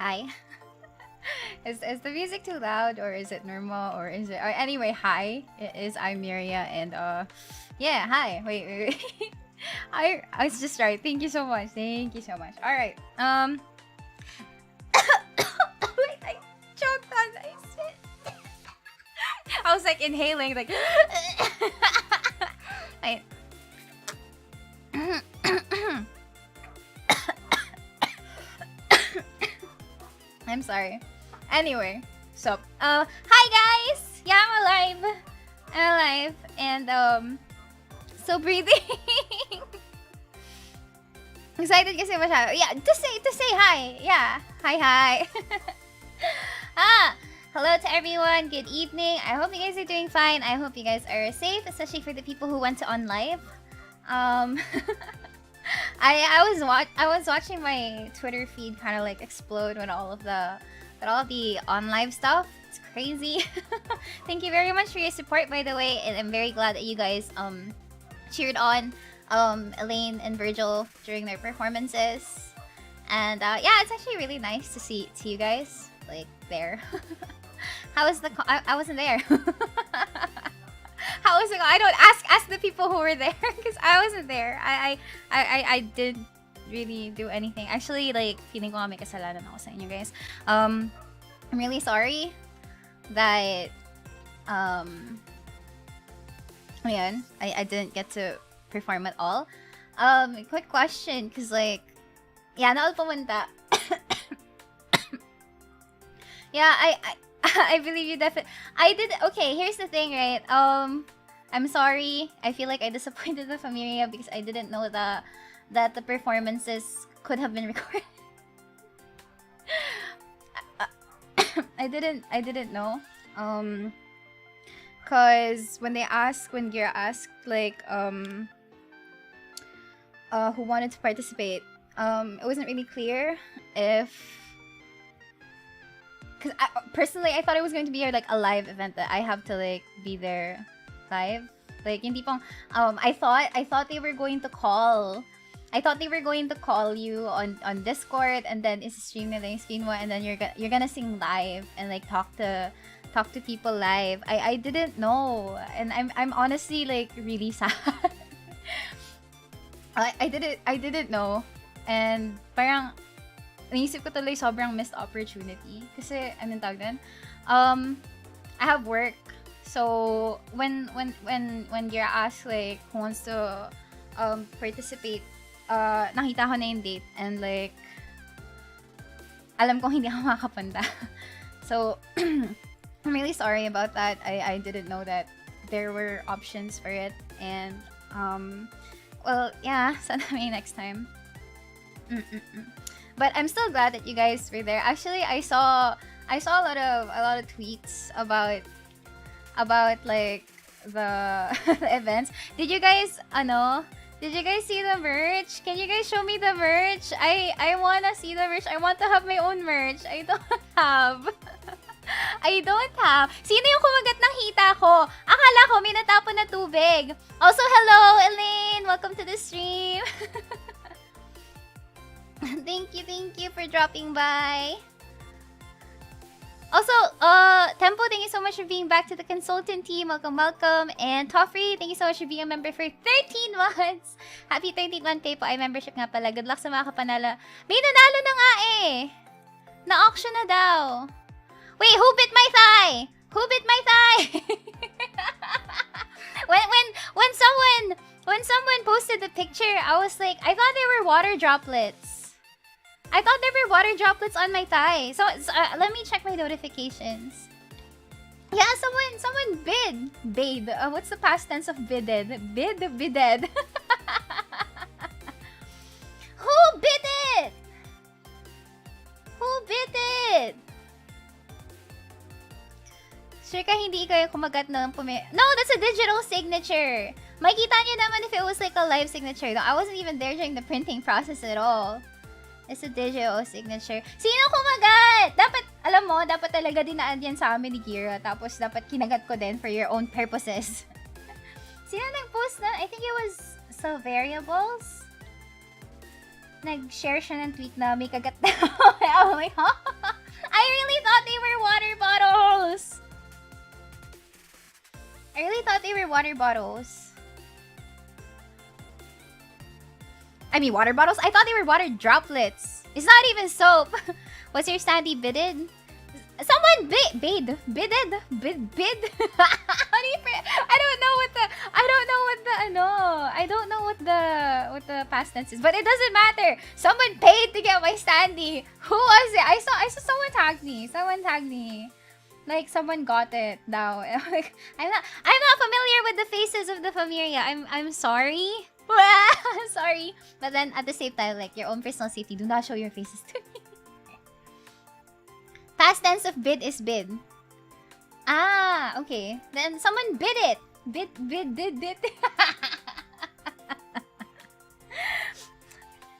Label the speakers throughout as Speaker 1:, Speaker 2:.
Speaker 1: Hi. Is the music too loud, or is it normal, or is it... anyway, hi. It is I'm Miria, and yeah, hi. Wait. I was just right. Thank you so much. Thank you so much. All right. Wait, I choked on my spit. I was like inhaling, like. Wait. I'm sorry. Anyway, so hi guys. Yeah, I'm alive, and so breathing. Excited kasi masyado. Yeah, to say hi. Yeah, hi. Hello to everyone. Good evening. I hope you guys are doing fine. I hope you guys are safe, especially for the people who went to on live. I was watching my Twitter feed kind of like explode with all of the on live stuff. It's crazy. Thank you very much for your support, by the way, and I'm very glad that you guys cheered on ELAINE and VIRGIL during their performances. And yeah, it's actually really nice to see you guys like there. How was the I wasn't there. How was it? I don't ask the people who were there because I wasn't there. I didn't really do anything. Actually, like feeling ko nga may kasalanan ako sa inyo guys. I'm really sorry that ayan, I didn't get to perform at all. Quick question, cause like yeah, na all pumunta. Yeah, I believe you definitely. I did. Okay, here's the thing, right? I'm sorry. I feel like I disappointed the Miria because I didn't know that the performances could have been recorded. I didn't know. Cause when Gira asked like who wanted to participate, it wasn't really clear if. Because personally, I thought it was going to be like a live event that I have to like be there live. Like hindi pong I thought they were going to call. I thought they were going to call you on Discord, and then stream nila yung screen mo, and then you're gonna sing live and like talk to people live. I didn't know, and I'm honestly like really sad. I didn't know, and parang naisip ko tuloy sobrang missed opportunity. Kasi, anong tawag din? I have work. So, when Gira asked, like, who wants to participate, nakita ko na yung date. And, like, alam kong hindi ako makapunta. So, I'm really sorry about that. I didn't know that there were options for it. And, well, yeah, sana may next time. But I'm still glad that you guys were there. Actually, I saw a lot of tweets about like the events. Did you guys see the merch? Can you guys show me the merch? I wanna see the merch. I want to have my own merch. I don't have. Sino yung kumagat ng hita ko? Akala ko may natapon na tubig. Also, hello, ELAINE. Welcome to the stream. Thank you for dropping by. Also, Tempo, thank you so much for being back to the consultant team. Welcome. And Toffrey, thank you so much for being a member for 13 months. Happy 13th month kayo po. Ay, membership nga pala. Good luck sa mga kapanala. May nanalo na nga eh. Na-auction na daw. Wait, who bit my thigh? Who bit my thigh? when someone posted the picture, I was like, I thought they were water droplets. I thought there were water droplets on my thigh. So let me check my notifications. Yeah, someone bid. What's the past tense of bidded? Bidded. Who bid it? Who bid it? Sure ka hindi ikaw yung kumagat ng No, that's a digital signature. Makikita nyo naman if it was like a live signature. No, I wasn't even there during the printing process at all. It's a digital signature. Sino kumagat? Dapat, alam mo, dapat talaga dinaan yan sa amin ni Gira. Tapos dapat kinagat ko din for your own purposes. Sino nag-post na? I think it was sa variables. nag-share siya ng tweet na may kagat na. I'm like, huh? I really thought they were water bottles. I really thought they were water bottles. I mean, water bottles? I thought they were water droplets. It's not even soap. What's your standee bidded? Someone bid. How do you I don't know what the past tense is, but it doesn't matter. Someone paid to get my standee. Who was it? I saw someone tagged me. Like someone got it now. Like, I'm not familiar with the faces of the Miria. I'm sorry. I'm sorry. But then at the same time, like your own personal safety, do not show your faces to me. Past tense of bid is bid. Ah, okay. Then someone bid it. Bid it.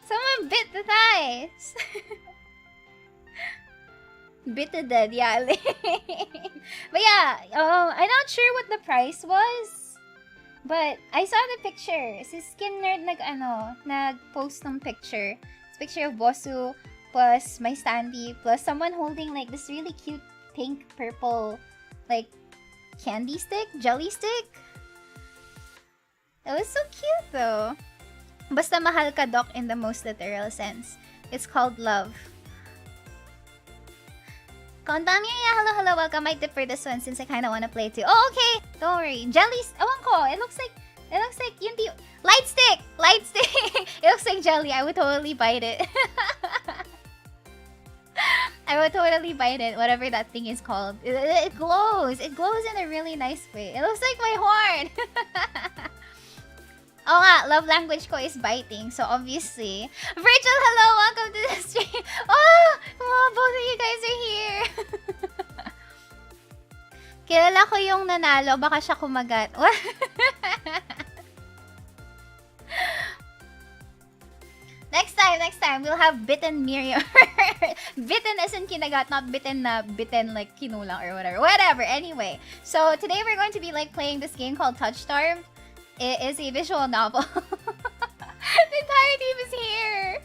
Speaker 1: Someone bit the thighs. Bit the dead, yeah. But yeah, I'm not sure what the price was. But I saw the picture. Si Skin Nerd nag-post ng picture. It's a picture of Bosu plus my standee plus someone holding like this really cute pink purple like candy stick, jelly stick. It was so cute though. Basta mahal ka, Doc, in the most literal sense. It's called love. Hello, welcome. I dip for this one since I kind of want to play too. Oh, okay. Don't worry. Jellies. Ewan ko. It looks like yung light stick. It looks like jelly. I would totally bite it. I would totally bite it. Whatever that thing is called. It glows. It glows in a really nice way. It looks like my horn. Oh nga, love language ko is biting. So obviously. Virgil, hello! Welcome to the stream. Oh! Both of you guys are here. Kilala ko yung nanalo. Baka siya kumagat. What? Next time, we'll have bitten Miria. Bitten as in kinagat, not bitten na bitten like kinulang or whatever. Whatever, anyway. So today we're going to be like playing this game called TOUCHSTARVED. It is a visual novel. The entire team is here.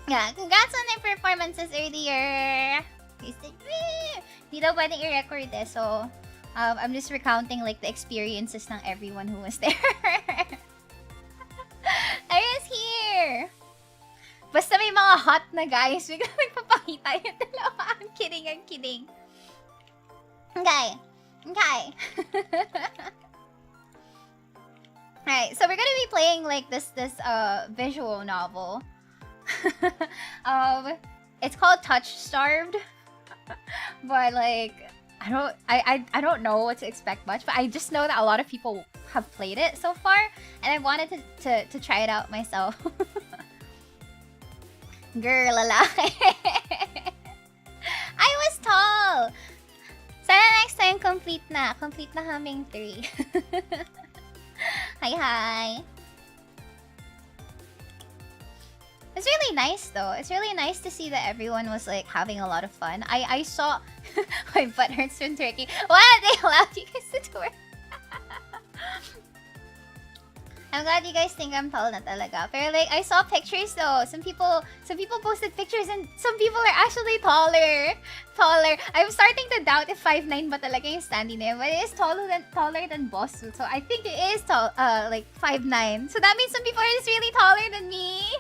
Speaker 1: Yeah, congrats on their performances earlier. Hindi daw pwedeng i-record eh, so I'm just recounting like the experiences ng everyone who was there. Aria's here. Basta may mga hot na guys, bigla nagpapakita yung dalawa. I'm kidding. Okay. Alright, so we're gonna be playing like this visual novel. It's called TOUCHSTARVED. But like I don't know what to expect much, but I just know that a lot of people have played it so far, and I wanted to try it out myself. Girl, lalaki. I was tall. Sana next time complete na kaming 3. Hi. It's really nice though. It's really nice to see that everyone was like having a lot of fun. I saw my butt hurts from Turkey. What? They allowed you guys to tour. I'm glad you guys think I'm tall na talaga. Pero like I saw pictures though. Some people posted pictures and some people are actually taller. I'm starting to doubt if 5'9" ba talaga yung standing there, but it is taller than Bosu. So I think it is tall, like 5'9". So that means some people are just really taller than me.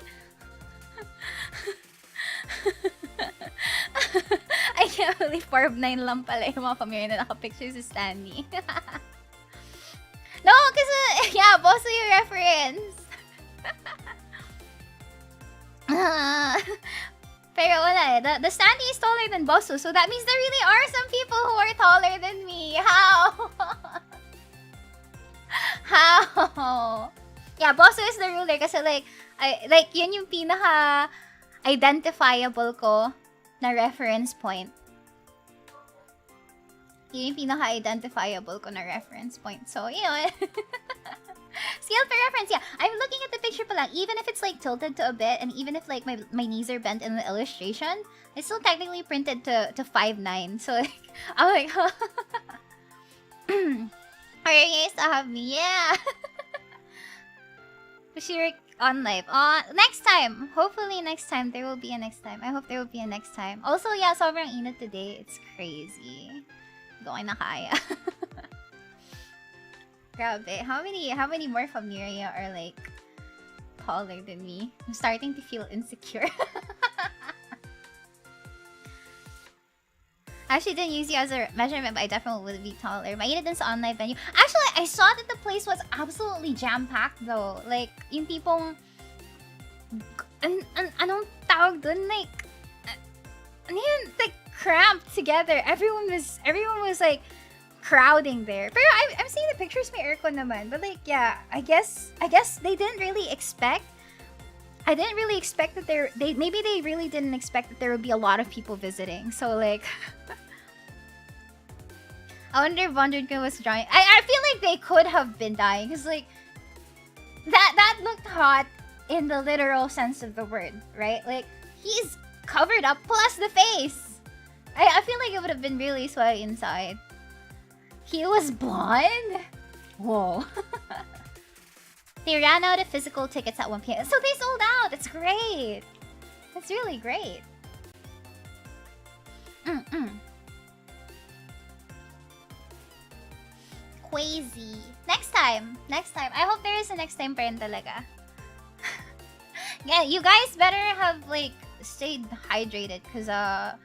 Speaker 1: I can't believe 4'9" lang pala yung mga Miria na naka-picture sa Stanley. No, kasi, yeah, Bosu yung reference. Pero wala eh. The standee is taller than Bosu, so that means there really are some people who are taller than me. How? How? Yeah, Bosu is the ruler kasi like yun yung pinaka identifiable ko na reference point. Yun yung pinaka-identifiable ko na reference point. So, you know. Scale for reference, yeah. I'm looking at the picture pa lang. Even if it's like tilted to a bit, and even if like my knees are bent in the illustration, it's still technically printed to 5'9". So, like, I'm like, are you guys to have me? Yeah. on live. Next time. Hopefully next time. There will be a next time. I hope there will be a next time. Also, yeah, sobrang init today. It's crazy. Going na kaya. Grabe. How many more from Miria are like taller than me? I'm starting to feel insecure. I actually didn't use you as a measurement, but I definitely would be taller. Mainit din sa online venue. Actually, I saw that the place was absolutely jam-packed though. Like, yung tipong... anong tawag dun? Like... ano yun? Like, cramped together. Everyone was like, crowding there. Pero I'm seeing the pictures may aircon naman. But like, yeah, I guess they didn't really expect... I didn't really expect that maybe they really didn't expect that there would be a lot of people visiting. So like, I wonder if Wondered was drying. I feel like they could have been dying because like that looked hot in the literal sense of the word, right? Like he's covered up plus the face. I feel like it would have been really sweaty inside. He was blonde. Whoa. They ran out of physical tickets at 1 p.m. So they sold out! It's great! It's really great. Crazy. Next time. I hope there is a next time pa rin talaga. Yeah, you guys better have like stayed hydrated because I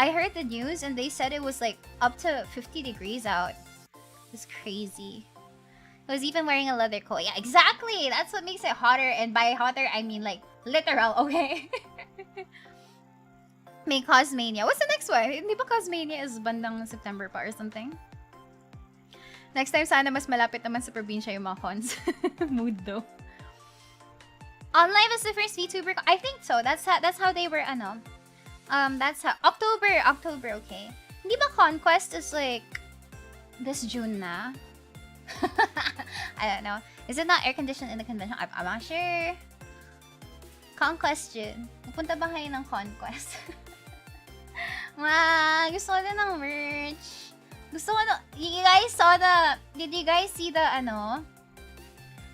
Speaker 1: heard the news and they said it was like up to 50 degrees out. It's crazy. I was even wearing a leather coat. Yeah, exactly! That's what makes it hotter. And by hotter, I mean like literal, okay? May Cosmania. What's the next one? Hindi ba Cosmania is bandang September pa or something? Next time, sana mas malapit naman sa probinsya yung mga cons. Mood though. OnLive was the first VTuber. I think so. That's how they were, ano. That's how... October, okay. Hindi ba Conquest is like... this June na? I don't know. Is it not air-conditioned in the convention? I'm not sure. Conquest June. Pupunta ba kayo ng Conquest? Gusto ko din ng merch. Gusto ko na... You guys saw the... Did you guys see the, ano?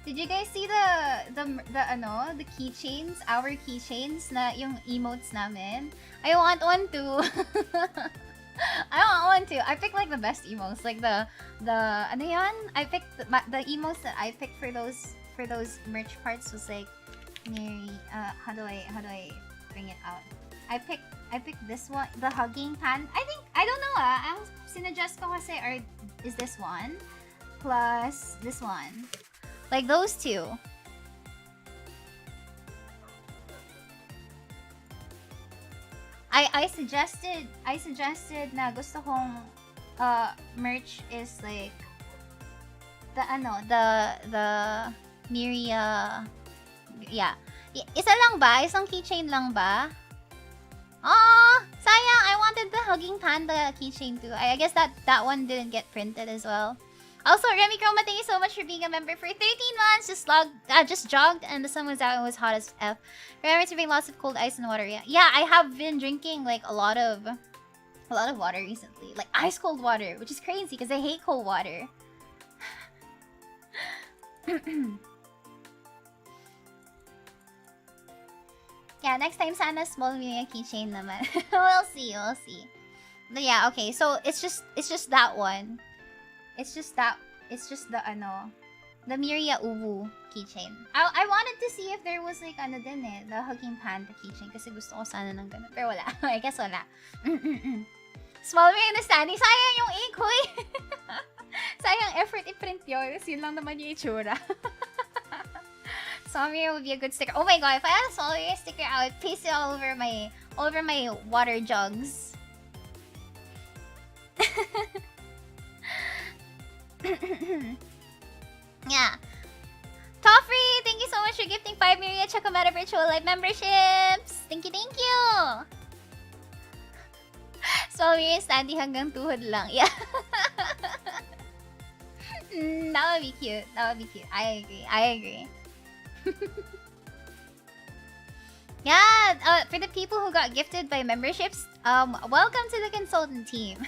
Speaker 1: Did you guys see the keychains? Our keychains na yung emotes namin? I want one too. I want one too. I picked like the best emotes, like the ano yan? I picked the emotes that I picked for those merch parts was like how do I bring it out? I picked this one, the hugging hand. I don't know ang sinuggest ko kasi is this one plus this one. Like those two. I suggested na gusto kong merch is like the Miria. Yeah. Isa lang ba? Isang keychain lang ba? Oh, sayang. I wanted the Hugging Panda keychain too. I guess that one didn't get printed as well. Also, Remy Chroma, thank you so much for being a member for 13 months. Just jogged and the sun was out and it was hot as F. Remember to drink lots of cold ice and water. Yeah, I have been drinking like a lot of water recently. Like ice cold water, which is crazy because I hate cold water. Yeah, next time sana small Miria keychain naman. We'll see. But yeah, okay. So it's just that one. It's just the the Miria Uwu keychain. I wanted to see if there was like din the Hugging Panda keychain kasi gusto ko sana ng ganun. Pero wala. I guess wala. Small Miria na standing. Sayang yung ink, hoy. Sayang effort i-print yun. Kasi yun lang naman yung itsura. Small Miria would be a good sticker. Oh my god, if I had a Small Miria sticker, I would paste it all over my water jugs. Yeah. Toffree, thank you so much for gifting 5 Miria Chocolate Virtual Live memberships. Thank you. Small Miria standing hanggang tuhod lang. Yeah. That would be cute. I agree. Yeah, for the people who got gifted by memberships, welcome to the consultant team.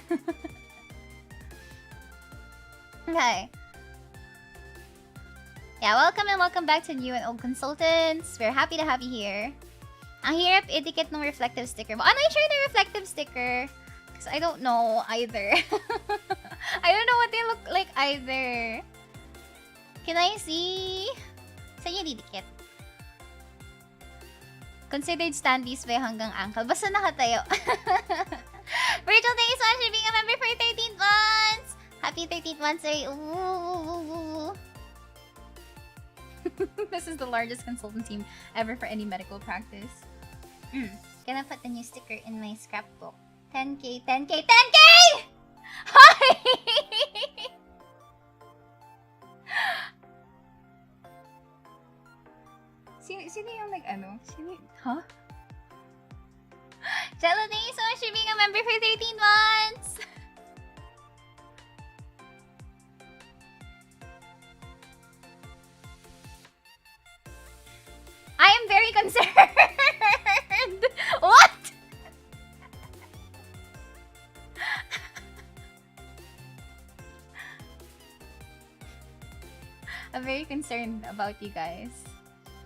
Speaker 1: Okay. Yeah, welcome and welcome back to new and old consultants. We're happy to have you here. Ang hirap idikit ng reflective sticker mo. Ano i-try the reflective sticker? Because I don't know either. I don't know what they look like either. Can I see? Saan yung didikit? Considered standees ba hanggang ankle? Basta nakatayo. Virgil, thank you so much for being a member for 13 months! Happy 13th month, sorry. Ooh. This is the largest consultant team ever for any medical practice. Can I put the new sticker in my scrapbook? 10K, 10K, 10K! Hi! Sino yung nag-ano? Huh? Jello, thank you so much for being a member for 13 months! I am very concerned! What? I'm very concerned about you guys.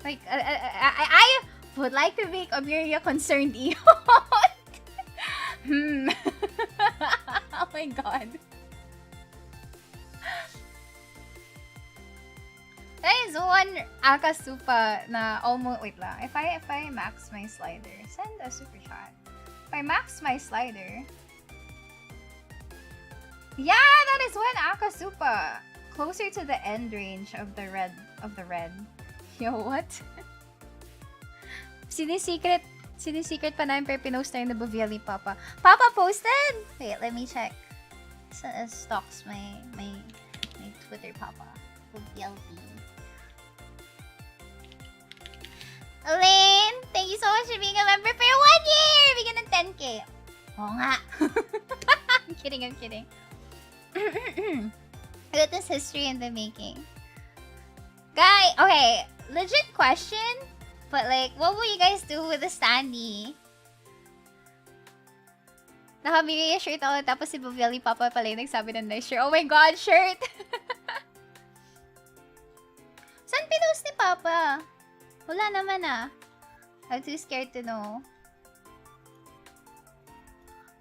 Speaker 1: Like, I would like to make a Miria concerned emote. Oh my god. That is one Akasupa na almost, wait lang. If I max my slider, send a super chat. If I max my slider, yeah, that is one Akasupa. Closer to the end range of the red. Yo, what? Sinisecret pa namin pero pinost na yung Nabuviali Papa. Papa posted? Wait, let me check. Stalks my Twitter Papa. Buviali. ELAINE, thank you so much for being a member for 1 year! Bigyan ng 10K. Oo nga. I'm kidding. Look at this history in the making. Guy, okay, legit question, but like, what will you guys do with the standee? Naka-Miria shirt ako, tapos si Buviali Papa pala yung nagsabi ng nice shirt. Oh my god, shirt! Saan pinost ni Papa? Wala naman ah. I'm too scared to know.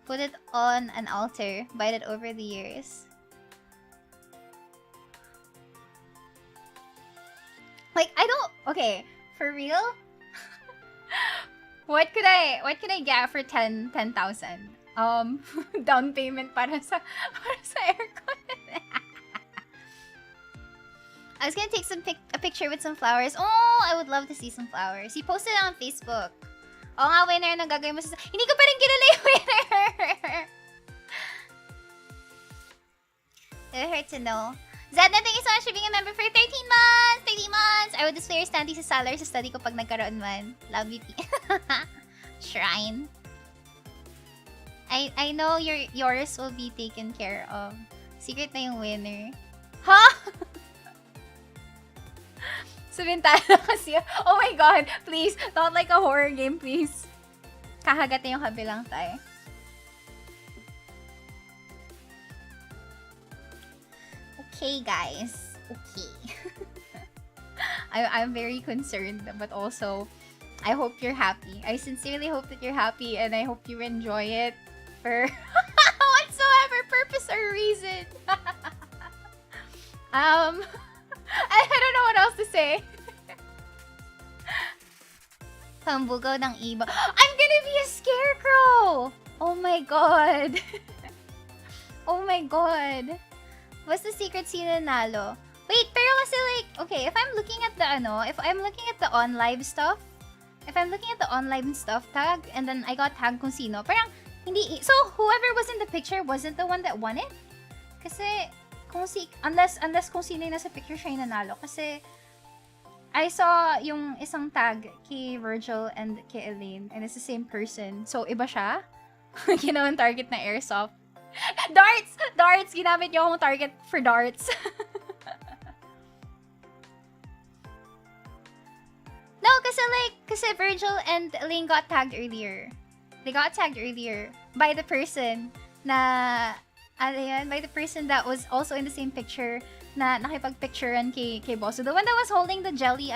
Speaker 1: Put it on an altar. Bite it over the years. Like, I don't... Okay, for real? What could I get for 10,000? Down payment para sa aircon. I was gonna take a picture with some flowers. Oh, I would love to see some flowers. He posted it on Facebook. Oo nga, winner na gagawin mo sa... Hindi ko pa rin kilala yung winner! It would hurt to know. Zedna, thank you so much for being a member for 13 months! 13 months! I would display your standee sa salary sa study ko pag nagkaroon man. Love you, P. Shrine. I know yours will be taken care of. Secret na yung winner. Huh? Subintana kasi. Oh my god, please. Not like a horror game, please. Kakagatin yung kabilang tayo. Okay, guys. Okay. I'm very concerned, but also, I hope you're happy. I sincerely hope that you're happy, and I hope you enjoy it for whatsoever purpose or reason. I don't know what else to say. Pambugaw ng iba. I'm gonna be a scarecrow! Oh my god. Oh my god. What's the secret sino nanalo? Wait, pero kasi like, okay, if I'm looking at the on live stuff, tag, and then I got tagged kung sino, parang hindi, so whoever was in the picture wasn't the one that won it? Kasi, unless kung sino yung nasa picture siya yung nanalo. Kasi, I saw yung isang tag kay Virgil and kay ELAINE, and it's the same person. So, iba siya? Ginawang target na airsoft. Darts! Ginamit niyo akong target for darts. No, kasi Virgil and ELAINE got tagged earlier. They got tagged earlier by the person na, by the person that was also in the same picture na nakipagpicturean kay Bosso. The one that was holding the jelly,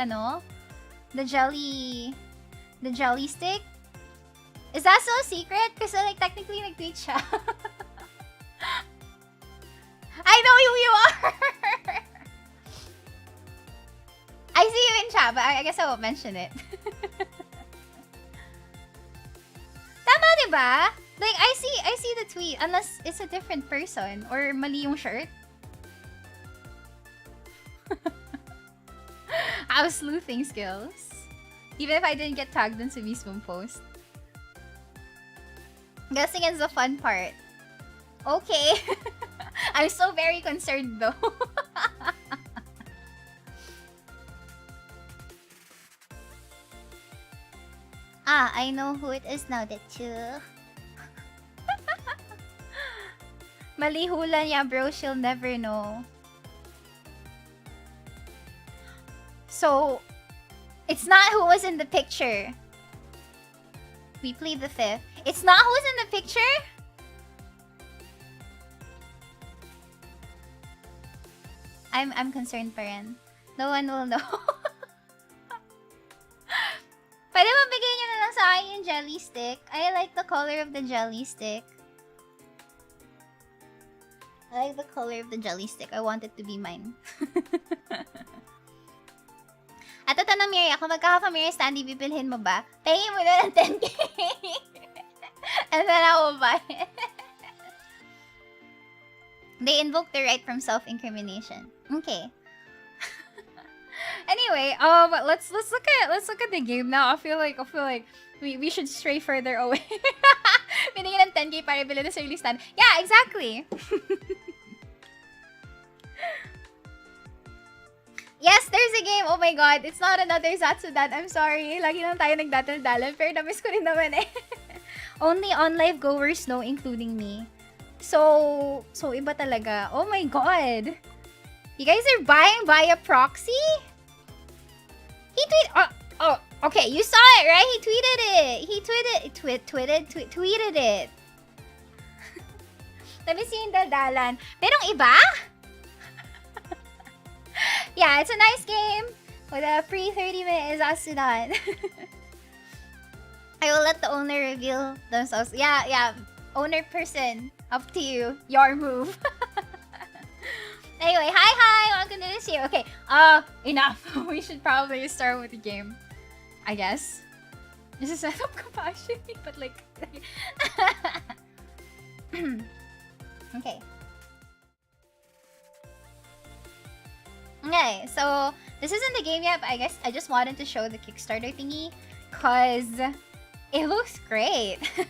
Speaker 1: the jelly stick. Is that still a secret? Kasi like technically nag-tweet siya. I know who you are! I see you in chat, but I guess I won't mention it. Tama, diba? Like, I see the tweet, unless it's a different person, or mali yung shirt. I was sleuthing skills. Even if I didn't get tagged in sa mismong post. Guessing is the fun part. Okay. I'm so very concerned though. I know who it is now that too. Mali hula niya, bro. She'll never know. So, it's not who was in the picture. We plead the fifth. It's not who was in the picture? I'm concerned pa rin. No one will know. Pwede mo bigay niyo na lang sa akin yung jelly stick. I like the color of the jelly stick. I like the color of the jelly stick. I want it to be mine. At ito na, Miria, kung magka-half a Miria standy, bibilhin mo ba? Pahingin mo na ng 10k. And then I will buy it. They invoke the right from self-incrimination. Okay. Anyway, let's look at the game now. I feel like we should stray further away. Binigyan ng 10k para bilhin na sa early stand. Yeah, exactly. Yes, there's a game. Oh my god, it's not another Zatsudan. I'm sorry. Lagi lang tayo nagdadal-dalan. Pero na-miss ko rin naman eh. Only on-live goers know, including me. So iba talaga. Oh my god. You guys are buying via proxy? He okay, you saw it, right? He tweeted it. He tweeted it. Let me see yung daldalan. Merong iba? Yeah, it's a nice game with a free 30-minute Zatsudan. I will let the owner reveal themselves. Yeah. Owner person. Up to you. Your move. Anyway, hi! Welcome to this year. Okay, enough. We should probably start with the game. I guess. This is set up compassion, but like... Okay. Okay, so this isn't the game yet, but I guess I just wanted to show the Kickstarter thingy because it looks great. No,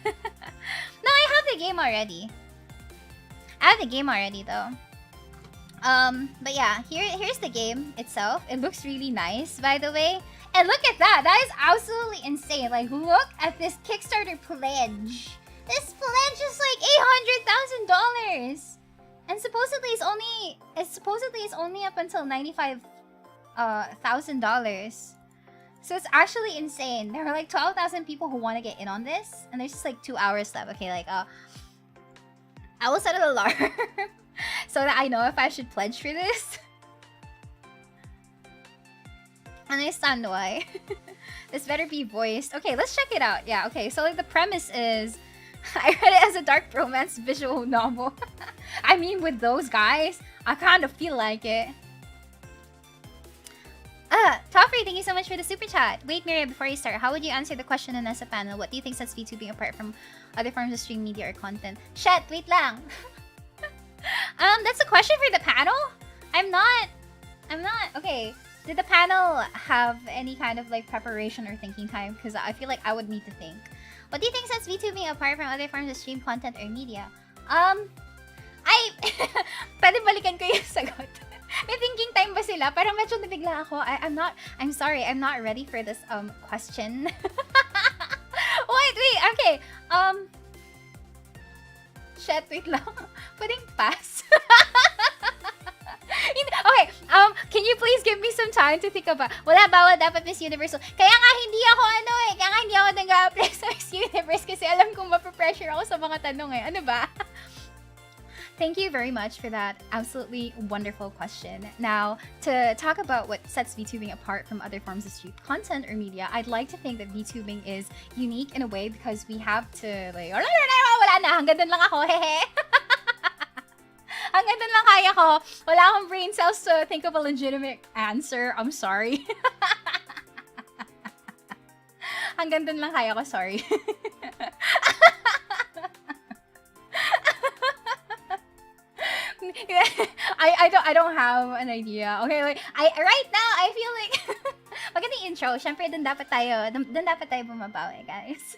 Speaker 1: I have the game already. I have the game already though. But yeah, here's the game itself. It looks really nice, by the way. And look at that. That is absolutely insane. Like, look at this Kickstarter pledge. This pledge is like $800,000. And supposedly it's only up until $95,000. So it's actually insane. There are like 12,000 people who want to get in on this, and there's just like 2 hours left. Okay, like I will set an alarm so that I know if I should pledge for this. I understand why. This better be voiced. Okay, let's check it out. Yeah, okay. So like the premise is, I read it as a dark romance visual novel. I mean, with those guys, I kind of feel like it. Toffrey, thank you so much for the super chat. Wait, Miria, before you start, how would you answer the question in as a panel? What do you think sets VTubing apart from other forms of stream media or content? Shet, wait lang. That's a question for the panel? I'm not, okay. Did the panel have any kind of like preparation or thinking time? Because I feel like I would need to think. What do you think sets VTubing apart from other forms of stream content or media? Pwede balikan ko yung sagot. May thinking time ba sila? Parang medyo nabigla ako. I'm sorry, I'm not ready for this question. Wait, okay. Shit, wait lang. Pwedeng pass. Okay, can you please give me some time to think about, wala bawal dapat Miss Universe. Kaya nga hindi ako kaya nga hindi ako nag-a-apply sa Miss Universe kasi alam kong mapapressure ako sa mga tanong eh. Ano ba? Thank you very much for that absolutely wonderful question. Now, to talk about what sets VTubing apart from other forms of street content or media, I'd like to think that VTubing is unique in a way because we have to like, wala na, hanggang dun lang ako, hehe. Hanggang dun lang kaya ko. Wala akong brain cells to think of a legitimate answer. I'm sorry. Hanggang dun lang kaya ko, sorry. I don't have an idea. Okay, like right now I feel like magandang intro. Syempre dun dapat tayo bumabawi, guys.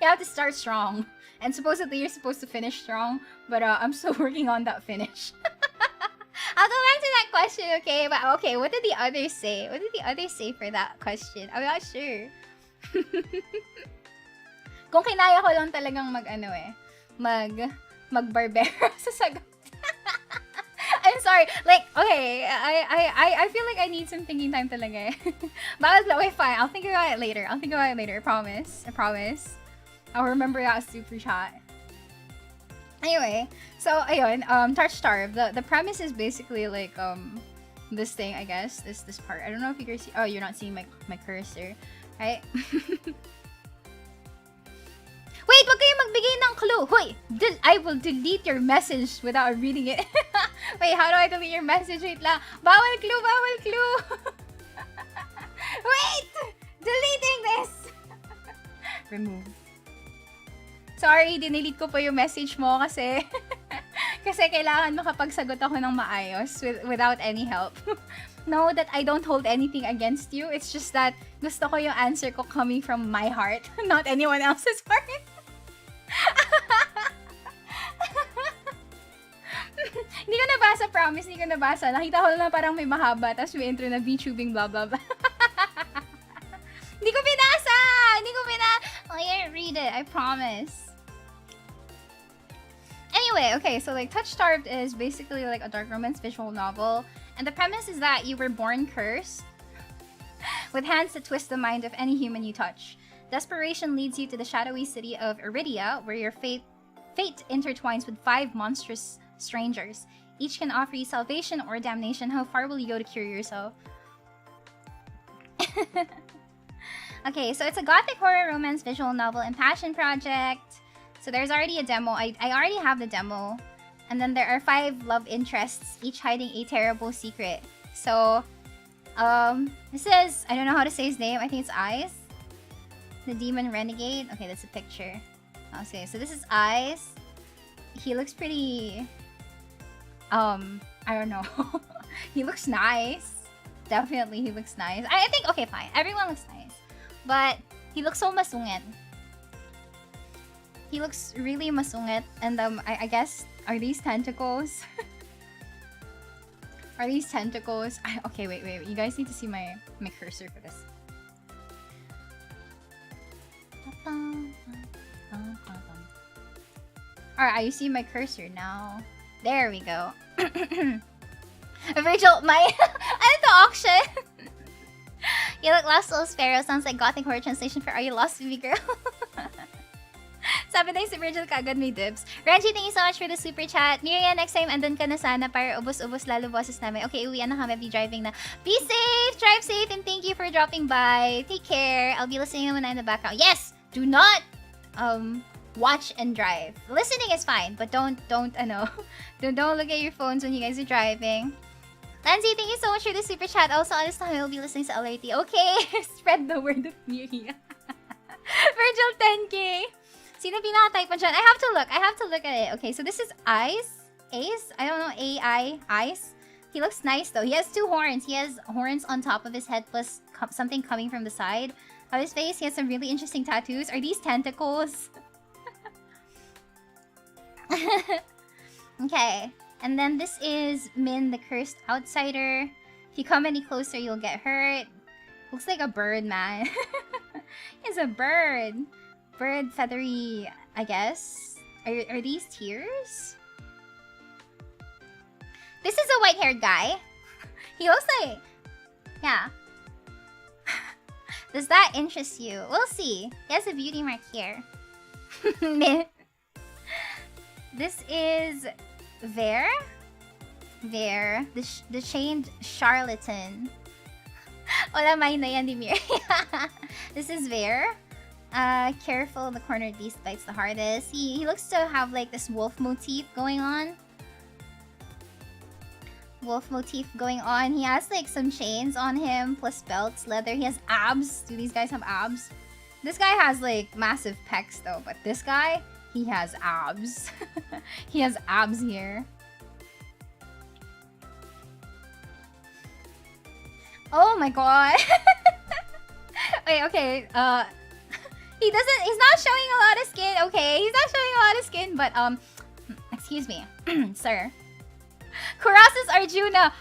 Speaker 1: You have to start strong. And supposedly you're supposed to finish strong, but I'm still working on that finish. I'll go back to that question, okay? But okay, what did the others say? What did the others say for that question? I'm not sure. Kung kinaya ko lang talagang magbarbero sa sagot. I'm sorry. Like, okay, I feel like I need some thinking time talaga eh. But okay, fine. I'll think about it later. I promise. I'll remember that super chat. Anyway, so ayun, TOUCHSTARVED. The premise is basically like this thing, I guess. This part. I don't know if you guys see. Oh, you're not seeing my cursor, right? Wait, wag kayo magbigay ng clue. Hoy, I will delete your message without reading it. Wait, how do I delete your message? Wait lang. Bawal clue. Wait! Deleting this! Remove. Sorry, dinilit ko po yung message mo kasi kasi kailangan makapagsagot ako ng maayos without any help. Know that I don't hold anything against you. It's just that gusto ko yung answer ko coming from my heart, not anyone else's heart. Hindi ko nabasa, promise. Hindi ko nabasa. Nakita ko lang parang may mahaba, tapos may intro na VTubing blah blah blah. Hindi ko pinasa! I didn't read it, I promise. Anyway, okay, so like TOUCHSTARVED is basically like a dark romance visual novel, and the premise is that you were born cursed with hands that twist the mind of any human you touch. Desperation leads you to the shadowy city of Iridia, where your fate intertwines with 5 monstrous strangers. Each can offer you salvation or damnation. How far will you go to cure yourself? Okay, so it's a gothic horror romance visual novel and passion project. So there's already a demo. I already have the demo. And then there are 5 love interests, each hiding a terrible secret. So, this is, I don't know how to say his name. I think it's Eyes. The demon renegade. Okay, that's a picture. Okay, so this is Eyes. He looks pretty... I don't know. He looks nice. Definitely, he looks nice. I think, okay, fine. Everyone looks nice. But, he looks so masungit. He looks really masungit. And, I guess, are these tentacles? Are these tentacles? Okay, wait. You guys need to see my cursor for this. Alright, you see my cursor now. There we go. Virgil, my... ano to, auction? You look lost, little sparrow. Sounds like gothic horror translation for Are You Lost, Baby Girl? Sabi tayo si Virgil kaagad may dibs. Reggie, thank you so much for the super chat. Miria, next time andun ka na sana para ubos-ubos lalo boses namin. Okay, uwian na kami. Be driving na. Be safe! Drive safe and thank you for dropping by. Take care. I'll be listening when I'm in the background. Yes! Do not watch and drive. Listening is fine, but don't look at your phones when you guys are driving. Lanzi, thank you so much for the super chat. Also, on this time, I will be listening to LRT. Okay, spread the word of Miria. Virgil 10K. Sino pinaka-type mo dyan? I have to look at it. Okay, so this is Eyes. Ace? I don't know. Eyes. He looks nice though. He has 2 horns. He has horns on top of his head plus something coming from the side of his face. He has some really interesting tattoos. Are these tentacles? Okay. And then this is Min, the cursed outsider. If you come any closer, you'll get hurt. Looks like a bird, man. It's a bird. Bird, feathery, I guess. Are these tears? This is a white-haired guy. He looks like... Yeah. Does that interest you? We'll see. He has a beauty mark here. This is Vare? Vare. The chained charlatan. Wala may na yan ni Miria. This is Vare. Careful, the cornered beast bites the hardest. He looks to have like this wolf motif going on. He has like some chains on him, plus belts, leather. He has abs. Do these guys have abs? This guy has like massive pecs though, but this guy, he has abs. He has abs here. Oh my god. Wait, okay. He's not showing a lot of skin. Okay, he's not showing a lot of skin, but excuse me, sir. Kuros is Arjuna.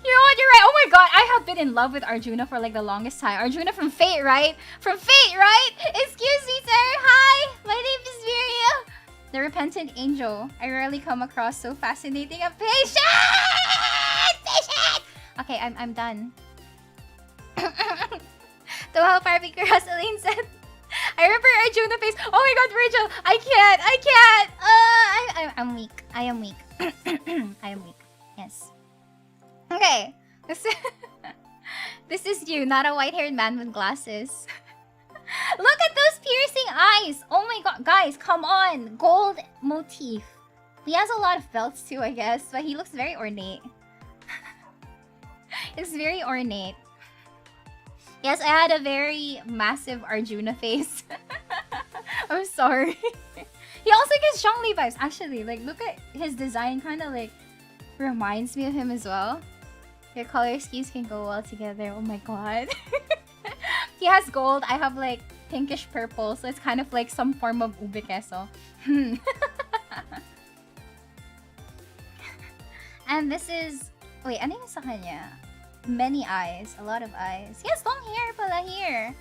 Speaker 1: You know what? You're right. Oh my god, I have been in love with Arjuna for like the longest time. Arjuna from Fate, right? From Fate, right? Excuse me, sir. Hi, my name is Miria, the repentant angel. I rarely come across so fascinating a patient. Okay, I'm done. The Hellfire Kuros, ELAINE said. I remember Arjuna face. Oh my god, Virgil! I can't! I'm weak. I am weak. I am weak. Yes. Okay. This is you, not a white-haired man with glasses. Look at those piercing eyes! Oh my god, guys, come on! Gold motif. He has a lot of belts too, I guess, but he looks very ornate. It's very ornate. Yes, I had a very massive Arjuna face. I'm sorry. He also gets Zhongli vibes. Actually, like, look at his design. Kind of, like, reminds me of him as well. Your color schemes can go well together. Oh my god. He has gold. I have, like, pinkish purple. So it's kind of like some form of ube queso. And this is... Wait, ano yung sa kanya? Many eyes. A lot of eyes. He has long hair pala here.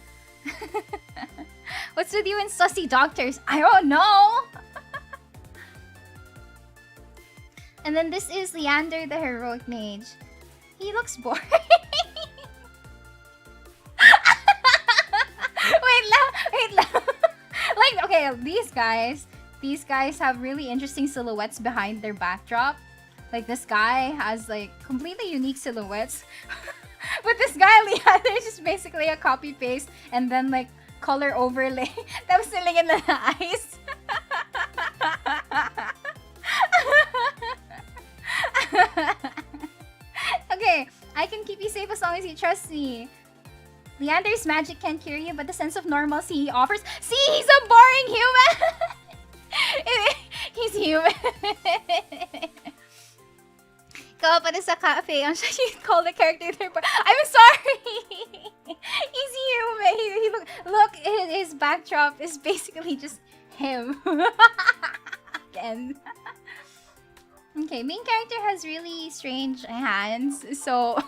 Speaker 1: What's with you and sussy doctors? I don't know. And then this is Leander, the heroic mage. He looks boring. Wait lang. Like, okay, these guys have really interesting silhouettes behind their backdrop. Like, this guy has, like, completely unique silhouettes. But this guy, Leander, is just basically a copy-paste and then, like, color overlay. Tapos nilagyan na ng eyes. Okay, I can keep you safe as long as you trust me. Leander's magic can't cure you, but the sense of normalcy he offers... See, he's a boring human! He's human. Ikaw pa sa cafe, ang siya call the character there. I'm sorry! He's human. He look, his backdrop is basically just him. Again. Okay, main character has really strange hands, so...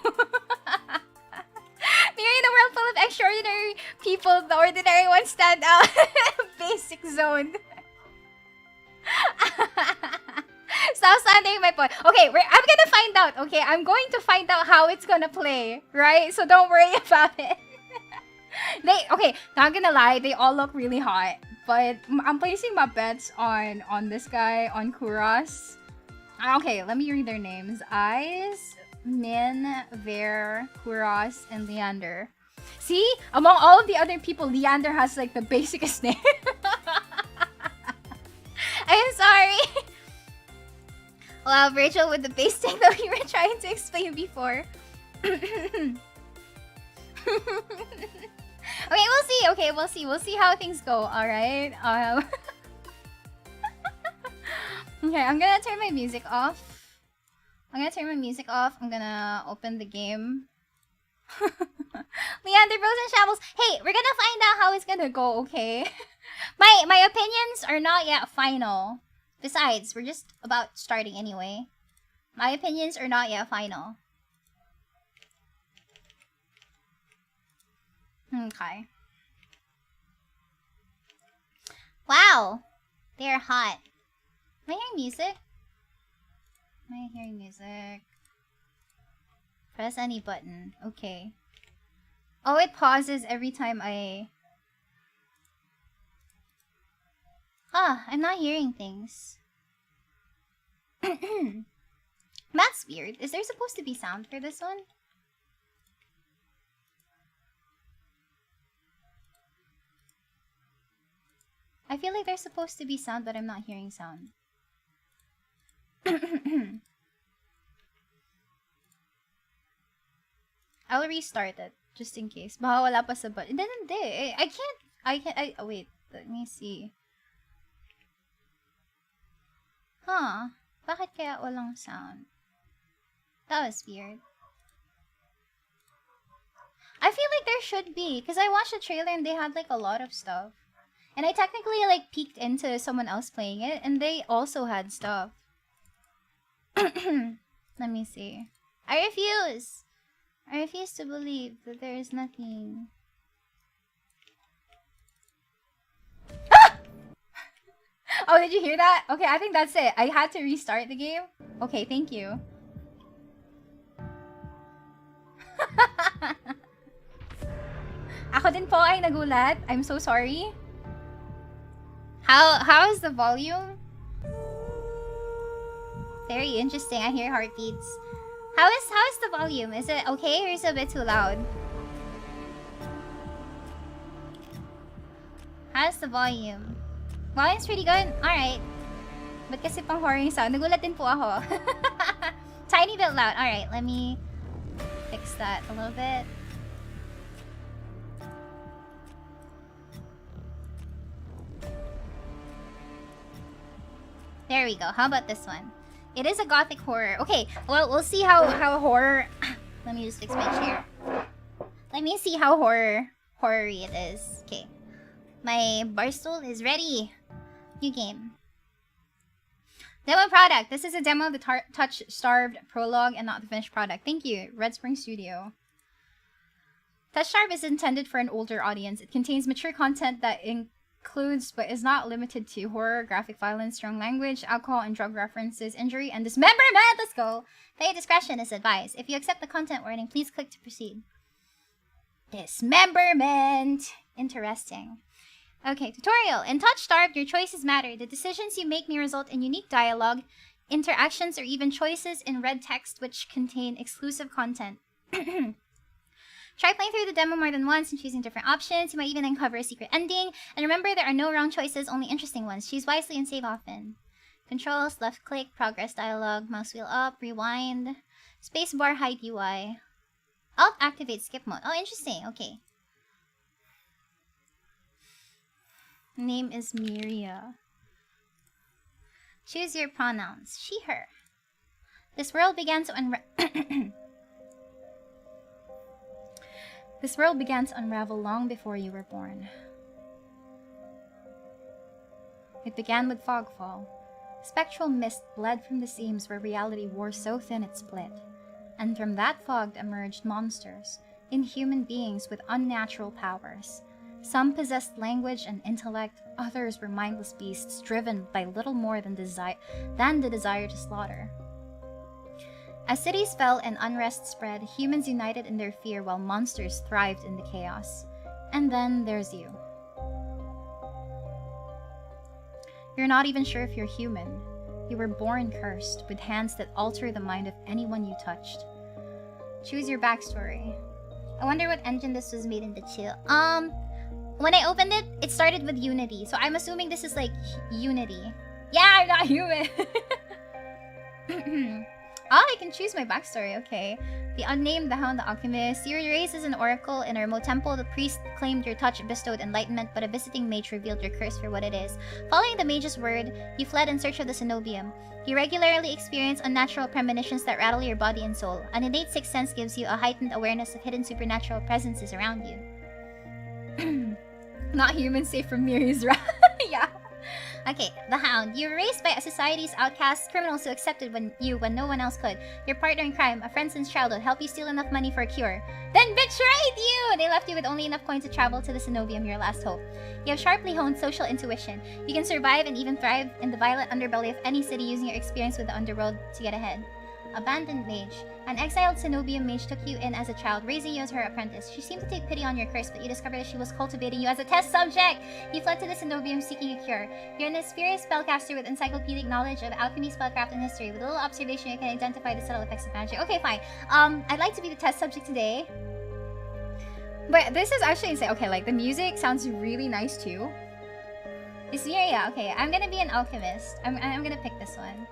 Speaker 1: Miria, in a world full of extraordinary people, the ordinary ones stand out. Basic zone. Stop slandering my point. Okay, I'm gonna find out, okay? I'm going to find out how it's gonna play, right? So don't worry about it. Okay, not gonna lie, they all look really hot. But I'm placing my bets on this guy, on Kuros. Okay, let me read their names. Eyes, Min, Vare, Kuros, and Leander. See? Among all of the other people, Leander has like the basicest name. I'm sorry. Wow, Rachel with the base thing that we were trying to explain before. Okay, we'll see. Okay, we'll see. We'll see how things go. All right. Okay, I'm gonna turn my music off. I'm gonna open the game. Leander Bros and Shambles. Hey, we're gonna find out how it's gonna go. Okay. My opinions are not yet final. Besides, we're just about starting anyway. My opinions are not yet final. Okay. Wow! They're hot. Am I hearing music? Am I hearing music? Press any button. Okay. Oh, it pauses every time I... I'm not hearing things. That's weird. Is there supposed to be sound for this one? I feel like there's supposed to be sound, but I'm not hearing sound. I'll restart it, just in case. Baka wala pa sa button. Hindi. Oh, wait. Let me see. Huh. Bakit kaya walang sound? That was weird. I feel like there should be, because I watched the trailer and they had like a lot of stuff. And I technically like peeked into someone else playing it, and they also had stuff. Let me see. I refuse to believe that there is nothing. Oh, did you hear that? Okay, I think that's it. I had to restart the game. Okay, thank you. Ako din po ay nagulat. I'm so sorry. How is the volume? Very interesting. I hear heartbeats. How is the volume? Is it okay or is it a bit too loud? How's the volume? Volume's pretty good? Alright. Ba't kasi pang horror yung sound? Nagulat din po ako. Tiny bit loud. Alright, let me fix that a little bit. There we go. How about this one? It is a gothic horror. Okay, well, we'll see how horror... Let me just fix my chair. Let me see how horror-y it is. Okay. My bar stool is ready. New game. Demo product. This is a demo of the TOUCHSTARVED prologue and not the finished product. Thank you, Red Spring Studio. TOUCHSTARVED is intended for an older audience. It contains mature content that includes but is not limited to horror, graphic violence, strong language, alcohol and drug references, injury, and dismemberment. Let's go. Player discretion is advised. If you accept the content warning, please click to proceed. Dismemberment. Interesting. Okay, tutorial. In TOUCHSTARVED, your choices matter. The decisions you make may result in unique dialogue, interactions, or even choices in red text which contain exclusive content. Try playing through the demo more than once and choosing different options. You might even uncover a secret ending. And remember, there are no wrong choices, only interesting ones. Choose wisely and save often. Controls, left click, progress dialogue, mouse wheel up, rewind, spacebar hide UI. Alt activate skip mode. Oh, interesting. Okay. Name is Miria. Choose your pronouns. She, her. This world began to This world began to unravel long before you were born. It began with fogfall. Spectral mist bled from the seams where reality wore so thin it split. And from that fog emerged monsters, inhuman beings with unnatural powers. Some possessed language and intellect, others were mindless beasts driven by little more than the desire to slaughter. As cities fell and unrest spread, humans united in their fear while monsters thrived in the chaos. And then there's you. You're not even sure if you're human. You were born cursed, with hands that alter the mind of anyone you touched. Choose your backstory. I wonder what engine this was made into too. When I opened it, it started with Unity, so I'm assuming this is like Unity. Yeah, I'm not human! Oh, I can choose my backstory, okay. The Unnamed, the Hound, the Alchemist. You were raised as an oracle in a remote temple. The priest claimed your touch bestowed enlightenment, but a visiting mage revealed your curse for what it is. Following the mage's word, you fled in search of the cenobium. You regularly experience unnatural premonitions that rattle your body and soul. An innate sixth sense gives you a heightened awareness of hidden supernatural presences around you. Not human, safe from Miri's wrath. Yeah. Okay, the Hound. You were raised by a society's outcasts, criminals who accepted you when no one else could. Your partner in crime, a friend since childhood, helped you steal enough money for a cure. Then betrayed you! They left you with only enough coins to travel to the cenobium, your last hope. You have sharply honed social intuition. You can survive and even thrive in the violent underbelly of any city using your experience with the underworld to get ahead.
Speaker 2: Abandoned mage. An exiled Cenobium mage took you in as a child, raising you as her apprentice. She seemed to take pity on your curse, but you discovered that she was cultivating you as a test subject! You fled to the Cenobium seeking a cure. You're an experienced spellcaster with encyclopedic knowledge of alchemy, spellcraft, and history. With a little observation, you can identify the subtle effects of magic. Okay, fine. I'd like to be the test subject today.
Speaker 1: But this is actually insane. Okay, like, the music sounds really nice, too.
Speaker 2: It's Miria. Okay, I'm gonna be an alchemist. I'm gonna pick this one.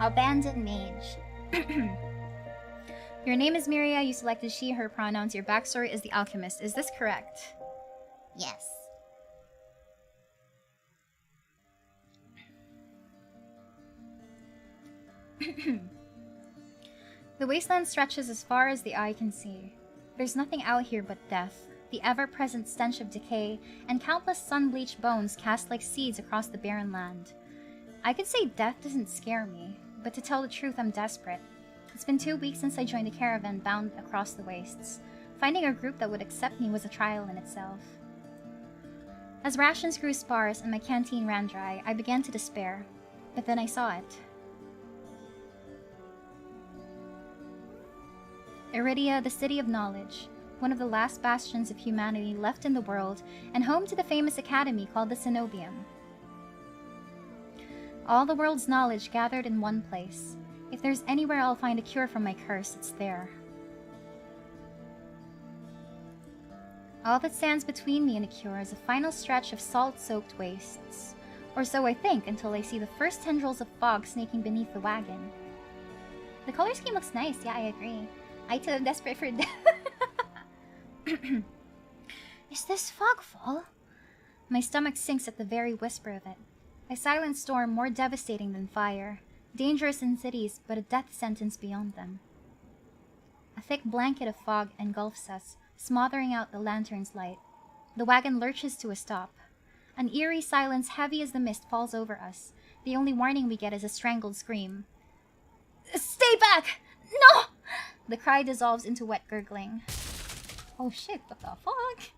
Speaker 2: Abandoned mage.
Speaker 1: Your name is Miria. You selected she, her pronouns. Your backstory is the alchemist. Is this correct?
Speaker 2: Yes.
Speaker 1: The wasteland stretches as far as the eye can see. There's nothing out here but death, the ever-present stench of decay, and countless sun-bleached bones cast like seeds across the barren land. I could say death doesn't scare me, but to tell the truth, I'm desperate. It's been 2 weeks since I joined a caravan bound across the wastes. Finding a group that would accept me was a trial in itself. As rations grew sparse and my canteen ran dry, I began to despair. But then I saw it. Iridia, the city of knowledge, one of the last bastions of humanity left in the world, and home to the famous academy called the Cenobium. All the world's knowledge gathered in one place. If there's anywhere I'll find a cure for my curse, it's there. All that stands between me and a cure is a final stretch of salt-soaked wastes. Or so I think, until I see the first tendrils of fog snaking beneath the wagon.
Speaker 2: The color scheme looks nice, yeah, I agree. I too am desperate for death. Is this fogfall?
Speaker 1: My stomach sinks at the very whisper of it. A silent storm more devastating than fire. Dangerous in cities, but a death sentence beyond them. A thick blanket of fog engulfs us, smothering out the lantern's light. The wagon lurches to a stop. An eerie silence heavy as the mist falls over us. The only warning we get is a strangled scream.
Speaker 2: Stay back! No!
Speaker 1: The cry dissolves into wet gurgling.
Speaker 2: Oh shit, what the fuck?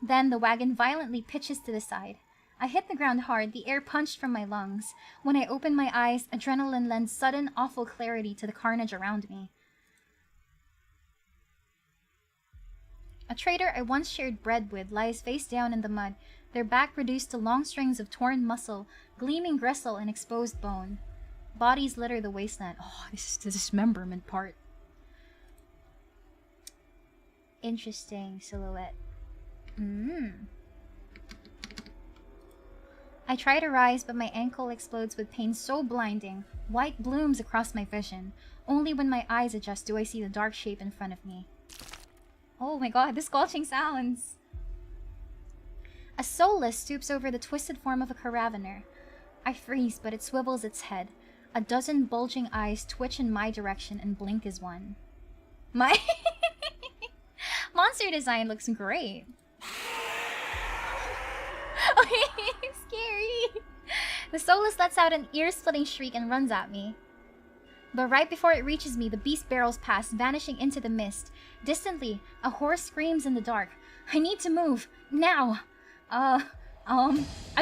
Speaker 1: Then the wagon violently pitches to the side. I hit the ground hard, the air punched from my lungs. When I open my eyes, adrenaline lends sudden, awful clarity to the carnage around me. A trader I once shared bread with lies face down in the mud, their back reduced to long strings of torn muscle, gleaming gristle, and exposed bone. Bodies litter the wasteland. Oh, this is the dismemberment part. Interesting silhouette. I try to rise, but my ankle explodes with pain so blinding. White blooms across my vision. Only when my eyes adjust do I see the dark shape in front of me. Oh my god, the squelching sounds! A soulless stoops over the twisted form of a caravaner. I freeze, but it swivels its head. A dozen bulging eyes twitch in my direction and blink as one. My monster design looks great. Okay, scary. The soulless lets out an ear-splitting shriek and runs at me. But right before it reaches me, the beast barrels past, vanishing into the mist. Distantly, a horse screams in the dark. I need to move. Now! I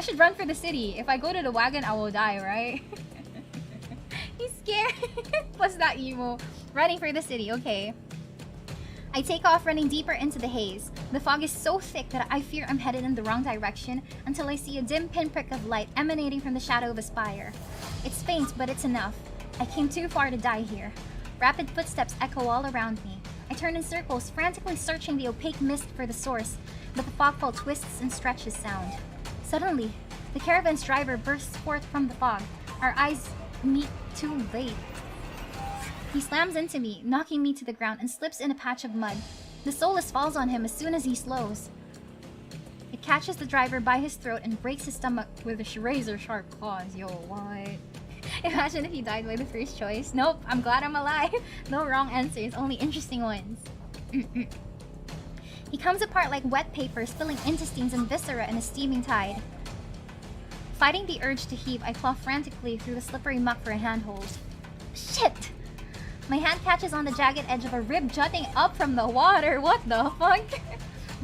Speaker 1: should run for the city. If I go to the wagon, I will die, right? He's scared. What's that emo? Running for the city, okay. I take off, running deeper into the haze. The fog is so thick that I fear I'm headed in the wrong direction until I see a dim pinprick of light emanating from the shadow of a spire. It's faint, but it's enough. I came too far to die here. Rapid footsteps echo all around me. I turn in circles, frantically searching the opaque mist for the source, but the fogfall twists and stretches sound. Suddenly, the caravan's driver bursts forth from the fog. Our eyes meet too late. He slams into me, knocking me to the ground, and slips in a patch of mud. The soulless falls on him as soon as he slows. It catches the driver by his throat and breaks his stomach with a razor-sharp claws. Yo, what? Imagine if he died by the first choice. Nope, I'm glad I'm alive. No wrong answers, only interesting ones. He comes apart like wet paper, spilling intestines and viscera in a steaming tide. Fighting the urge to heave, I claw frantically through the slippery muck for a handhold. Shit! My hand catches on the jagged edge of a rib jutting up from the water. What the fuck?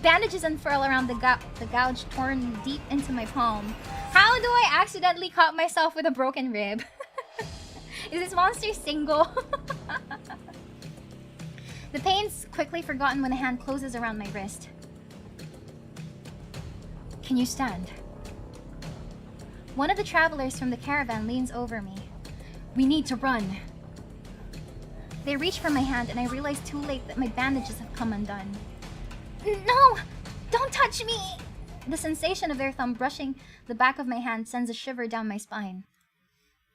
Speaker 1: Bandages unfurl around the gouge torn deep into my palm. How do I accidentally cut myself with a broken rib?
Speaker 2: Is this monster single? The pain's quickly forgotten when a hand closes around my wrist. Can you stand? One of the travelers from the caravan leans over me. We need to run. They reach for my hand and I realize too late that my bandages have come undone. No! Don't touch me! The sensation of their thumb brushing the back of my hand sends a shiver down my spine.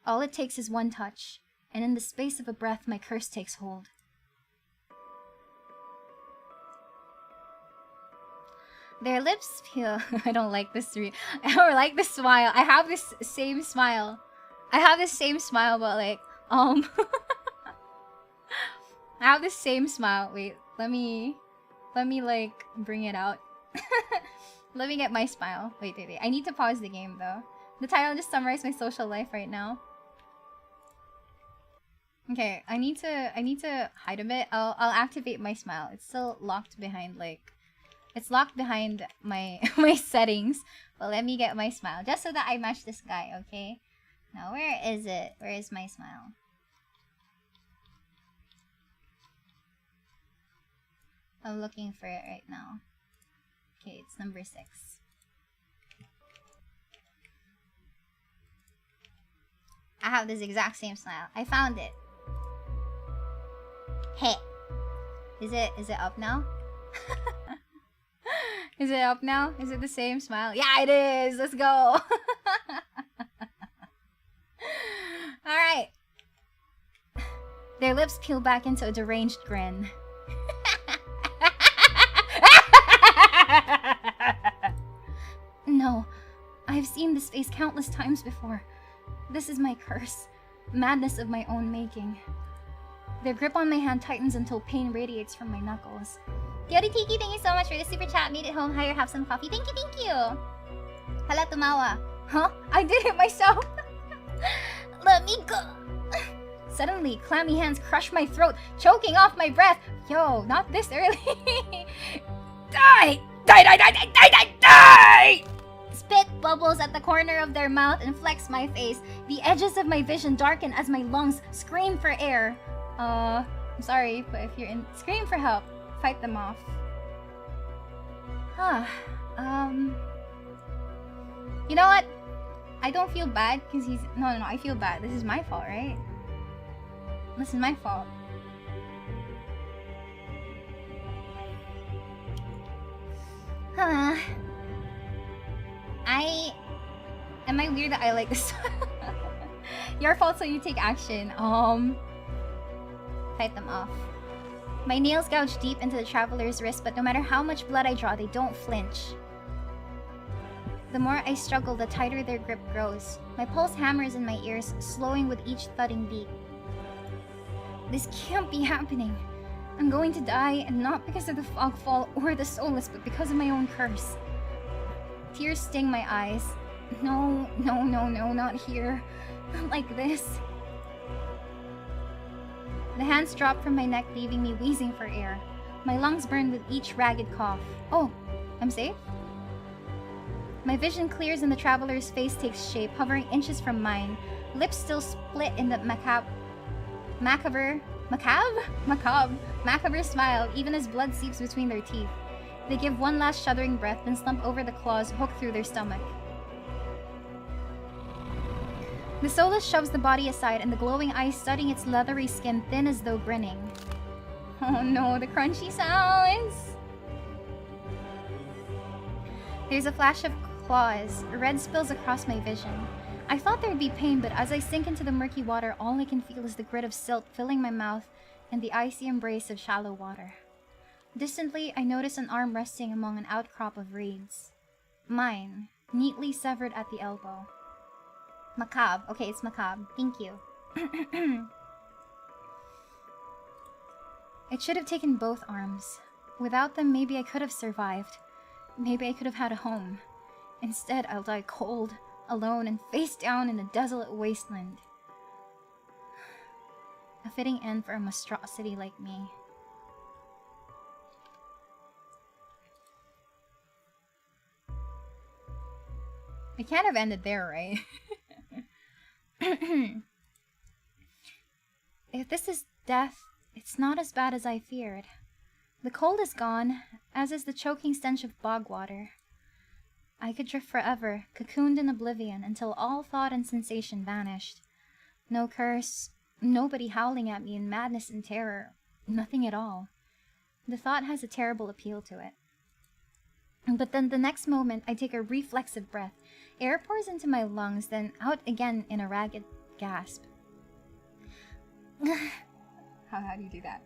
Speaker 2: All it takes is one touch, and in the space of a breath my curse takes hold. Their lips peel. I don't like this. I don't like this smile. I have this same smile. I have this same smile, but like, I have this same smile. Wait, let me like bring it out. Let me get my smile. Wait. I need to pause the game though. The title just summarized my social life right now. Okay, I need to hide a bit. I'll activate my smile. It's still locked behind like. It's locked behind my my settings, but let me get my smile just so that I match this guy, okay? Now, where is it? Where is my smile? I'm looking for it right now. Okay, it's number 6. I have this exact same smile. I found it. Hey. Is it up now? Is it up now? Is it the same smile? Yeah, it is! Let's go! Alright. Their lips peel back into a deranged grin. No. I've seen this face countless times before. This is my curse. Madness of my own making. Their grip on my hand tightens until pain radiates from my knuckles. Yori Tiki, thank you so much for the super chat. Made it home. Hire, have some coffee. Thank you. Hala tumawa. Huh? I did it myself. Let me go. Suddenly, clammy hands crush my throat, choking off my breath. Yo, not this early. Die! Die! Spit bubbles at the corner of their mouth and flecks my face. The edges of my vision darken as my lungs scream for air. I'm sorry, but if you're in, scream for help. Fight them off. You know what? I don't feel bad because he's... No, I feel bad. This is my fault, right? This is my fault. Am I weird that I like this? Your fault, so you take action. Fight them off. My nails gouge deep into the traveler's wrist, but no matter how much blood I draw, they don't flinch. The more I struggle, the tighter their grip grows. My pulse hammers in my ears, slowing with each thudding beat. This can't be happening. I'm going to die, and not because of the fogfall or the soulless, but because of my own curse. Tears sting my eyes. No, not here. Not like this. The hands drop from my neck, leaving me wheezing for air. My lungs burn with each ragged cough. Oh, I'm safe? My vision clears and the traveler's face takes shape, hovering inches from mine. Lips still split in the macabre smile, even as blood seeps between their teeth. They give one last shuddering breath, then slump over the claws hooked through their stomach. The soulless shoves the body aside, and the glowing eyes studying its leathery skin, thin as though grinning. Oh no, the crunchy sounds! There's a flash of claws. Red spills across my vision. I thought there'd be pain, but as I sink into the murky water, all I can feel is the grit of silt filling my mouth and the icy embrace of shallow water. Distantly, I notice an arm resting among an outcrop of reeds. Mine, neatly severed at the elbow. Macabre. Okay, it's macabre. Thank you. It should have taken both arms. Without them, maybe I could have survived. Maybe I could have had a home. Instead, I'll die cold, alone, and face down in a desolate wasteland. A fitting end for a monstrosity like me. It can't have ended there, right? If this is death, it's not as bad as I feared. The cold is gone, as is the choking stench of bog water. I could drift forever, cocooned in oblivion, until all thought and sensation vanished. No curse, nobody howling at me in madness and terror, nothing at all. The thought has a terrible appeal to it. But then the next moment, I take a reflexive breath. Air pours into my lungs, then out again in a ragged gasp.
Speaker 1: How do you do that?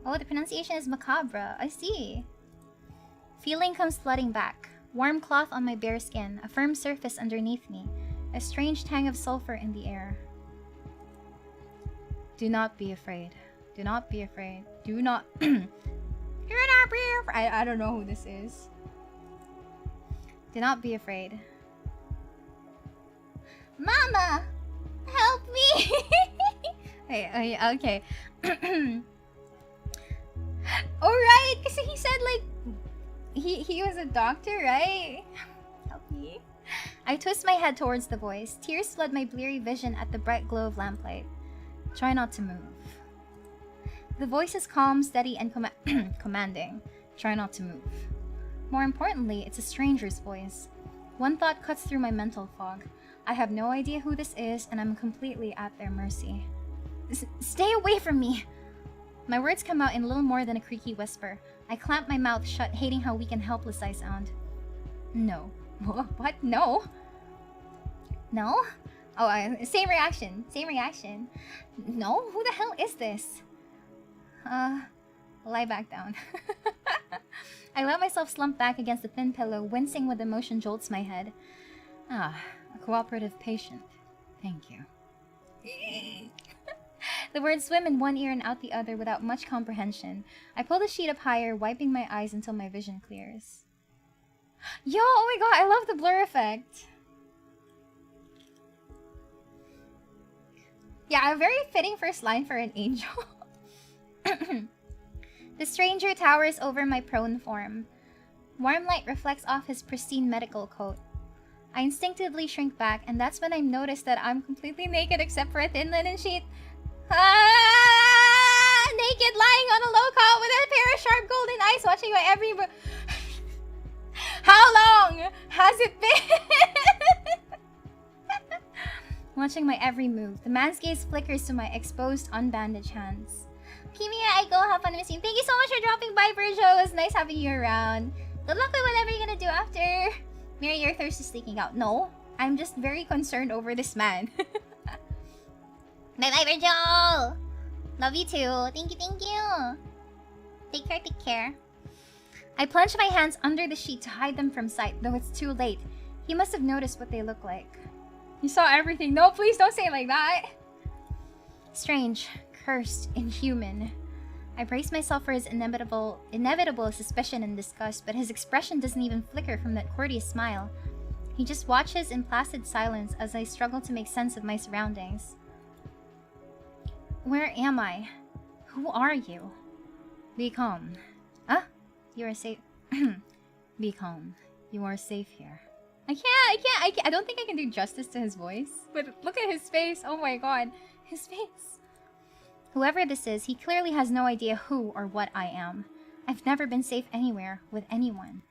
Speaker 2: Oh, the pronunciation is macabre. I see. Feeling comes flooding back. Warm cloth on my bare skin, a firm surface underneath me, a strange tang of sulfur in the air. Do not be afraid. Do not be afraid. Do not... I don't know who this is. Do not be afraid. Mama! Help me! Okay. Alright, because he said like... He was a doctor, right? Help me. I twist my head towards the voice. Tears flood my bleary vision at the bright glow of lamplight. Try not to move. The voice is calm, steady, and commanding. Try not to move. More importantly, it's a stranger's voice. One thought cuts through my mental fog. I have no idea who this is, and I'm completely at their mercy. Stay away from me! My words come out in little more than a creaky whisper. I clamp my mouth shut, hating how weak and helpless I sound. No. What? No? No? Oh, same reaction. Same reaction. No? Who the hell is this? Lie back down. I let myself slump back against the thin pillow, wincing with emotion jolts my head. Ah, a cooperative patient. Thank you. The words swim in one ear and out the other without much comprehension. I pull the sheet up higher, wiping my eyes until my vision clears. Yo, oh my god, I love the blur effect. Yeah, a very fitting first line for an angel. The stranger towers over my prone form. Warm light reflects off his pristine medical coat. I instinctively shrink back, and that's when I notice that I'm completely naked except for a thin linen sheet. Naked, lying on a low cot with a pair of sharp golden eyes watching my every move. How long has it been? Watching my every move. The man's gaze flickers to my exposed, unbandaged hands. Kimia, I go. Have fun with you. Thank you so much for dropping by, Virgil. It was nice having you around. Good luck with whatever you're gonna do after. Miria, your thirst is leaking out. No, I'm just very concerned over this man. Bye-bye, Virgil! Love you too. Thank you, thank you. Take care, take care. I plunge my hands under the sheet to hide them from sight, though it's too late. He must have noticed what they look like.
Speaker 1: You saw everything. No, please don't say it like that.
Speaker 2: Strange, cursed, inhuman. I brace myself for his inevitable suspicion and disgust, but his expression doesn't even flicker from that courteous smile. He just watches in placid silence as I struggle to make sense of my surroundings. Where am I? Who are you? Be calm. Huh? You are safe. Be calm. You are safe here.
Speaker 1: I can't. I don't think I can do justice to his voice. But look at his face. Oh my god. His face.
Speaker 2: Whoever this is, he clearly has no idea who or what I am. I've never been safe anywhere with anyone.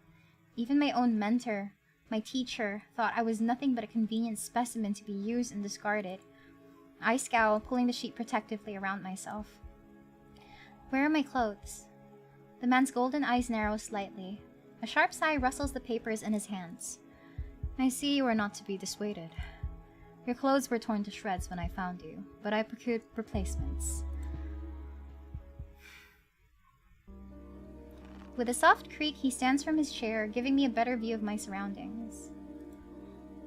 Speaker 2: Even my own mentor, my teacher, thought I was nothing but a convenient specimen to be used and discarded. I scowl, pulling the sheet protectively around myself. Where are my clothes? The man's golden eyes narrow slightly. A sharp sigh rustles the papers in his hands. I see you are not to be dissuaded. Your clothes were torn to shreds when I found you, but I procured replacements. With a soft creak, he stands from his chair, giving me a better view of my surroundings.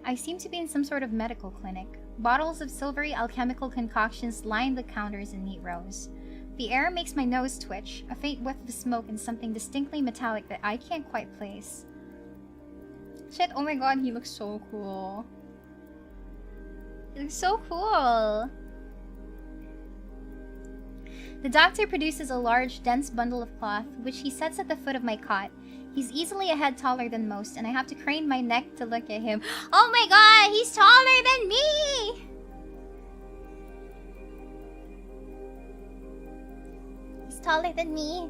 Speaker 2: I seem to be in some sort of medical clinic. Bottles of silvery alchemical concoctions line the counters in neat rows. The air makes my nose twitch, a faint whiff of smoke and something distinctly metallic that I can't quite place.
Speaker 1: Shit, oh my god, he looks so cool.
Speaker 2: He looks so cool! The doctor produces a large, dense bundle of cloth, which he sets at the foot of my cot. He's easily a head taller than most, and I have to crane my neck to look at him. Oh my god, he's taller than me! taller than me.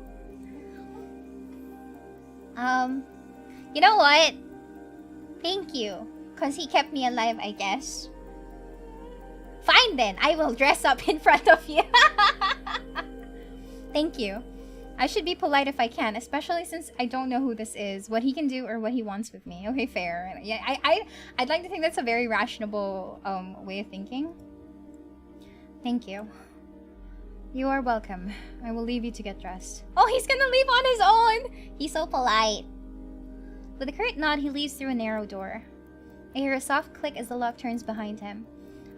Speaker 2: You know what? Thank you. Because he kept me alive, I guess. Fine then, I will dress up in front of you. Thank you. I should be polite if I can, especially since I don't know who this is, what he can do, or what he wants with me. Okay, fair. Yeah, I'd like to think that's a very rational way of thinking. Thank you. You are welcome. I will leave you to get dressed. Oh, he's gonna leave on his own! He's so polite. With a curt nod, he leaves through a narrow door. I hear a soft click as the lock turns behind him.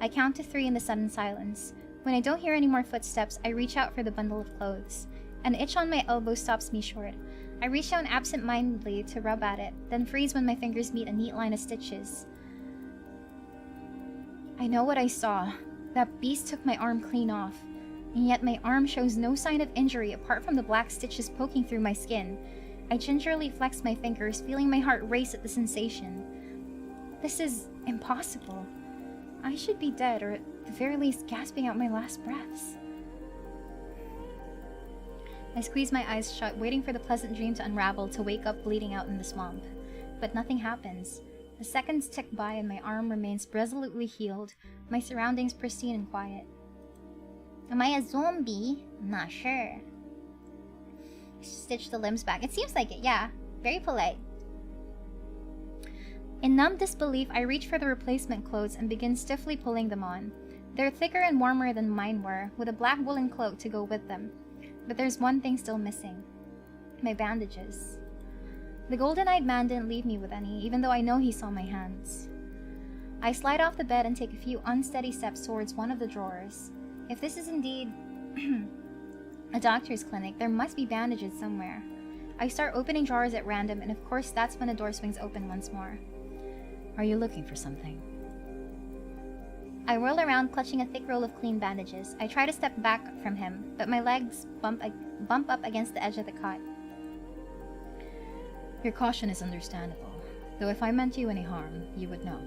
Speaker 2: I count to 3 in the sudden silence. When I don't hear any more footsteps, I reach out for the bundle of clothes. An itch on my elbow stops me short. I reach down absent-mindedly to rub at it, then freeze when my fingers meet a neat line of stitches. I know what I saw. That beast took my arm clean off. And yet my arm shows no sign of injury apart from the black stitches poking through my skin. I gingerly flex my fingers, feeling my heart race at the sensation. This is impossible. I should be dead, or at the very least gasping out my last breaths. I squeeze my eyes shut, waiting for the pleasant dream to unravel, to wake up bleeding out in the swamp. But nothing happens. The seconds tick by and my arm remains resolutely healed, my surroundings pristine and quiet. Am I a zombie? I'm not sure. Stitch the limbs back. It seems like it, yeah. Very polite. In numb disbelief, I reach for the replacement clothes and begin stiffly pulling them on. They're thicker and warmer than mine were, with a black woolen cloak to go with them. But there's one thing still missing. My bandages. The golden-eyed man didn't leave me with any, even though I know he saw my hands. I slide off the bed and take a few unsteady steps towards one of the drawers. If this is indeed a doctor's clinic, there must be bandages somewhere. I start opening drawers at random, and of course that's when the door swings open once more.
Speaker 3: Are you looking for something?
Speaker 2: I whirl around, clutching a thick roll of clean bandages. I try to step back from him, but my legs bump up against the edge of the cot.
Speaker 3: Your caution is understandable, though if I meant you any harm, you would know.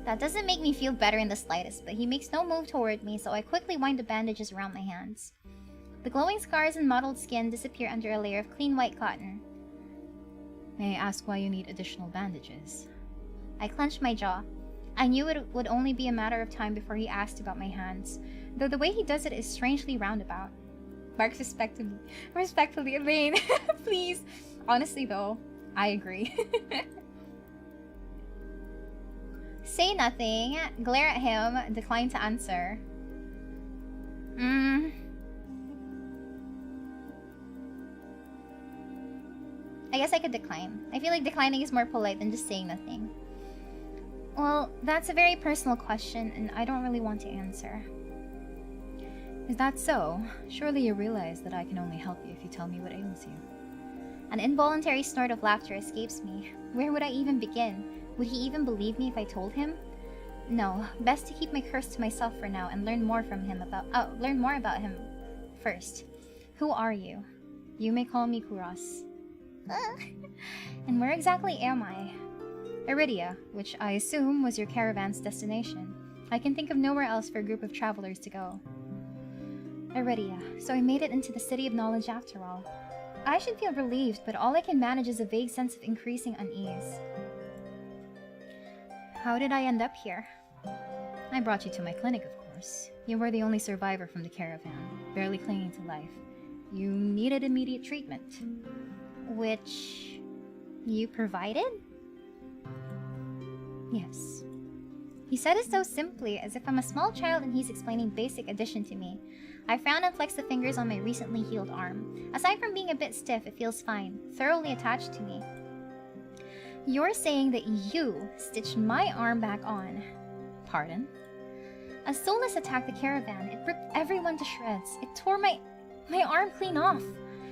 Speaker 2: That doesn't make me feel better in the slightest, but he makes no move toward me, so I quickly wind the bandages around my hands. The glowing scars and mottled skin disappear under a layer of clean white cotton.
Speaker 3: May I ask why you need additional bandages?
Speaker 2: I clench my jaw. I knew it would only be a matter of time before he asked about my hands, though the way he does it is strangely roundabout. Barks respectfully, ELAINE, please. Honestly though, I agree. Say nothing, glare at him, decline to answer. I guess I could decline. I feel like declining is more polite than just saying nothing. Well, that's a very personal question, and I don't really want to answer.
Speaker 3: Is that so? Surely you realize that I can only help you if you tell me what ails you.
Speaker 2: An involuntary snort of laughter escapes me. Where would I even begin? Would he even believe me if I told him? No, best to keep my curse to myself for now and learn more about him first. Who are you?
Speaker 3: You may call me Kuros.
Speaker 2: And where exactly am I?
Speaker 3: Iridia, which I assume was your caravan's destination. I can think of nowhere else for a group of travelers to go.
Speaker 2: Iridia, so I made it into the City of Knowledge after all. I should feel relieved, but all I can manage is a vague sense of increasing unease. How did I end up here?
Speaker 3: I brought you to my clinic, of course. You were the only survivor from the caravan, barely clinging to life. You needed immediate treatment.
Speaker 2: Which you provided?
Speaker 3: Yes.
Speaker 2: He said it so simply, as if I'm a small child and he's explaining basic addition to me. I frown and flex the fingers on my recently healed arm. Aside from being a bit stiff, it feels fine, thoroughly attached to me. You're saying that you stitched my arm back on.
Speaker 3: Pardon?
Speaker 2: A soulless attacked the caravan. It ripped everyone to shreds. It tore my arm clean off.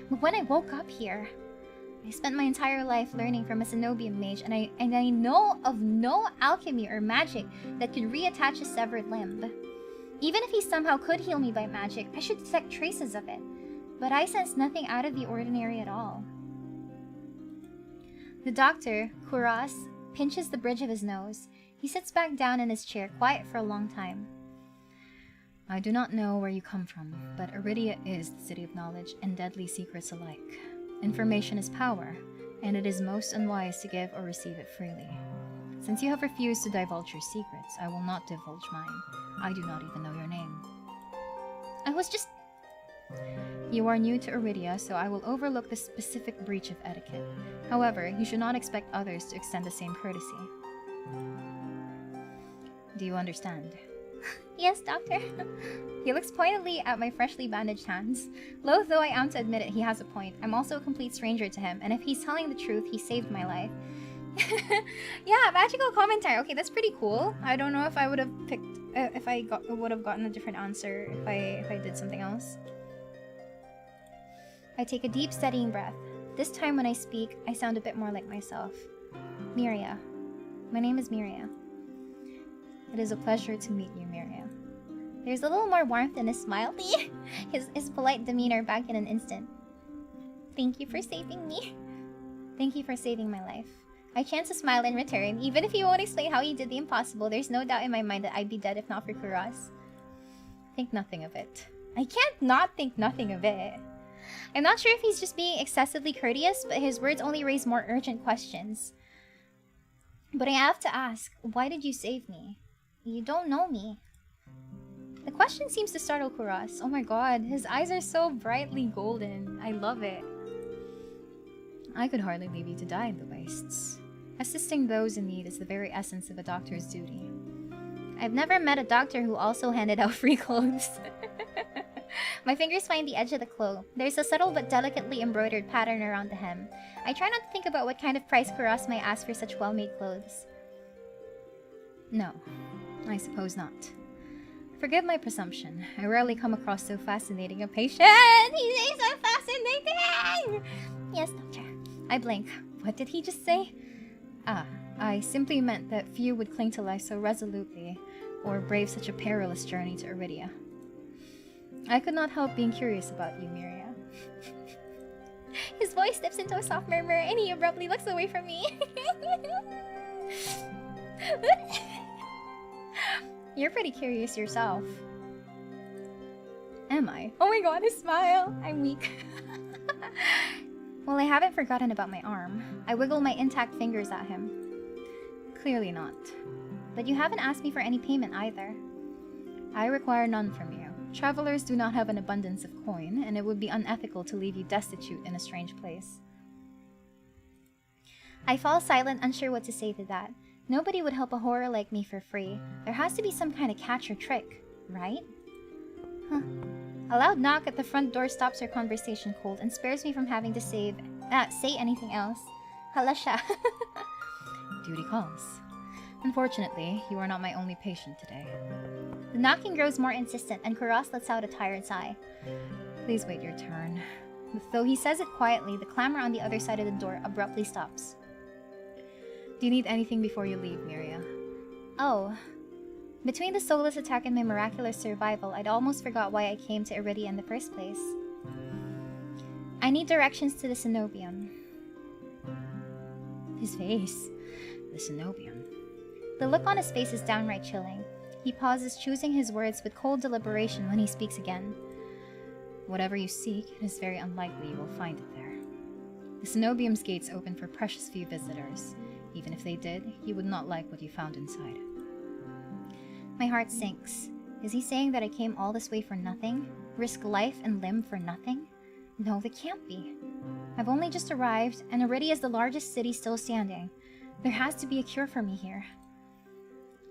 Speaker 2: But when I woke up here, I spent my entire life learning from a Cenobian mage, and I know of no alchemy or magic that could reattach a severed limb. Even if he somehow could heal me by magic, I should detect traces of it. But I sense nothing out of the ordinary at all. The doctor, Kuros, pinches the bridge of his nose. He sits back down in his chair, quiet for a long time.
Speaker 3: I do not know where you come from, but Iridia is the city of knowledge and deadly secrets alike. Information is power, and it is most unwise to give or receive it freely. Since you have refused to divulge your secrets, I will not divulge mine. I do not even know your name.
Speaker 2: I was just...
Speaker 3: You are new to Iridia, so I will overlook the specific breach of etiquette. However, you should not expect others to extend the same courtesy. Do you understand?
Speaker 2: Yes, Doctor.
Speaker 3: He looks pointedly at my freshly bandaged hands. Loath though I am to admit it, he has a point. I'm also a complete stranger to him, and if he's telling the truth, he saved my life. Yeah, magical commentary. Okay, that's pretty cool. I don't know if I would have picked... would have gotten a different answer if I did something else.
Speaker 2: I take a deep, steadying breath. This time when I speak, I sound a bit more like myself. Miria. My name is Miria.
Speaker 3: It is a pleasure to meet you, Miria.
Speaker 2: There's a little more warmth in his smile. his polite demeanor back in an instant. Thank you for saving me. Thank you for saving my life. I chance a smile in return. Even if you won't explain how he did the impossible, there's no doubt in my mind that I'd be dead if not for Kuros.
Speaker 3: Think nothing of it.
Speaker 2: I can't not think nothing of it. I'm not sure if he's just being excessively courteous, but his words only raise more urgent questions. But I have to ask, why did you save me? You don't know me. The question seems to startle Kuros.
Speaker 3: Oh my god, his eyes are so brightly golden. I love it. I could hardly leave you to die in the wastes. Assisting those in need is the very essence of a doctor's duty.
Speaker 2: I've never met a doctor who also handed out free clothes. My fingers find the edge of the cloak. There's a subtle but delicately embroidered pattern around the hem. I try not to think about what kind of price Kuros might ask for such well-made clothes.
Speaker 3: No, I suppose not. Forgive my presumption. I rarely come across so fascinating a patient.
Speaker 2: He's so fascinating! Yes, doctor.
Speaker 3: I blink. What did he just say? I simply meant that few would cling to life so resolutely, or brave such a perilous journey to Iridia. I could not help being curious about you, Miria.
Speaker 2: His voice dips into a soft murmur, and he abruptly looks away from me.
Speaker 3: You're pretty curious yourself. Am I?
Speaker 2: Oh my god, his smile!
Speaker 3: I'm weak.
Speaker 2: Well, I haven't forgotten about my arm. I wiggle my intact fingers at him.
Speaker 3: Clearly not.
Speaker 2: But you haven't asked me for any payment either.
Speaker 3: I require none from you. Travelers do not have an abundance of coin, and it would be unethical to leave you destitute in a strange place.
Speaker 2: I fall silent, unsure what to say to that. Nobody would help a horror like me for free. There has to be some kind of catch or trick, right? Huh. A loud knock at the front door stops our conversation cold and spares me from having to say anything else. Halasha.
Speaker 3: Duty calls. Unfortunately, you are not my only patient today.
Speaker 2: The knocking grows more insistent, and Kuros lets out a tired sigh.
Speaker 3: Please wait your turn.
Speaker 2: Though he says it quietly, the clamor on the other side of the door abruptly stops.
Speaker 3: Do you need anything before you leave, Miria?
Speaker 2: Oh. Between the soulless attack and my miraculous survival, I'd almost forgot why I came to Iridia in the first place. I need directions to the cenobium.
Speaker 3: His face. The cenobium.
Speaker 2: The look on his face is downright chilling. He pauses, choosing his words with cold deliberation when he speaks again.
Speaker 3: Whatever you seek, it is very unlikely you will find it there. The cenobium's gates open for precious few visitors. Even if they did, you would not like what you found inside.
Speaker 2: My heart sinks. Is he saying that I came all this way for nothing? Risk life and limb for nothing? No, that can't be. I've only just arrived, and Iridia is the largest city still standing. There has to be a cure for me here.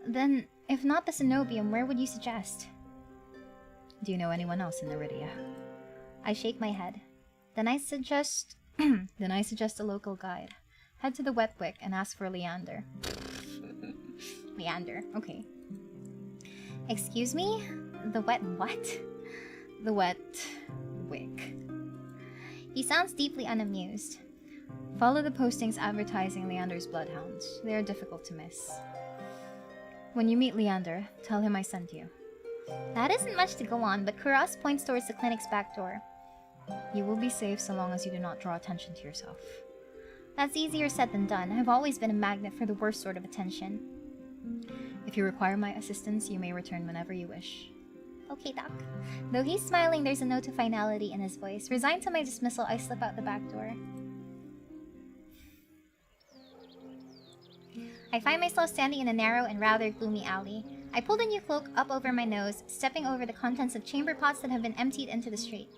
Speaker 2: Then, if not the cenobium, where would you suggest?
Speaker 3: Do you know anyone else in Iridia?
Speaker 2: I shake my head. Then I suggest...
Speaker 3: Then I suggest a local guide. Head to the Wet Wick and ask for Leander.
Speaker 2: Leander, okay. Excuse me? The wet what?
Speaker 3: The Wet Wick.
Speaker 2: He sounds deeply unamused.
Speaker 3: Follow the postings advertising Leander's bloodhounds. They are difficult to miss. When you meet Leander, tell him I sent you.
Speaker 2: That isn't much to go on, but Kuros points towards the clinic's back door.
Speaker 3: You will be safe so long as you do not draw attention to yourself.
Speaker 2: That's easier said than done. I've always been a magnet for the worst sort of attention.
Speaker 3: If you require my assistance, you may return whenever you wish.
Speaker 2: Okay, Doc. Though he's smiling, there's a note of finality in his voice. Resigned to my dismissal, I slip out the back door. I find myself standing in a narrow and rather gloomy alley. I pull the new cloak up over my nose, stepping over the contents of chamber pots that have been emptied into the street.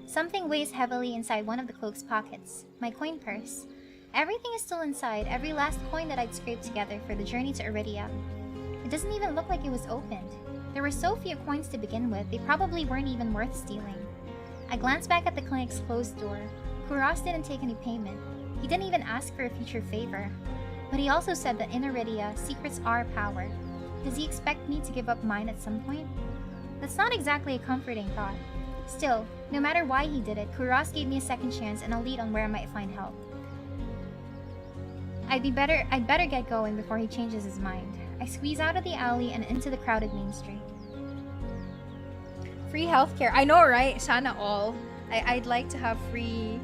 Speaker 2: Something weighs heavily inside one of the cloak's pockets. My coin purse. Everything is still inside, every last coin that I'd scraped together for the journey to Iridia. It doesn't even look like it was opened. There were so few coins to begin with, they probably weren't even worth stealing. I glanced back at the clinic's closed door. Kuros didn't take any payment. He didn't even ask for a future favor. But he also said that in Iridia, secrets are power. Does he expect me to give up mine at some point? That's not exactly a comforting thought. Still, no matter why he did it, Kuros gave me a second chance and a lead on where I might find help. I'd better get going before he changes his mind. I squeeze out of the alley and into the crowded main street.
Speaker 3: Free healthcare. I know, right? Sana all. I'd like to have free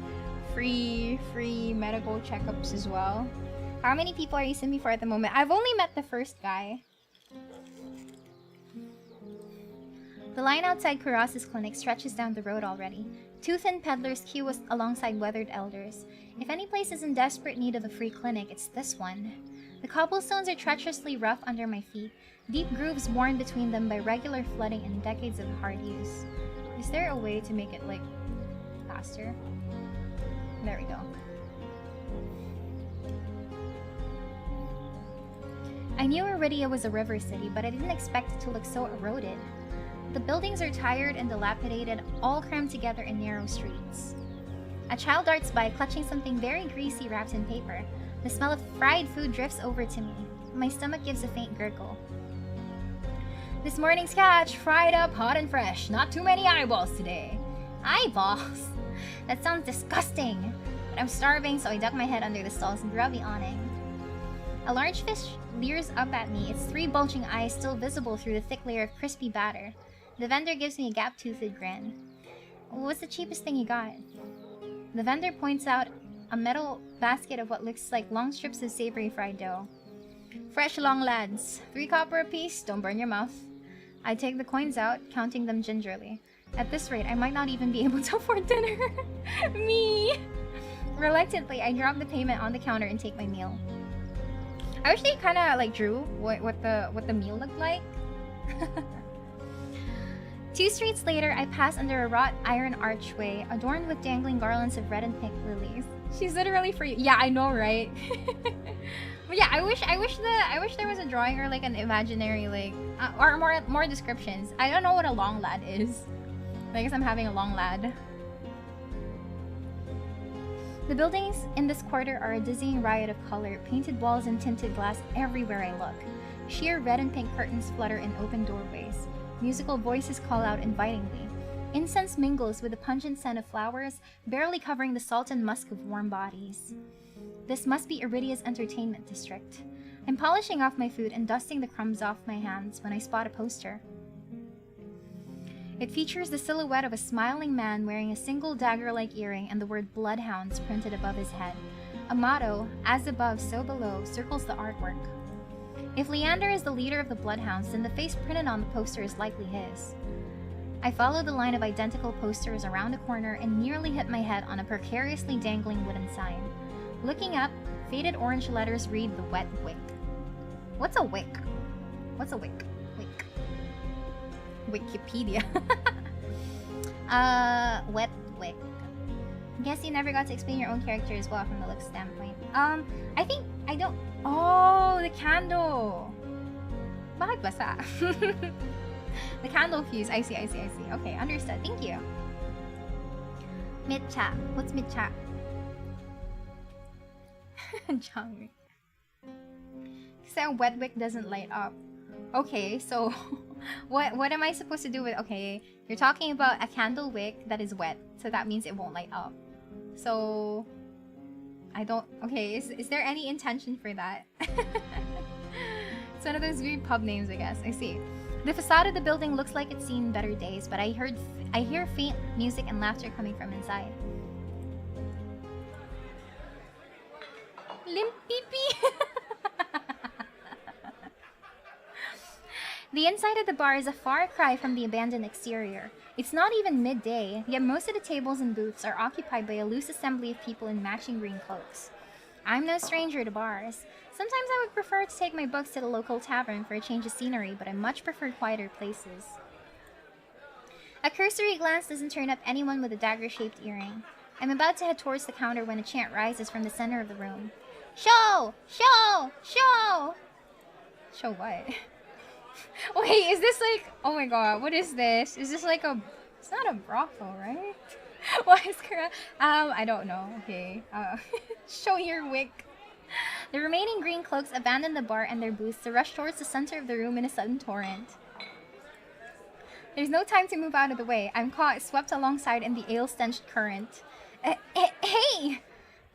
Speaker 3: medical checkups as well. How many people are you seeing me for at the moment? I've only met the first guy.
Speaker 2: The line outside Kuros's clinic stretches down the road already. Two thin peddlers queue us alongside weathered elders. If any place is in desperate need of a free clinic, it's this one. The cobblestones are treacherously rough under my feet, deep grooves worn between them by regular flooding and decades of hard use.
Speaker 3: Is there a way to make it, like, faster? There we go.
Speaker 2: I knew Iridia was a river city, but I didn't expect it to look so eroded. The buildings are tired and dilapidated, all crammed together in narrow streets. A child darts by, clutching something very greasy wrapped in paper. The smell of fried food drifts over to me. My stomach gives a faint gurgle.
Speaker 3: This morning's catch, fried up, hot and fresh. Not too many eyeballs today.
Speaker 2: Eyeballs? That sounds disgusting. But I'm starving, so I duck my head under the stall's grubby awning. A large fish leers up at me, its three bulging eyes still visible through the thick layer of crispy batter. The vendor gives me a gap-toothed grin. What's the cheapest thing you got? The vendor points out a metal basket of what looks like long strips of savory fried dough.
Speaker 3: Fresh long, lads. 3 copper apiece, don't burn your mouth.
Speaker 2: I take the coins out, counting them gingerly. At this rate, I might not even be able to afford dinner. Me! Reluctantly, I drop the payment on the counter and take my meal.
Speaker 3: I wish they kind of like drew what the meal looked like.
Speaker 2: 2 streets later, I pass under a wrought iron archway adorned with dangling garlands of red and pink lilies.
Speaker 3: She's literally for you. Yeah, I know, right? But yeah, I wish there was a drawing or like an imaginary like or more descriptions. I don't know what a long lad is. I guess I'm having a long lad.
Speaker 2: The buildings in this quarter are a dizzying riot of color, painted walls and tinted glass everywhere I look. Sheer red and pink curtains flutter in open doorways. Musical voices call out invitingly. Incense mingles with the pungent scent of flowers, barely covering the salt and musk of warm bodies. This must be Iridia's entertainment district. I'm polishing off my food and dusting the crumbs off my hands when I spot a poster. It features the silhouette of a smiling man wearing a single dagger-like earring and the word Bloodhounds printed above his head. A motto, as above, so below, circles the artwork. If Leander is the leader of the Bloodhounds, then the face printed on the poster is likely his. I follow the line of identical posters around a corner and nearly hit my head on a precariously dangling wooden sign. Looking up, faded orange letters read the Wet Wick. What's a wick? What's a wick? Wick.
Speaker 3: Wikipedia.
Speaker 2: Wet Wick. Guess you never got to explain your own character as well from the look standpoint. I don't.
Speaker 3: Oh, the candle. Bakit basa? The candle fuse. I see. Okay, understood. Thank you.
Speaker 2: Mitcha. What's Mitcha?
Speaker 3: Jangmi. Kasi ang wet wick doesn't light up. Okay, so what am I supposed to do with? Okay, you're talking about a candle wick that is wet, so that means it won't light up. So I don't. Okay, is there any intention for that? It's one of those weird pub names, I guess. I see.
Speaker 2: The facade of the building looks like it's seen better days, but I hear faint music and laughter coming from inside. Limp pee-pee! The inside of the bar is a far cry from the abandoned exterior. It's not even midday, yet most of the tables and booths are occupied by a loose assembly of people in matching green cloaks. I'm no stranger to bars. Sometimes I would prefer to take my books to the local tavern for a change of scenery, but I much prefer quieter places. A cursory glance doesn't turn up anyone with a dagger-shaped earring. I'm about to head towards the counter when a chant rises from the center of the room. Show! Show! Show! Show what?
Speaker 3: Wait, is this like... Oh my god, what is this? Is this like a... It's not a brothel, right? What is correct? I don't know. Okay. Show your wick.
Speaker 2: The remaining green cloaks abandon the bar and their booths to rush towards the center of the room in a sudden torrent.
Speaker 3: There's no time to move out of the way. I'm caught, swept alongside in the ale-stenched current. Hey!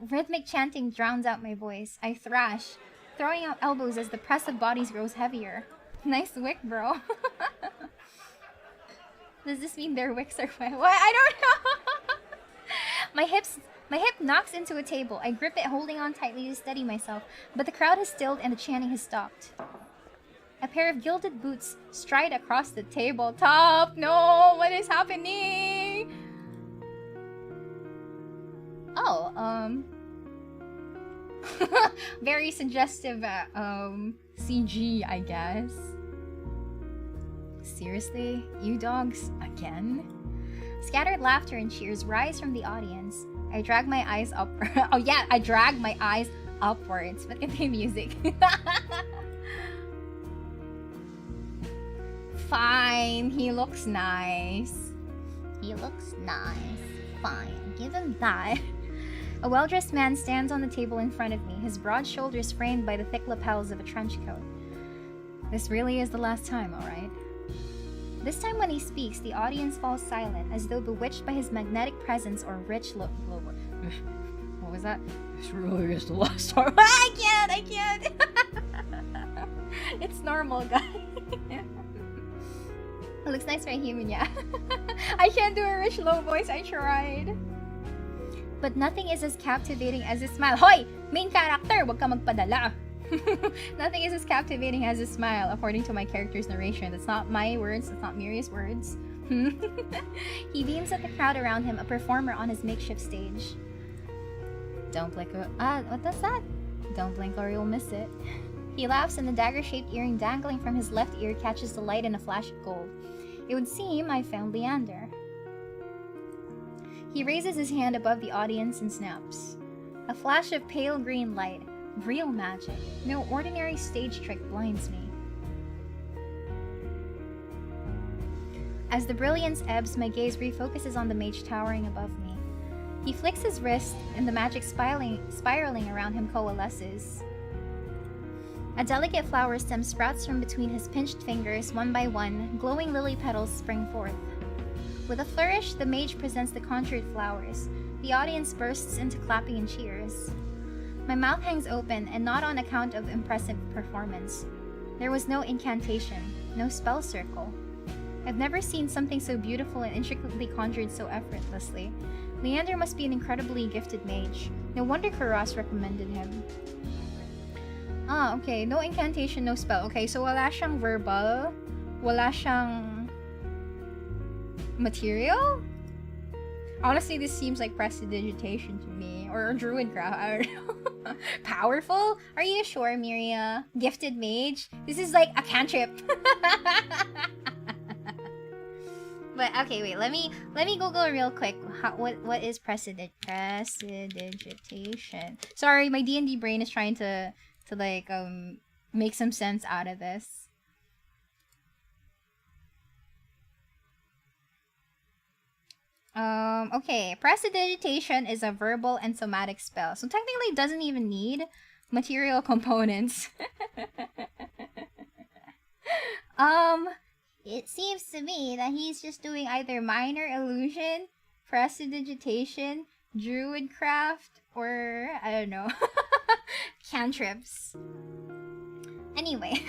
Speaker 2: Rhythmic chanting drowns out my voice. I thrash, throwing out elbows as the press of bodies grows heavier.
Speaker 3: Nice wick, bro.
Speaker 2: Does this mean their wicks are wet? What? I don't know! My hip knocks into a table. I grip it, holding on tightly to steady myself, but the crowd has stilled and the chanting has stopped. A pair of gilded boots stride across the tabletop.
Speaker 3: No, what is happening?
Speaker 2: Oh,
Speaker 3: very suggestive, CG, I guess.
Speaker 2: Seriously? You dogs? Again? Scattered laughter and cheers rise from the audience. I drag my eyes up.
Speaker 3: Oh yeah, I drag my eyes upwards. But get the music. Fine, he looks nice.
Speaker 2: He looks nice. Fine, give him that. A well-dressed man stands on the table in front of me, his broad shoulders framed by the thick lapels of a trench coat. This really is the last time, alright? This time when he speaks, the audience falls silent, as though bewitched by his magnetic presence or rich look.
Speaker 3: What was that?
Speaker 2: This really is the last time. I can't!
Speaker 3: It's normal, guys.
Speaker 2: It looks nice right human, yeah.
Speaker 3: I can't do a rich low voice, I tried.
Speaker 2: But nothing is as captivating as his smile. Hoy! Main character, wag ka magpadala.
Speaker 3: Nothing is as captivating as his smile, according to my character's narration. That's not my words, that's not Miria's words.
Speaker 2: He beams at the crowd around him, a performer on his makeshift stage.
Speaker 3: Don't blink or... what does that?
Speaker 2: Don't blink or you'll miss it. He laughs and the dagger-shaped earring dangling from his left ear catches the light in a flash of gold. It would seem I found Leander. He raises his hand above the audience and snaps. A flash of pale green light. Real magic. No ordinary stage trick blinds me. As the brilliance ebbs, my gaze refocuses on the mage towering above me. He flicks his wrist, and the magic spiraling around him coalesces. A delicate flower stem sprouts from between his pinched fingers, one by one, glowing lily petals spring forth. With a flourish, the mage presents the conjured flowers. The audience bursts into clapping and cheers. My mouth hangs open, and not on account of impressive performance. There was no incantation, no spell circle. I've never seen something so beautiful and intricately conjured so effortlessly. Leander must be an incredibly gifted mage. No wonder Kuros recommended him.
Speaker 3: Ah, okay. No incantation, no spell. Okay, so wala siyang verbal. Wala siyang material? Honestly, this seems like prestidigitation to me. Or druidcraft, I don't know. Powerful? Are you sure, Miria? Gifted mage? This is like a cantrip.
Speaker 2: But okay, wait. Let me Google real quick. What is prestidigitation?
Speaker 3: Sorry, my D&D brain is trying to like make some sense out of this. Okay, prestidigitation is a verbal and somatic spell, so technically it doesn't even need material components.
Speaker 2: It seems to me that he's just doing either minor illusion, prestidigitation, druidcraft, or I don't know, cantrips. Anyway,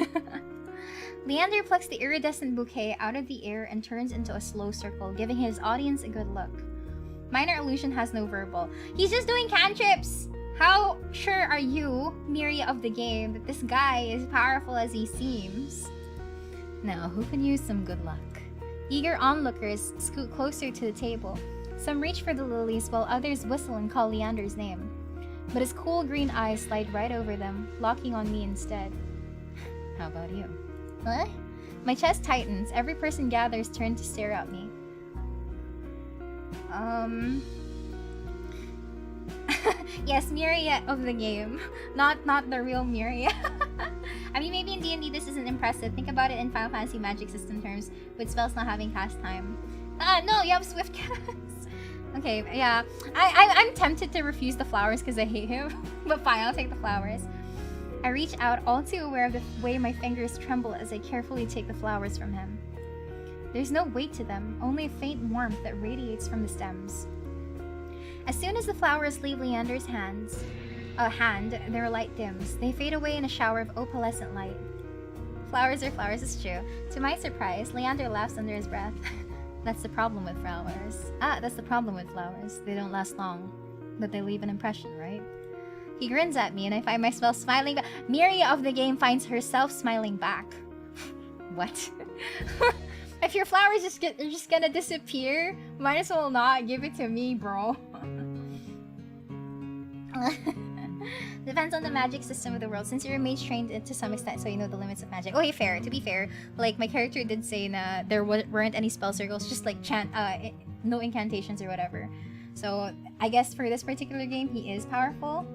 Speaker 2: Leander plucks the iridescent bouquet out of the air and turns into a slow circle, giving his audience a good look. Minor illusion has no verbal. He's just doing cantrips! How sure are you, Miria of the game, that this guy is powerful as he seems?
Speaker 3: Now, who can use some good luck? Eager onlookers scoot closer to the table. Some reach for the lilies while others whistle and call Leander's name. But his cool green eyes slide right over them, locking on me instead. How about you? What? My chest tightens. Every person gathers turn to stare at me. Yes, Miria of the game. Not the real Miria. I mean, maybe in D&D this isn't impressive. Think about it in Final Fantasy magic system terms, with spells not having cast time. No, you have swift cast. Okay, yeah. I'm tempted to refuse the flowers because I hate him. But fine, I'll take the flowers. I reach out, all too aware of the way my fingers tremble as I carefully take the flowers from him. There's no weight to them, only a faint warmth that radiates from the stems. As soon as the flowers leave Leander's hand, their light dims. They fade away in a shower of opalescent light. Flowers are flowers, it's true. To my surprise, Leander laughs under his breath. That's the problem with flowers. That's the problem with flowers. They don't last long, but they leave an impression, right? He grins at me and I find myself smiling back. Miria of the game finds herself smiling back. What? If your flowers are just gonna disappear, might as well not give it to me, bro. Depends on the magic system of the world. Since you're mage trained to some extent, so you know the limits of magic. Okay, fair. To be fair, like my character did say that there weren't any spell circles, just like no incantations or whatever. So I guess for this particular game, he is powerful.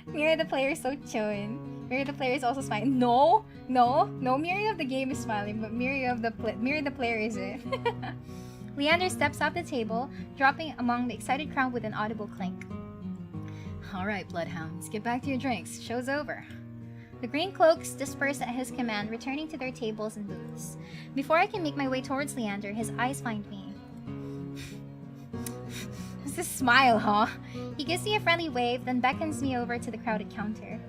Speaker 3: Miria the player is so chillin'. Miria the player is also smiling. No, Miria of the game is smiling, but Miria the player isn't. Leander steps off the table, dropping among the excited crowd with an audible clink. Alright, bloodhounds, get back to your drinks. Show's over. The green cloaks disperse at his command, returning to their tables and booths. Before I can make my way towards Leander, his eyes find me. What's this smile, huh? He gives me a friendly wave, then beckons me over to the crowded counter.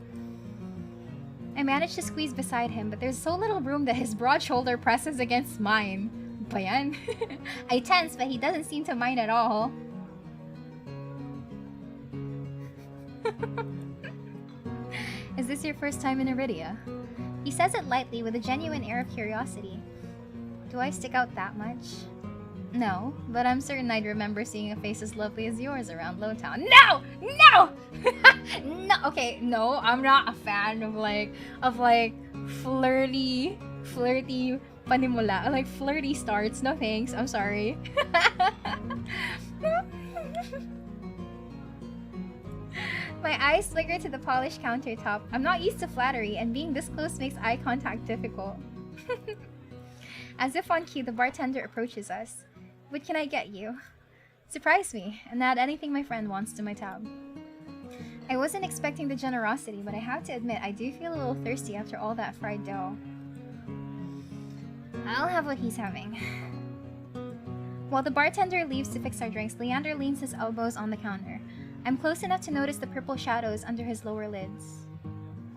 Speaker 3: I manage to squeeze beside him, but there's so little room that his broad shoulder presses against mine. Bayan? I tense, but he doesn't seem to mind at all. Is this your first time in Iridia? He says it lightly with a genuine air of curiosity. Do I stick out that much? No, but I'm certain I'd remember seeing a face as lovely as yours around Lowtown. No! No! Okay, no, I'm not a fan of flirty panimula, like flirty starts. No thanks, I'm sorry. My eyes flicker to the polished countertop. I'm not used to flattery, and being this close makes eye contact difficult. As if on cue, the bartender approaches us. What can I get you? Surprise me, and add anything my friend wants to my tab. I wasn't expecting the generosity, but I have to admit I do feel a little thirsty after all that fried dough. I'll have what he's having. While the bartender leaves to fix our drinks, Leander leans his elbows on the counter. I'm close enough to notice the purple shadows under his lower lids.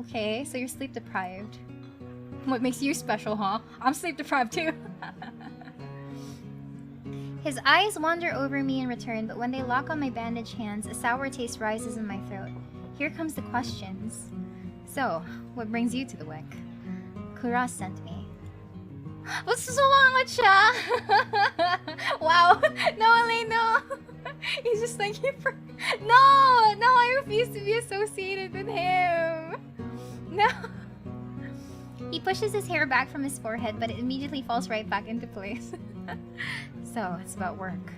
Speaker 3: Okay, so you're sleep deprived. What makes you special, huh? I'm sleep deprived too. His eyes wander over me in return, but when they lock on my bandaged hands, a sour taste rises in my throat. Here comes the questions. So, what brings you to the Wick? Kuros sent me. Wow. No, Elaine, no. He's just like, no, I refuse to be associated with him. No. He pushes his hair back from his forehead, but it immediately falls right back into place. So, it's about work.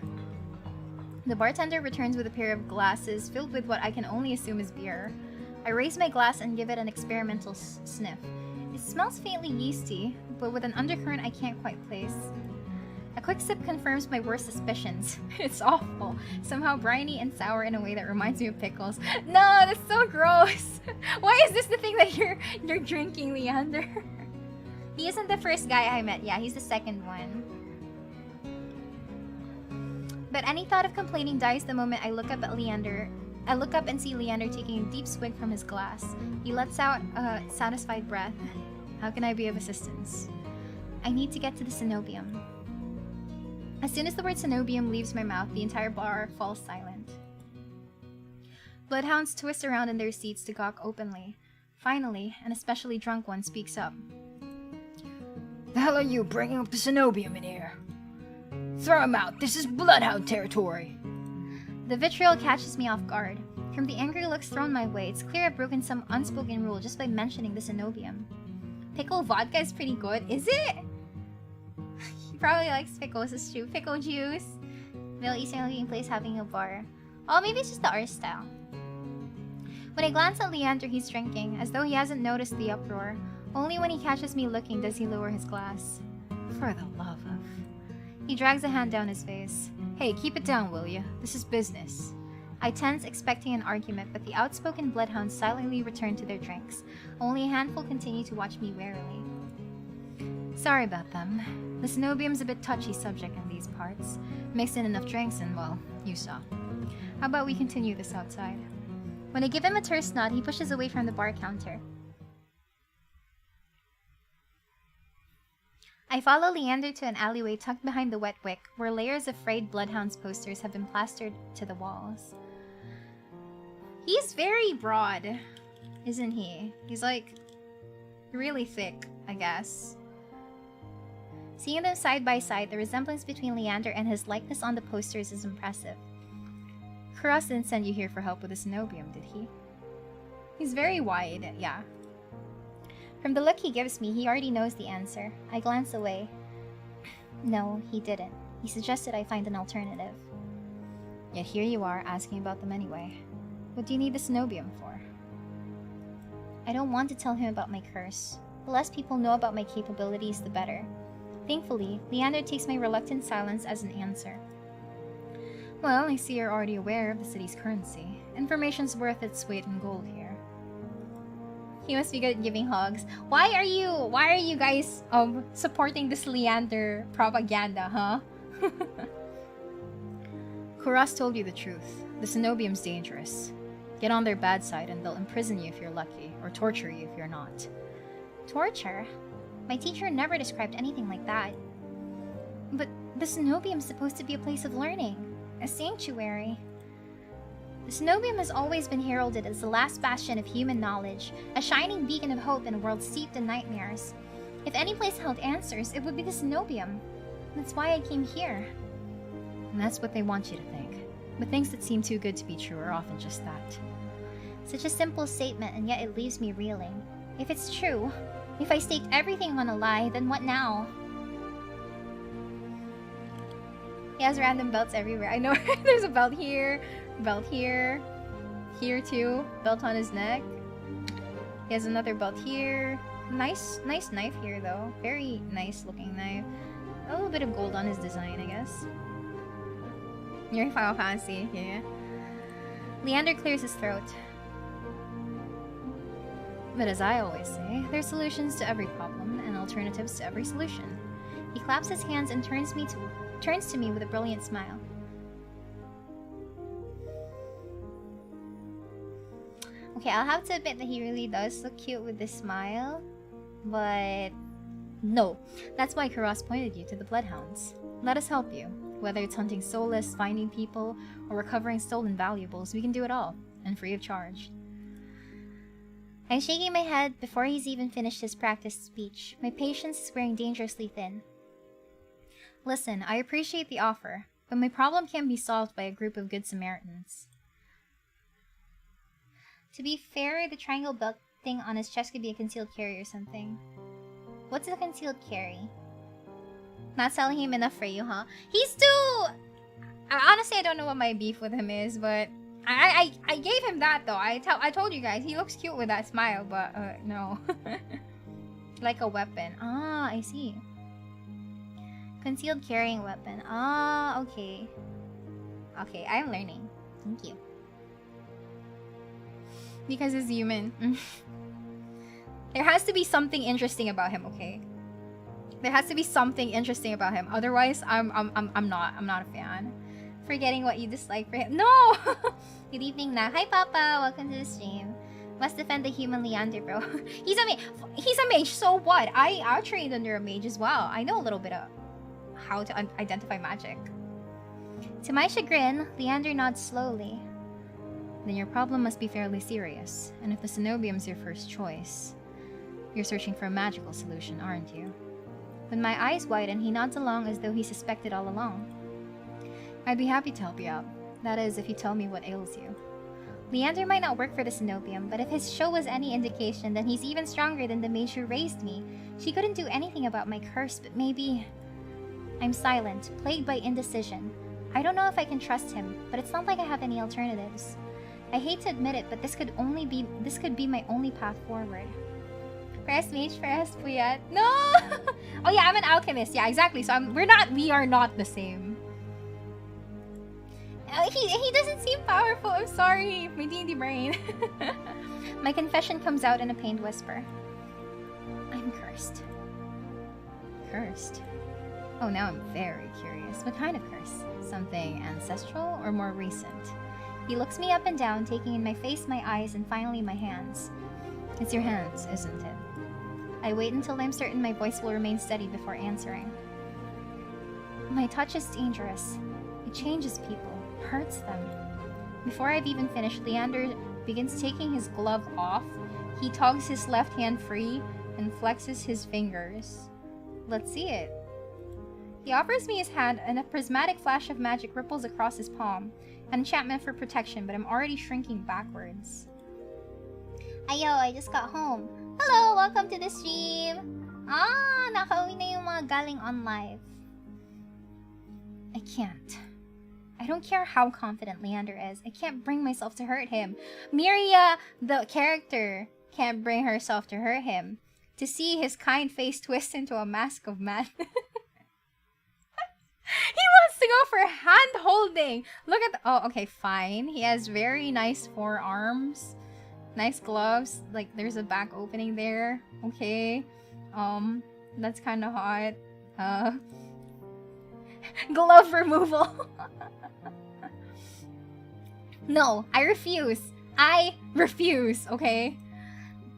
Speaker 3: The bartender returns with a pair of glasses filled with what I can only assume is beer. I raise my glass and give it an experimental sniff. It smells faintly yeasty, but with an undercurrent I can't quite place. A quick sip confirms my worst suspicions. It's awful. Somehow briny and sour in a way that reminds me of pickles. No, that's so gross! Why is this the thing that you're drinking, Leander? He isn't the first guy I met. Yeah, he's the second one. But any thought of complaining dies the moment I look up at Leander. I look up and see Leander taking a deep swig from his glass. He lets out a satisfied breath. How can I be of assistance? I need to get to the cenobium. As soon as the word cenobium leaves my mouth, the entire bar falls silent. Bloodhounds twist around in their seats to gawk openly. Finally, an especially drunk one speaks up.
Speaker 4: The hell are you bringing up the cenobium in here? Throw him out. This is bloodhound territory.
Speaker 3: The vitriol catches me off guard. From the angry looks thrown my way, it's clear I've broken some unspoken rule just by mentioning the cenobium. Pickle vodka is pretty good, is it? He probably likes pickles, it's true. Pickle juice. Middle Eastern looking place having a bar. Oh, maybe it's just the art style. When I glance at Leander, he's drinking, as though he hasn't noticed the uproar. Only when he catches me looking does he lower his glass.
Speaker 4: For the love of...
Speaker 3: He drags a hand down his face.
Speaker 4: Hey, keep it down, will ya? This is business.
Speaker 3: I tense, expecting an argument, but the outspoken bloodhounds silently return to their drinks. Only a handful continue to watch me warily. Sorry about them. The cenobium's a bit touchy subject in these parts. Mixed in enough drinks and, well, you saw. How about we continue this outside? When I give him a terse nod, he pushes away from the bar counter. I follow Leander to an alleyway tucked behind the Wet Wick, where layers of frayed bloodhounds posters have been plastered to the walls. He's very broad, isn't he? He's like really thick, I guess. Seeing them side by side, the resemblance between Leander and his likeness on the posters is impressive. Kuros didn't send you here for help with the cenobium, did he? He's very wide, yeah. From the look he gives me, he already knows the answer. I glance away. No, he didn't. He suggested I find an alternative. Yet here you are, asking about them anyway. What do you need the cenobium for? I don't want to tell him about my curse. The less people know about my capabilities, the better. Thankfully, Leander takes my reluctant silence as an answer. Well, I see you're already aware of the city's currency. Information's worth its weight in gold here. He must be good at giving hugs. Why are you guys supporting this Leander propaganda, huh? Kuros told you the truth. The cenobium's dangerous. Get on their bad side and they'll imprison you if you're lucky, or torture you if you're not. Torture? My teacher never described anything like that. But the cenobium's supposed to be a place of learning. A sanctuary. The cenobium has always been heralded as the last bastion of human knowledge, a shining beacon of hope in a world steeped in nightmares. If any place held answers, it would be the cenobium. That's why I came here. And that's what they want you to think. But things that seem too good to be true are often just that. Such a simple statement, and yet it leaves me reeling. If it's true, if I staked everything on a lie, then what now? He has random belts everywhere. I know there's a belt here, here too, belt on his neck. He has another belt here. Nice knife here though. Very nice looking knife. A little bit of gold on his design, I guess. You're Final Fantasy, yeah. Leander clears his throat. But as I always say, there's solutions to every problem and alternatives to every solution. He claps his hands and turns to me with a brilliant smile. Okay, I'll have to admit that he really does look cute with this smile. But no, that's why Kuros pointed you to the Bloodhounds. Let us help you. Whether it's hunting soulless, finding people, or recovering stolen valuables, we can do it all, and free of charge. I'm shaking my head before he's even finished his practiced speech. My patience is wearing dangerously thin. Listen, I appreciate the offer, but my problem can't be solved by a group of good Samaritans. To be fair, the triangle belt thing on his chest could be a concealed carry or something. What's a concealed carry? Not selling him enough for you, huh? He's too... Honestly, I don't know what my beef with him is, but... I gave him that, though. I told you guys, he looks cute with that smile, but, no. Like a weapon. Ah, I see. Concealed carrying weapon. Ah, okay. Okay, I'm learning. Thank you. Because he's human. There has to be something interesting about him, okay? There has to be something interesting about him. Otherwise, I'm not a fan. Forgetting what you dislike for him. No! Good evening na. Hi, Papa. Welcome to the stream. Must defend the human Leander, bro. He's a mage, so what? I trained under a mage as well. I know a little bit of how to identify magic. To my chagrin, Leander nods slowly. Then your problem must be fairly serious. And if the cenobium's your first choice, you're searching for a magical solution, aren't you? When my eyes widen, he nods along as though he suspected all along. I'd be happy to help you out. That is, if you tell me what ails you. Leander might not work for the Cenobium, but if his show was any indication, then he's even stronger than the mage who raised me. She couldn't do anything about my curse, but maybe... I'm silent, plagued by indecision. I don't know if I can trust him, but it's not like I have any alternatives. I hate to admit it, but this could be my only path forward. Press mage first, Puyat. No! Oh yeah, I'm an alchemist. Yeah, exactly. So we are not the same. He doesn't seem powerful. I'm sorry. My D&D brain. My confession comes out in a pained whisper. I'm cursed. Cursed? Oh, now I'm very curious. What kind of curse? Something ancestral or more recent? He looks me up and down, taking in my face, my eyes, and finally my hands. It's your hands, isn't it? I wait until I'm certain my voice will remain steady before answering. My touch is dangerous. It changes people, hurts them. Before I've even finished, Leander begins taking his glove off. He tugs his left hand free and flexes his fingers. Let's see it. He offers me his hand, and a prismatic flash of magic ripples across his palm. An enchantment for protection, but I'm already shrinking backwards.
Speaker 2: Ayo, I just got home. Hello, welcome to the stream. Nakauwi na yung mga galing on live.
Speaker 3: I can't. I don't care how confident Leander is. I can't bring myself to hurt him. Miria, the character, can't bring herself to hurt him. To see his kind face twist into a mask of madness. He wants to go for hand holding. Look at oh, okay, fine. He has very nice forearms. Nice gloves. Like there's a back opening there. Okay. That's kind of hot. Glove removal. No, I refuse. I refuse, okay?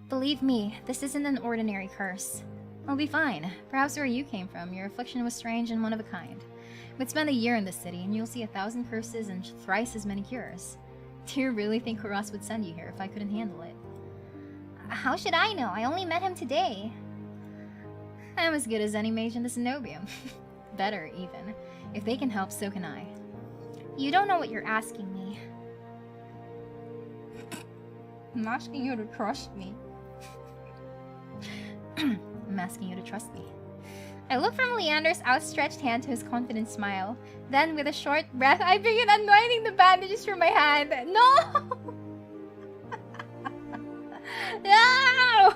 Speaker 3: Believe me, this isn't an ordinary curse. I'll be fine. Perhaps where you came from, your affliction was strange and one of a kind. But spend a year in this city, and you'll see 1,000 curses and thrice as many cures. Do you really think Kuros would send you here if I couldn't handle it?
Speaker 2: How should I know? I only met him today.
Speaker 3: I'm as good as any mage in the Cenobium. Better, even. If they can help, so can I.
Speaker 2: You don't know what you're asking me.
Speaker 3: I'm asking you to trust me. I'm asking you to trust me. I look from Leander's outstretched hand to his confident smile. Then, with a short breath, I begin unwinding the bandages from my hand. No! No!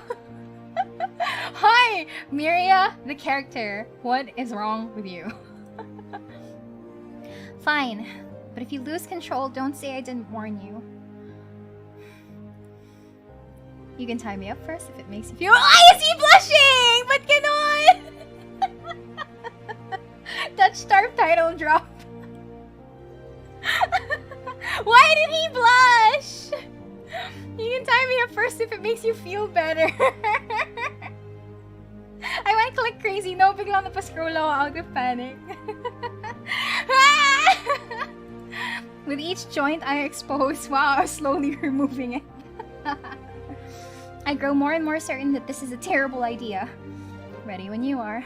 Speaker 3: Hi, Miria, the character. What is wrong with you? Fine, but if you lose control, don't say I didn't warn you. You can tie me up first if it makes you feel— Why is he blushing? But ganon! TOUCHSTARVED title drop. Why did he blush? You can tie me up first if it makes you feel better. I went click crazy. No, biglang napascroll ako out of panic. With each joint I expose, wow, I'm slowly removing it. I grow more and more certain that this is a terrible idea. Ready when you are.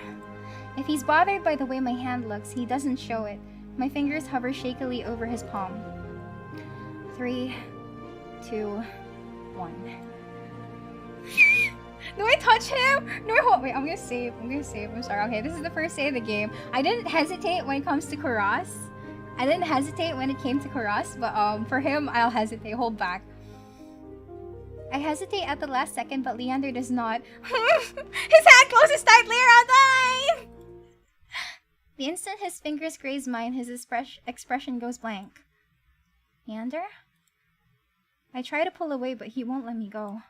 Speaker 3: If he's bothered by the way my hand looks, he doesn't show it. My fingers hover shakily over his palm. 3, 2, 1. Do I touch him? No, wait, I'm gonna save. I'm sorry. Okay, this is the first save of the game. I didn't hesitate when it comes to Kuros. I didn't hesitate when it came to Kuros, but for him, I'll hesitate. Hold back. I hesitate at the last second, but Leander does not. His hand closes tightly around mine! The instant his fingers graze mine, his expression goes blank. Leander? I try to pull away, but he won't let me go.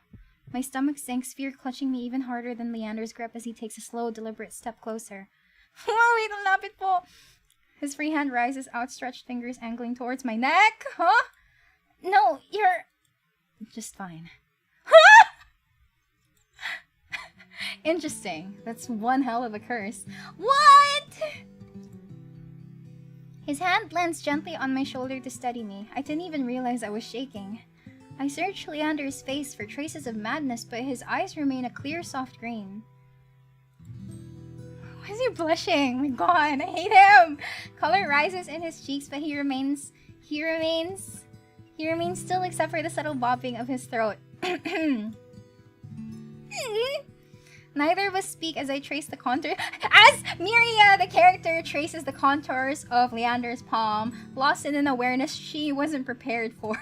Speaker 3: My stomach sinks, fear clutching me even harder than Leander's grip as he takes a slow, deliberate step closer. Oh, wait, ang lapit po! His free hand rises, outstretched fingers angling towards my neck. Huh? No, you're... just fine. Interesting. That's one hell of a curse. What? His hand lands gently on my shoulder to steady me. I didn't even realize I was shaking. I search Leander's face for traces of madness, but his eyes remain a clear, soft green. Why is he blushing? Oh my god, I hate him! Color rises in his cheeks, but he remains still except for the subtle bobbing of his throat. Neither of us speak as I trace the contour. As Miria, the character, traces the contours of Leander's palm, lost in an awareness she wasn't prepared for.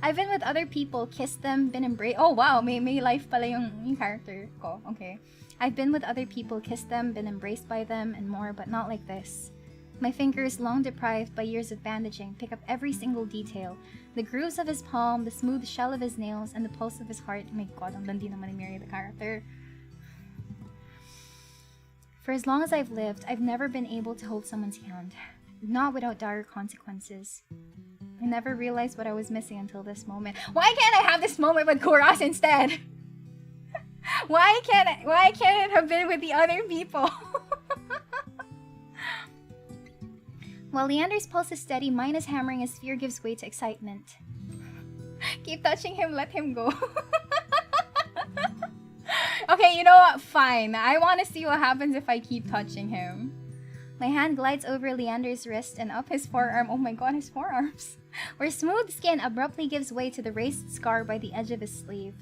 Speaker 3: I've been with other people, kissed them, been embraced. Oh wow, may life pala yung character ko. Okay. I've been with other people, kissed them, been embraced by them, and more, but not like this. My fingers, long deprived by years of bandaging, pick up every single detail. The grooves of his palm, the smooth shell of his nails, and the pulse of his heart. Oh my god, ang landi naman ni Miria, the character. For as long as I've lived, I've never been able to hold someone's hand. Not without dire consequences. I never realized what I was missing until this moment. Why can't I have this moment with Kuros instead? Why can't it have been with the other people? While Leander's pulse is steady, mine is hammering as fear gives way to excitement. Keep touching him, let him go. Okay, you know what? Fine. I want to see what happens if I keep touching him. My hand glides over Leander's wrist and up his forearm. Oh my god, his forearms. Where smooth skin abruptly gives way to the raised scar by the edge of his sleeve.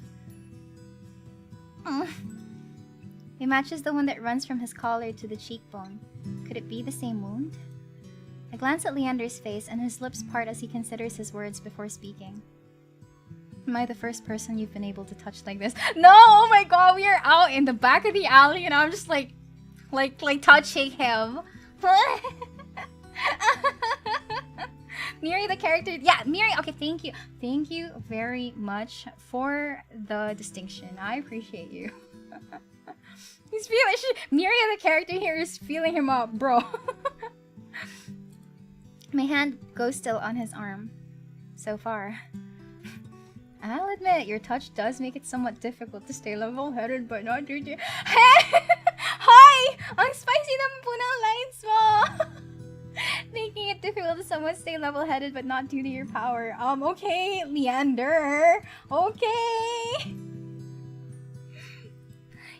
Speaker 3: It matches the one that runs from his collar to the cheekbone. Could it be the same wound? I glance at Leander's face and his lips part as he considers his words before speaking. Am I the first person you've been able to touch like this? No! Oh my god, we are out in the back of the alley and I'm just like touching him. Miria, the character. Yeah, Miria. Okay, thank you. Thank you very much for the distinction. I appreciate you. He's feeling. Miria, the character here, is feeling him up, bro. My hand goes still on his arm. So far. I'll admit, your touch does make it somewhat difficult to stay level-headed but not dirty. Hey! Hi! Ang spicy naman po ng lines mo! Making it difficult to somewhat stay level-headed but not due to your power. Okay, Leander. Okay.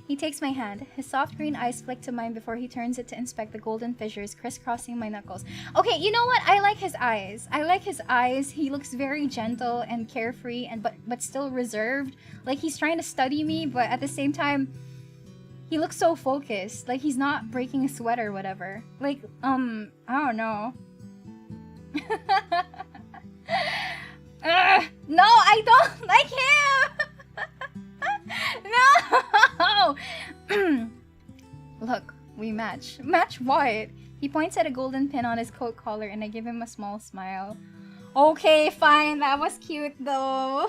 Speaker 3: He takes my hand. His soft green eyes flick to mine before he turns it to inspect the golden fissures crisscrossing my knuckles. Okay, you know what? I like his eyes. I like his eyes. He looks very gentle and carefree and but still reserved. Like he's trying to study me, but at the same time, he looks so focused. Like he's not breaking a sweat or whatever. Like, I don't know. No, I don't like him! No! Look, we match. Match what? He points at a golden pin on his coat collar and I give him a small smile. Okay, fine. That was cute though.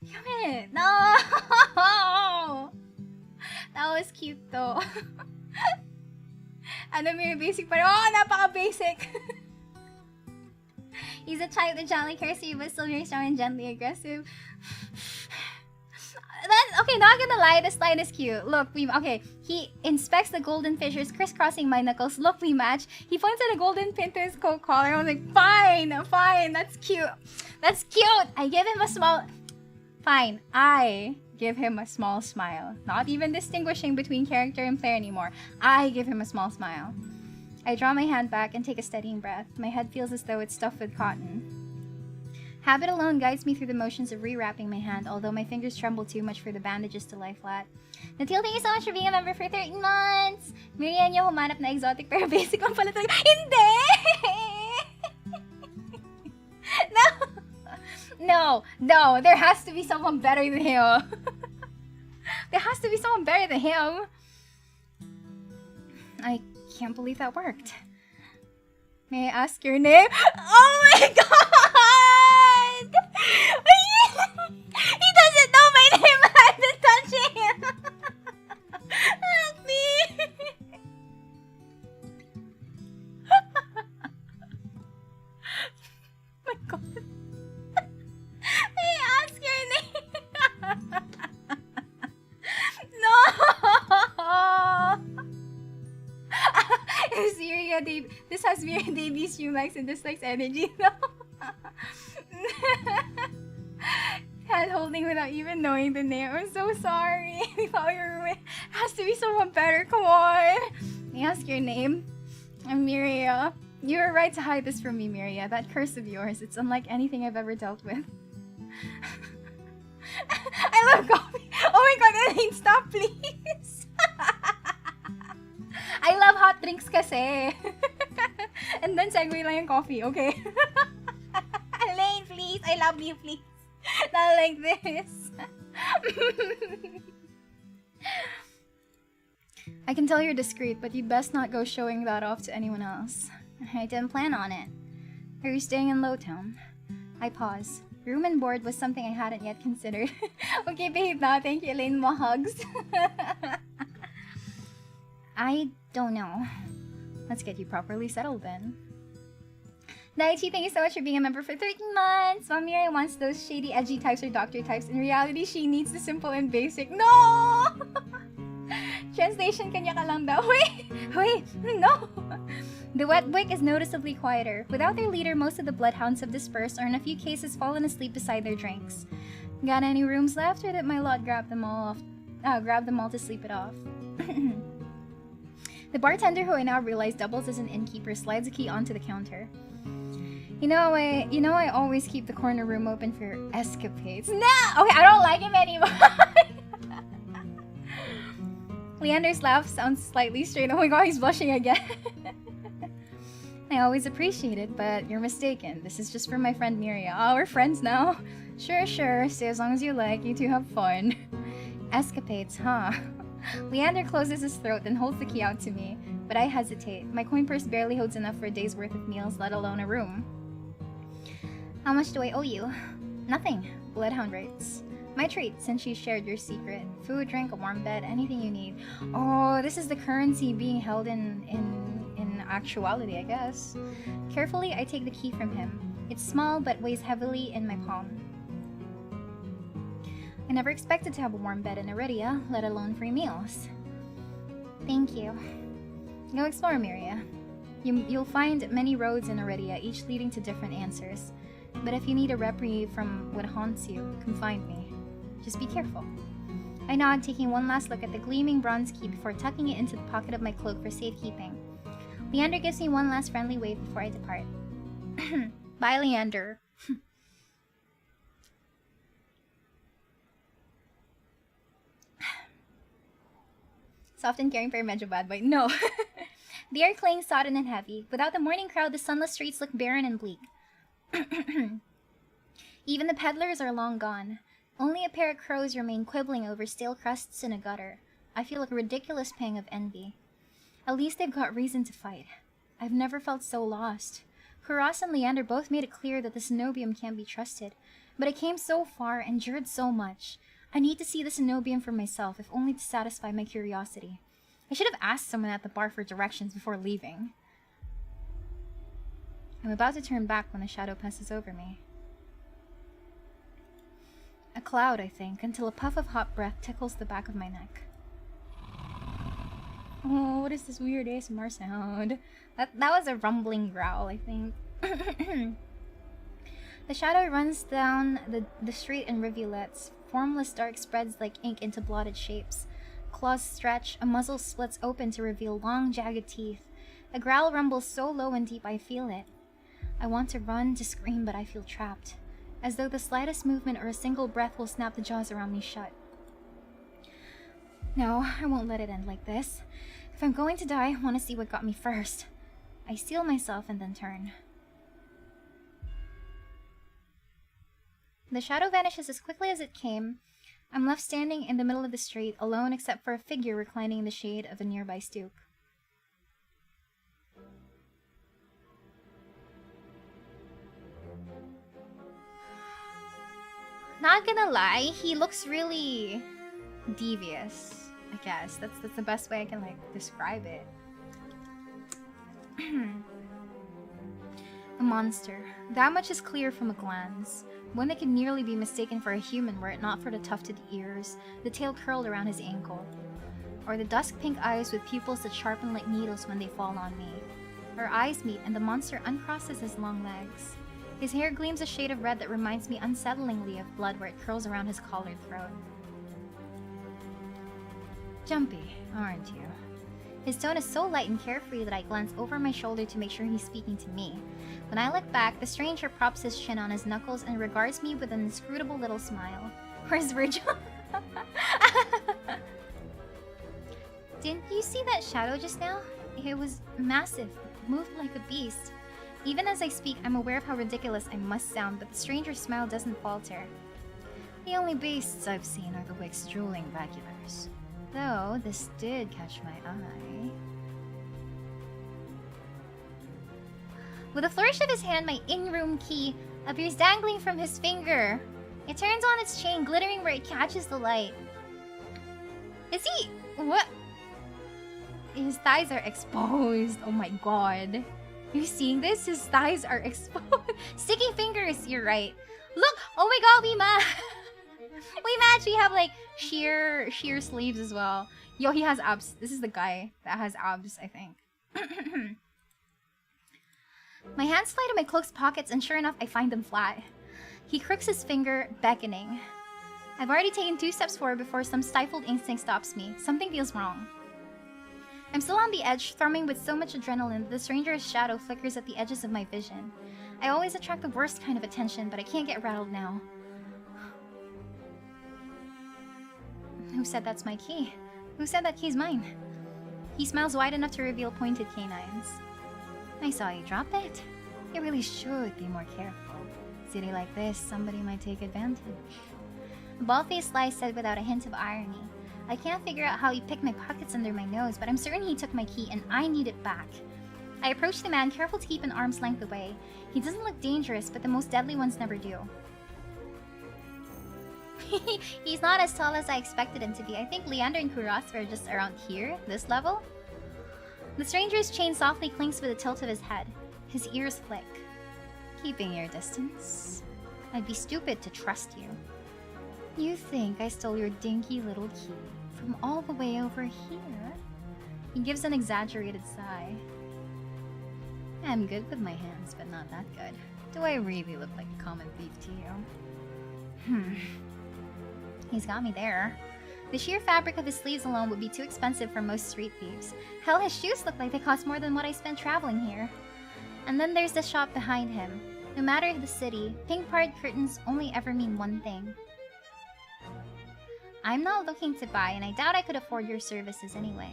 Speaker 3: Damn it. No! That was cute though. Ano may basic pa rin. Oh, napaka-basic! He's a type that gently cares for you but still very strong and gently aggressive. Okay, not gonna lie, this line is cute. Look, he inspects the golden fissures crisscrossing my knuckles. Look, we match. He points at a golden pin to his coat collar. I was like, fine, that's cute. That's cute. I give him a small... Fine, I give him a small smile. Not even distinguishing between character and player anymore. I give him a small smile. I draw my hand back and take a steadying breath. My head feels as though it's stuffed with cotton. Habit alone guides me through the motions of rewrapping my hand, although my fingers tremble too much for the bandages to lie flat. Natil, thank you so much for being a member for 13 months! Miria niyo humanap na exotic pero basic lang pala talaga. Hindi! No, there has to be someone better than him. There has to be someone better than him. I can't believe that worked. May I ask your name? Oh my god! He doesn't know my name. I've been touching him. Help me. Oh my god. May I ask your name? No! This has Miria Davies stream likes and dislikes energy. No. hand holding without even knowing the name. I'm so sorry. We thought we were roommates. It has to be someone better. Come on. May I ask your name? I'm Miria. You were right to hide this from me, Miria. That curse of yours, it's unlike anything I've ever dealt with. I love coffee. Oh my god, Elaine, stop, please. I love hot drinks kasi. And then segue lang yung coffee, okay? Elaine, please. I love you, please. Not like this. I can tell you're discreet, but you'd best not go showing that off to anyone else. I didn't plan on it. Are you staying in Lowtown? I pause. Room and board was something I hadn't yet considered. Okay, babe, now thank you, Elaine. More hugs. I don't know. Let's get you properly settled then. Daichi, thank you so much for being a member for 13 months! Mom Miria wants those shady, edgy types or doctor types. In reality, she needs the simple and basic. No! Translation, kanya ka lang daw. Wait, no! The Wet Wick is noticeably quieter. Without their leader, most of the bloodhounds have dispersed or in a few cases fallen asleep beside their drinks. Got any rooms left, or did my lot grab them all to sleep it off? The bartender, who I now realize doubles as an innkeeper, slides a key onto the counter. You know I always keep the corner room open for escapades. No! Okay, I don't like him anymore. Leander's laugh sounds slightly strange. Oh my god, he's blushing again. I always appreciate it, but you're mistaken. This is just for my friend Miria. Oh, we're friends now. Sure. Stay as long as you like. You two have fun. Escapades, huh? Leander closes his throat and holds the key out to me, but I hesitate. My coin purse barely holds enough for a day's worth of meals, let alone a room. How much do I owe you? Nothing. Bloodhound rates. My treat, since you shared your secret. Food, drink, a warm bed, anything you need. Oh, this is the currency being held in actuality, I guess. Carefully, I take the key from him. It's small, but weighs heavily in my palm. I never expected to have a warm bed in Iridia, let alone free meals. Thank you. Go explore, Miria. You'll find many roads in Iridia, each leading to different answers. But if you need a reprieve from what haunts you, come find me. Just be careful. I nod, taking one last look at the gleaming bronze key before tucking it into the pocket of my cloak for safekeeping. Leander gives me one last friendly wave before I depart. Bye, Leander. Soft and caring, pero medyo bad boy. No. The air cling sodden and heavy. Without the morning crowd, the sunless streets look barren and bleak. Even the peddlers are long gone. Only a pair of crows remain quibbling over stale crusts in a gutter. I feel a ridiculous pang of envy. At least they've got reason to fight. I've never felt so lost. Kuros and Leander both made it clear that the Cenobium can't be trusted. But I came so far, endured so much. I need to see the Cenobium for myself, if only to satisfy my curiosity. I should have asked someone at the bar for directions before leaving. I'm about to turn back when a shadow passes over me. A cloud, I think, until a puff of hot breath tickles the back of my neck. Oh, what is this weird ASMR sound? That was a rumbling growl, I think. The shadow runs down the street in rivulets. Formless dark spreads like ink into blotted shapes. Claws stretch, a muzzle splits open to reveal long, jagged teeth. A growl rumbles so low and deep I feel it. I want to run, to scream, but I feel trapped. As though the slightest movement or a single breath will snap the jaws around me shut. No, I won't let it end like this. If I'm going to die, I want to see what got me first. I steel myself and then turn. The shadow vanishes as quickly as it came. I'm left standing in the middle of the street, alone except for a figure reclining in the shade of a nearby stoop. Not gonna lie, he looks really devious, I guess. That's the best way I can, like, describe it. A monster. That much is clear from a glance. One that could nearly be mistaken for a human were it not for the tufted ears, the tail curled around his ankle, or the dusk pink eyes with pupils that sharpen like needles when they fall on me. Our eyes meet and the monster uncrosses his long legs. His hair gleams a shade of red that reminds me unsettlingly of blood where it curls around his collared throat. Jumpy, aren't you? His tone is so light and carefree that I glance over my shoulder to make sure he's speaking to me. When I look back, the stranger props his chin on his knuckles and regards me with an inscrutable little smile. Where's Virgil? Didn't you see that shadow just now? It was massive, moved like a beast. Even as I speak, I'm aware of how ridiculous I must sound, but the stranger's smile doesn't falter. The only beasts I've seen are the Wick's drooling regulars. Though, this did catch my eye. With a flourish of his hand, my in-room key appears dangling from his finger. It turns on its chain, glittering where it catches the light. Is he... what? His thighs are exposed. Oh my god. You seeing this? His thighs are exposed. Sticky fingers, you're right. Look! Oh my god, we match! We match! We have like sheer sleeves as well. Yo, he has abs. This is the guy that has abs, I think. My hands slide in my cloak's pockets and sure enough, I find them flat. He crooks his finger, beckoning. I've already taken 2 steps forward before some stifled instinct stops me. Something feels wrong. I'm still on the edge, thrumming with so much adrenaline that the stranger's shadow flickers at the edges of my vision. I always attract the worst kind of attention, but I can't get rattled now. Who said that's my key? Who said that key's mine? He smiles wide enough to reveal pointed canines. I saw you drop it. You really should be more careful. City like this, somebody might take advantage. The bald-faced lie said without a hint of irony. I can't figure out how he picked my pockets under my nose, but I'm certain he took my key and I need it back. I approach the man, careful to keep an arm's length away. He doesn't look dangerous, but the most deadly ones never do. He's not as tall as I expected him to be. I think Leander and Kuros were just around here, this level. The stranger's chain softly clinks with a tilt of his head. His ears flick. Keeping your distance? I'd be stupid to trust you. You think I stole your dinky little key from all the way over here? He gives an exaggerated sigh. I'm good with my hands, but not that good. Do I really look like a common thief to you? He's got me there. The sheer fabric of his sleeves alone would be too expensive for most street thieves. Hell, his shoes look like they cost more than what I spent traveling here. And then there's the shop behind him. No matter the city, pink parted curtains only ever mean one thing. I'm not looking to buy, and I doubt I could afford your services anyway.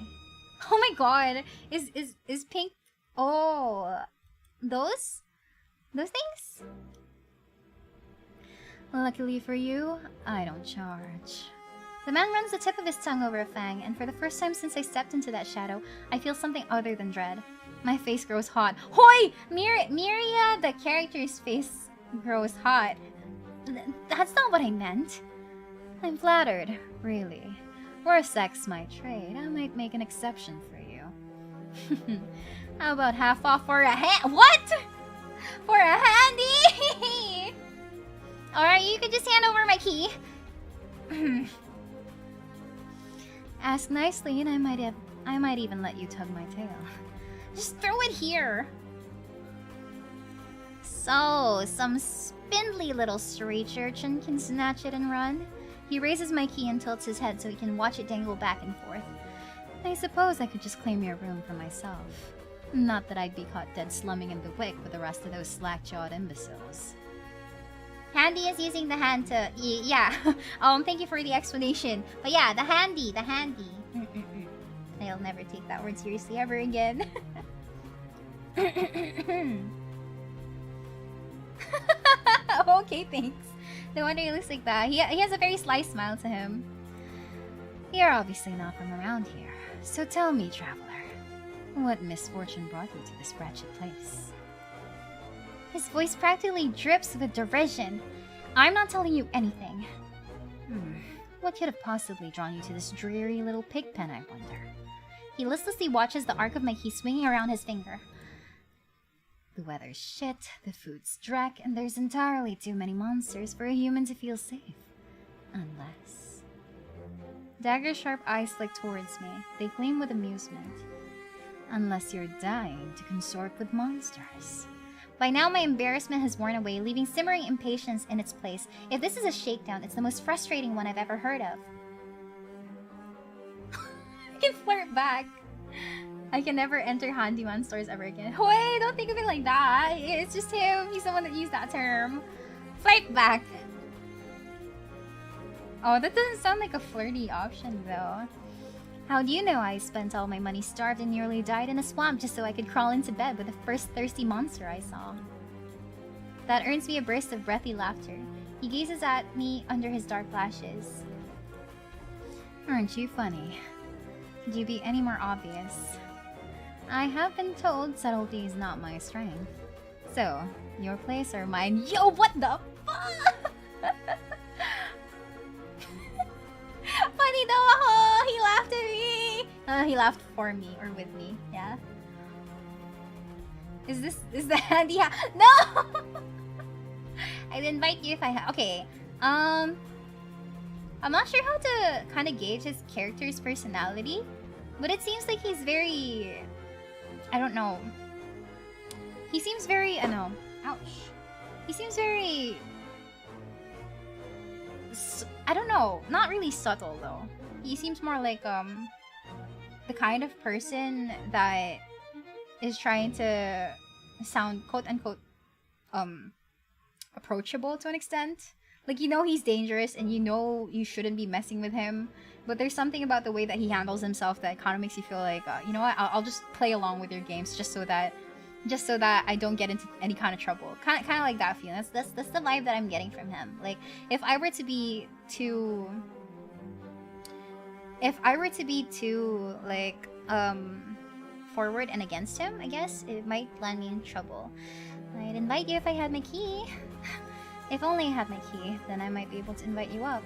Speaker 3: Oh my god! Is pink... Oh... Those things? Luckily for you, I don't charge. The man runs the tip of his tongue over a fang, and for the first time since I stepped into that shadow, I feel something other than dread. My face grows hot. Hoi! Miria, the character's face grows hot. That's not what I meant. I'm flattered, really. Were sex my trade, I might make an exception for you. How about half off for a What? For a handy? Alright, you could just hand over my key. Ask nicely and I might even let you tug my tail. Just throw it here. So, some spindly little street urchin can snatch it and run. He raises my key and tilts his head so he can watch it dangle back and forth. I suppose I could just claim your room for myself. Not that I'd be caught dead slumming in the Wick with the rest of those slack-jawed imbeciles. Handy is using the hand to... Yeah. Thank you for the explanation. But yeah, the handy. I'll never take that word seriously ever again. Okay, thanks. No wonder he looks like that. He has a very sly smile to him. You're obviously not from around here. So tell me, traveler, what misfortune brought you to this wretched place? His voice practically drips with derision. I'm not telling you anything. What could have possibly drawn you to this dreary little pig pen, I wonder? He listlessly watches the arc of my key swinging around his finger. The weather's shit, the food's dreck, and there's entirely too many monsters for a human to feel safe. Unless... Dagger's sharp eyes flick towards me. They gleam with amusement. Unless you're dying to consort with monsters.
Speaker 2: By now, my embarrassment has worn away, leaving simmering impatience in its place. If this is a shakedown, it's the most frustrating one I've ever heard of.
Speaker 3: I can flirt back. I can never enter handyman stores ever again. Wait, don't think of it like that. It's just him. He's the one that used that term. Flirt back. Oh, that doesn't sound like a flirty option, though.
Speaker 2: How do you know I spent all my money starved and nearly died in a swamp just so I could crawl into bed with the first thirsty monster I saw? That earns me a burst of breathy laughter. He gazes at me under his dark lashes.
Speaker 3: Aren't you funny? Could you be any more obvious? I have been told subtlety is not my strength. So, your place or mine? Yo, what the fuck? Funny though, oh, he laughed at me. He laughed for me or with me, yeah. Is the handy No!
Speaker 2: I'd invite you if I okay. I'm not sure how to kind of gauge his character's personality, but it seems like he's very, I don't know. He seems very, I know, ouch. He seems very, I don't know, not really subtle though. He seems more like the kind of person that is trying to sound quote unquote approachable to an extent. Like, you know he's dangerous and you know you shouldn't be messing with him, but there's something about the way that he handles himself that kind of makes you feel like, you know what, I'll just play along with your games just so that I don't get into any kind of trouble. Kind of like that feeling. That's the vibe that I'm getting from him. Like, if I were to be too like forward and against him, I guess it might land me in trouble. I'd invite you if I had my key. If only I had my key, then I might be able to invite you up.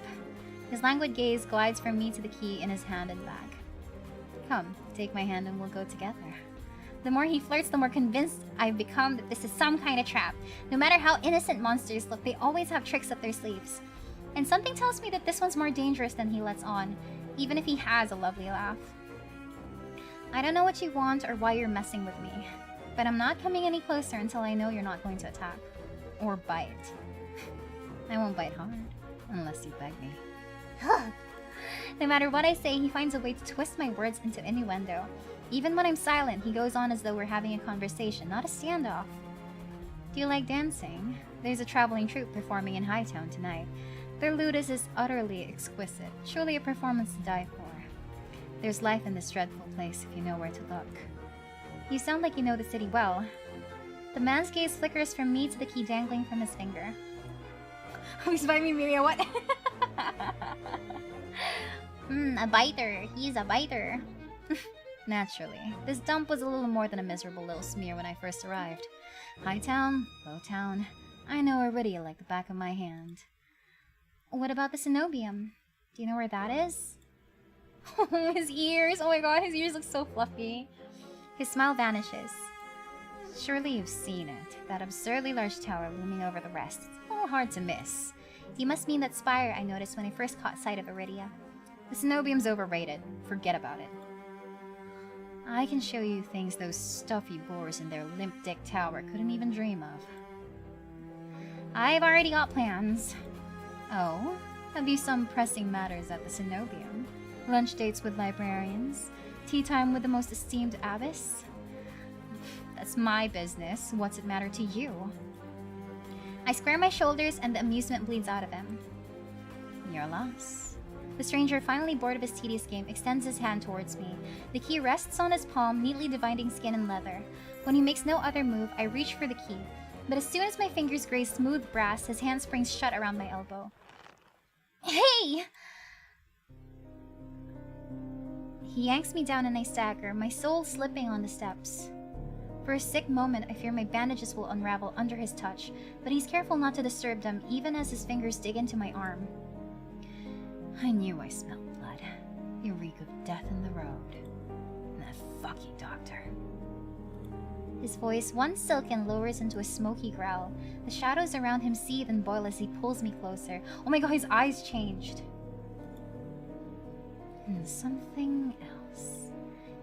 Speaker 2: His languid gaze glides from me to the key in his hand and bag. Come, take my hand and we'll go together. The more he flirts, the more convinced I've become that this is some kind of trap. No matter how innocent monsters look, they always have tricks up their sleeves. And something tells me that this one's more dangerous than he lets on, even if he has a lovely laugh. I don't know what you want or why you're messing with me, but I'm not coming any closer until I know you're not going to attack. Or bite. I won't bite hard, unless you beg me. No matter what I say, he finds a way to twist my words into innuendo. Even when I'm silent, he goes on as though we're having a conversation, not a standoff. Do you like dancing? There's a traveling troupe performing in Hightown tonight. Their ludus is utterly exquisite, truly a performance to die for. There's life in this dreadful place if you know where to look. You sound like you know the city well. The man's gaze flickers from me to the key dangling from his finger.
Speaker 3: Who's by me, Miria? What?
Speaker 2: A biter. He's a biter. Naturally. This dump was a little more than a miserable little smear when I first arrived. High town, low town. I know Iridia like the back of my hand. What about the cenobium? Do you know where that is?
Speaker 3: His ears! Oh my god, his ears look so fluffy.
Speaker 2: His smile vanishes. Surely you've seen it. That absurdly large tower looming over the rest. It's a little hard to miss. You must mean that spire I noticed when I first caught sight of Iridia. The cenobium's overrated. Forget about it. I can show you things those stuffy boars in their limp dick tower couldn't even dream of. I've already got plans. Oh? Have you some pressing matters at the cenobium? Lunch dates with librarians? Tea time with the most esteemed abbess? That's my business. What's it matter to you? I square my shoulders and the amusement bleeds out of him. Your loss. The stranger, finally bored of his tedious game, extends his hand towards me. The key rests on his palm, neatly dividing skin and leather. When he makes no other move, I reach for the key. But as soon as my fingers graze smooth brass, his hand springs shut around my elbow. Hey! He yanks me down and I stagger, my soul slipping on the steps. For a sick moment, I fear my bandages will unravel under his touch, but he's careful not to disturb them even as his fingers dig into my arm. I knew I smelled blood. You reek of death in the road. And that fucking doctor. His voice, once silken, lowers into a smoky growl. The shadows around him seethe and boil as he pulls me closer. Oh my god, his eyes changed. And something else.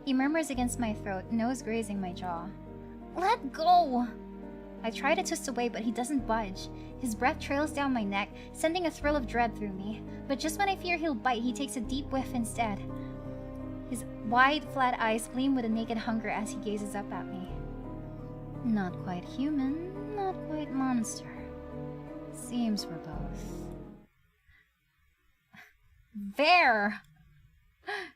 Speaker 2: He murmurs against my throat, nose grazing my jaw. Let go! I try to twist away, but he doesn't budge. His breath trails down my neck, sending a thrill of dread through me. But just when I fear he'll bite, he takes a deep whiff instead. His wide, flat eyes gleam with a naked hunger as he gazes up at me. Not quite human, not quite monster. Seems we're both. Vare!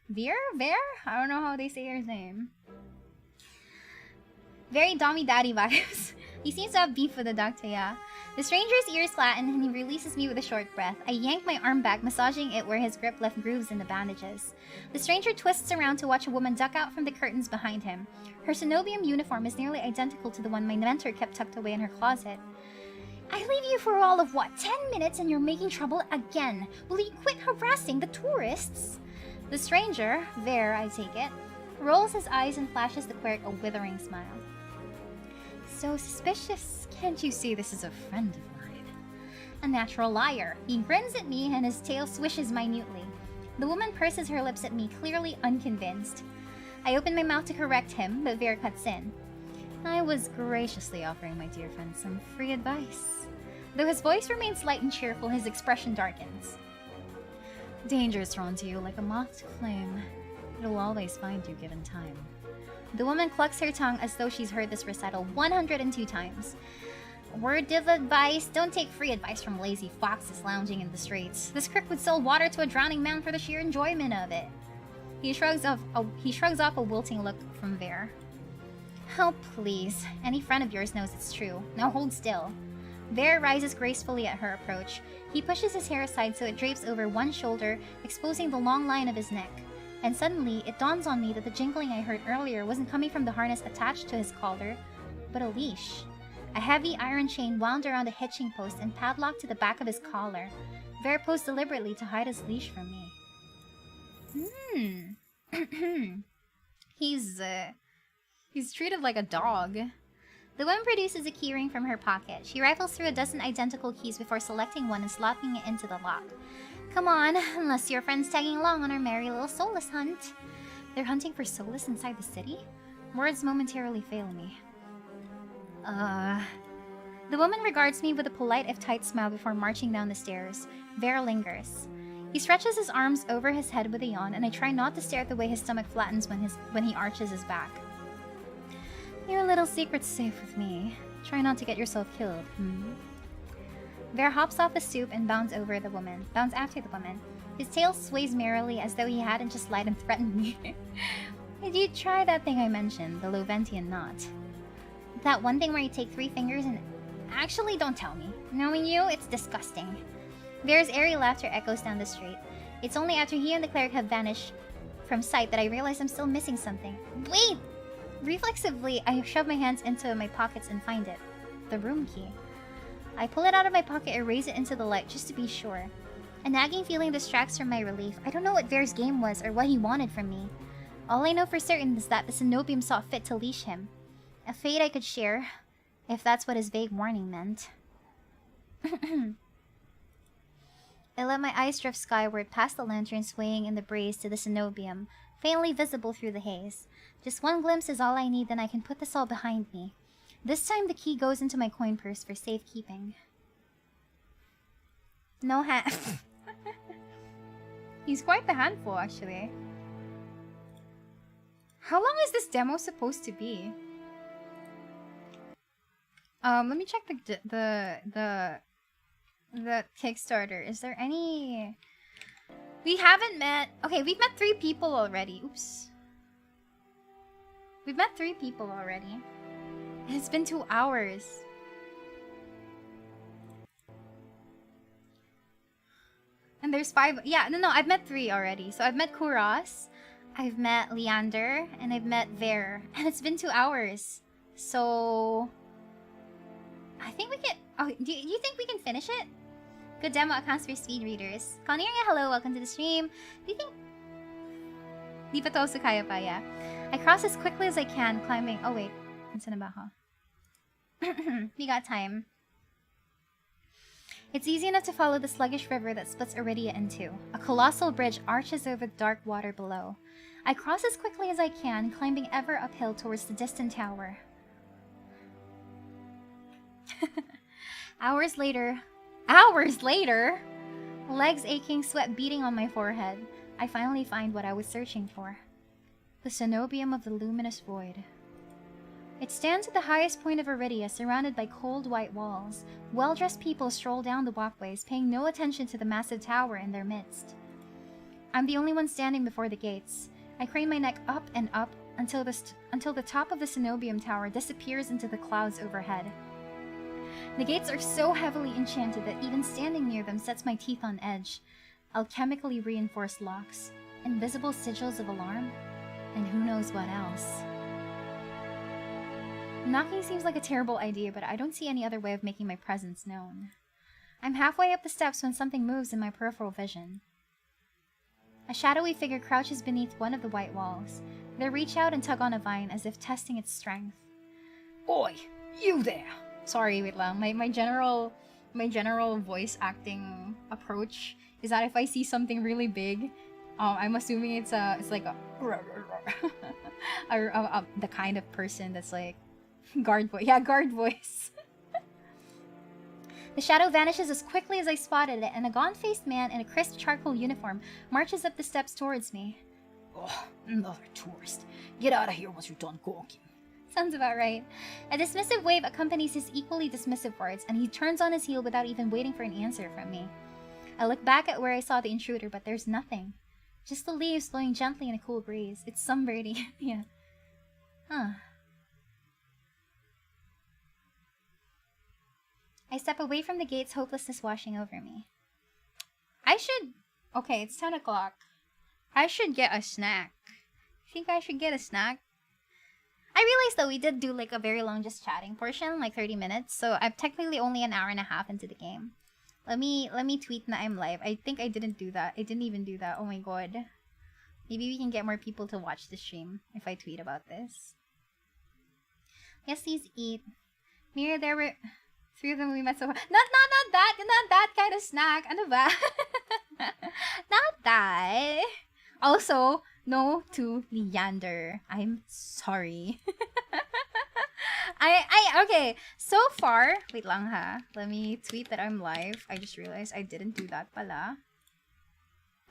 Speaker 2: Vare? I don't know how they say his name. Very Dommy Daddy vibes. He seems to have beef with the doctor, yeah. The stranger's ears flatten and he releases me with a short breath. I yank my arm back, massaging it where his grip left grooves in the bandages. The stranger twists around to watch a woman duck out from the curtains behind him. Her cenobium uniform is nearly identical to the one my mentor kept tucked away in her closet. I leave you for all of what, 10 minutes and you're making trouble again. Will you quit harassing the tourists? The stranger, Vare I take it, rolls his eyes and flashes the cleric a withering smile. So suspicious. Can't you see this is a friend of mine? A natural liar. He grins at me and his tail swishes minutely. The woman purses her lips at me, clearly unconvinced. I open my mouth to correct him, but Vare cuts in. I was graciously offering my dear friend some free advice. Though his voice remains light and cheerful, his expression darkens. Danger is drawn to you like a moth to flame. It'll always find you given time. The woman clucks her tongue as though she's heard this recital 102 times. Word of advice, don't take free advice from lazy foxes lounging in the streets. This crook would sell water to a drowning man for the sheer enjoyment of it. He shrugs off a wilting look from Vare. Oh, please. Any friend of yours knows it's true. Now hold still. Vare rises gracefully at her approach. He pushes his hair aside so it drapes over one shoulder, exposing the long line of his neck. And suddenly, it dawns on me that the jingling I heard earlier wasn't coming from the harness attached to his collar, but a leash. A heavy iron chain wound around a hitching post and padlocked to the back of his collar. Vare posed deliberately to hide his leash from me. He's treated like a dog. The woman produces a keyring from her pocket. She rifles through a dozen identical keys before selecting one and slotting it into the lock. Come on, unless your friend's tagging along on our merry little solace hunt. They're hunting for solace inside the city? Words momentarily fail me. The woman regards me with a polite if tight smile before marching down the stairs. Vare lingers. He stretches his arms over his head with a yawn, and I try not to stare at the way his stomach flattens when he arches his back. Your little secret's safe with me. Try not to get yourself killed, Vare hops off the stoop and bounds after the woman. His tail sways merrily as though he hadn't just lied and threatened me. Did you try that thing I mentioned, the Loventian knot? That one thing where you take 3 fingers and... Actually, don't tell me. Knowing you, it's disgusting. Vare's airy laughter echoes down the street. It's only after he and the cleric have vanished from sight that I realize I'm still missing something. Wait! Reflexively, I shove my hands into my pockets and find it. The room key. I pull it out of my pocket and raise it into the light just to be sure. A nagging feeling distracts from my relief. I don't know what Vare's game was or what he wanted from me. All I know for certain is that the cenobium saw fit to leash him. A fate I could share, if that's what his vague warning meant. I let my eyes drift skyward past the lantern swaying in the breeze to the cenobium, faintly visible through the haze. Just one glimpse is all I need, then I can put this all behind me. This time the key goes into my coin purse for safekeeping. No hand. He's quite the handful, actually. How long is this demo supposed to be? Let me check the Kickstarter. Is there any... We haven't met... Okay, we've met 3 people already. Oops. We've met 3 people already. And it's been 2 hours. And there's 5... Yeah, no, I've met 3 already. So I've met Kuros, I've met Leander, and I've met Vare. And it's been 2 hours. So... I think we can... Oh, do you think we can finish it? Good demo accounts for speed readers. Coniria, hello, welcome to the stream. Do you think... Di pa to kaya pa, yeah. I cross as quickly as I can, climbing... Oh, wait. We got time. It's easy enough to follow the sluggish river that splits Iridia in 2. A colossal bridge arches over the dark water below. I cross as quickly as I can, climbing ever uphill towards the distant tower. Hours later, legs aching, sweat beating on my forehead, I finally find what I was searching for. The cenobium of the luminous void. It stands at the highest point of Iridia, surrounded by cold white walls. Well-dressed people stroll down the walkways, paying no attention to the massive tower in their midst. I'm the only one standing before the gates. I crane my neck up and up until the top of the cenobium tower disappears into the clouds overhead. The gates are so heavily enchanted that even standing near them sets my teeth on edge. Alchemically reinforced locks, invisible sigils of alarm, and who knows what else. Knocking seems like a terrible idea, but I don't see any other way of making my presence known. I'm halfway up the steps when something moves in my peripheral vision. A shadowy figure crouches beneath one of the white walls. They reach out and tug on a vine as if testing its strength.
Speaker 4: Oi, you there!
Speaker 1: Sorry, wait lang. My general voice acting approach is that if I see something really big, I'm assuming it's like a the kind of person that's like guard voice. Yeah, guard voice.
Speaker 2: The shadow vanishes as quickly as I spotted it, and a gaunt-faced man in a crisp charcoal uniform marches up the steps towards me.
Speaker 4: Oh, another tourist. Get out of here once you're done gawking.
Speaker 2: Sounds about right. A dismissive wave accompanies his equally dismissive words, and he turns on his heel without even waiting for an answer from me. I look back at where I saw the intruder, but there's nothing. Just the leaves blowing gently in a cool breeze. It's sunbirdie. Yeah. Huh. I step away from the gates, hopelessness washing over me.
Speaker 1: Okay, it's 10 o'clock. I should get a snack. Think I should get a snack?
Speaker 2: I realized though we did do like a very long just chatting portion, like 30 minutes, so I'm technically only an hour and a half into the game. Let me tweet that I'm live. I think I didn't do that. I didn't even do that. Oh my god. Maybe we can get more people to watch the stream if I tweet about this. Yes, please eat. Miria, there were 3 of them we met so far. Not that kind of snack. Ano ba? Not that.
Speaker 1: Also, no to Leander. I'm sorry. Okay, so far, wait lang ha. Let me tweet that I'm live. I just realized I didn't do that pala.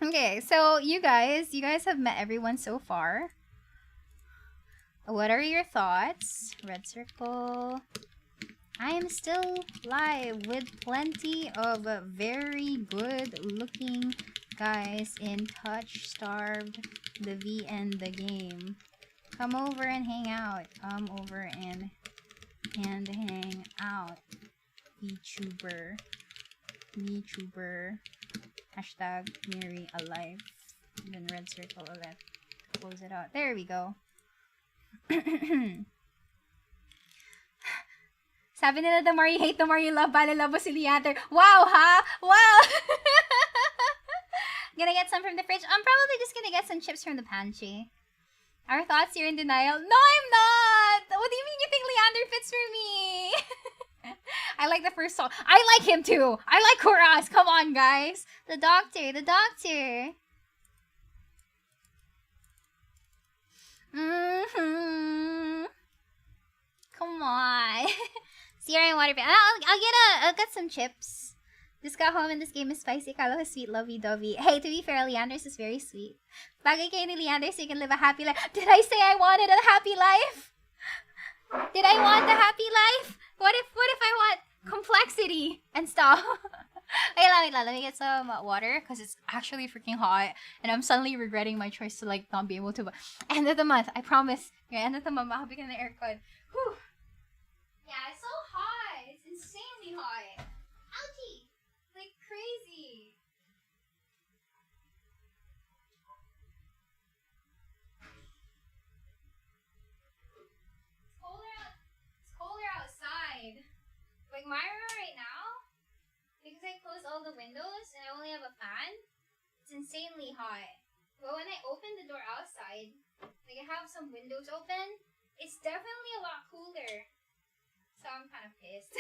Speaker 1: Okay, so you guys have met everyone so far. What are your thoughts? Red circle. I am still live with plenty of very good looking guys in TOUCHSTARVED, the V and the game. Come over and hang out. Come over and hang out. VTuber. Hashtag Miri alive. Then red circle ulit. Close it out. There we go. Sabi nila, the more you hate, the more you love. Bala love mo si Leander. Wow, ha? Wow!
Speaker 2: Gonna get some from the fridge. I'm probably just gonna get some chips from the pantry.
Speaker 1: Our thoughts, you're in denial. No, I'm not! What do you mean you think Leander fits for me? I like the first song. I like him too! I like Kuros! Come on, guys!
Speaker 2: The doctor. Come on. Sierra and water. I'll get some chips. Just got home and this game is spicy. Kala ko sweet, lovey-dovey. Hey, to be fair, Leander's is very sweet. Bagay kayo ni Leander so you can live a happy life. Did I say I wanted a happy life? Did I want a happy life? What if I want complexity and stuff? Wait lang. Let me get some water because it's actually freaking hot and I'm suddenly regretting my choice to like not be able to. End of the month, I promise. End of the month, I'll begin the aircon. Whew. Yeah, it's so hot. It's insanely hot. Ouchie! Like crazy. It's colder outside. Like my room right now, because I closed all the windows and I only have a fan, it's insanely hot. But when I open the door outside, like I have some windows open, it's definitely a lot cooler. So I'm kind of pissed.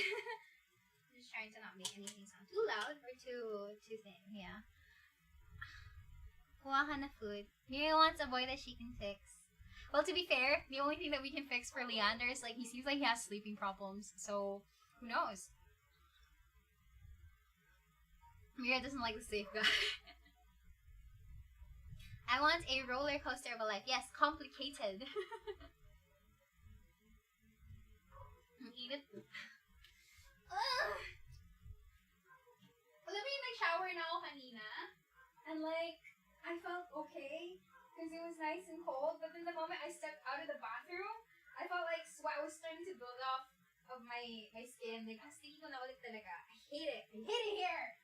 Speaker 2: Just trying to not make anything sound too loud or too thin. Yeah. Kuha ka na food. Miri wants a boy that she can fix. Well, to be fair, the only thing that we can fix for Leander is like he seems like he has sleeping problems. So
Speaker 1: Who knows? Miria doesn't like the safe guy.
Speaker 2: I want a roller coaster of a life. Yes, complicated. Eat it.
Speaker 3: Alam mo yung nag-shower na ako kanina? And like, I felt okay. Because it was nice and cold. But then the moment I stepped out of the bathroom, I felt like sweat was starting to build off of my skin. Like, sticky ko na ulit talaga. I hate it. I hate it here.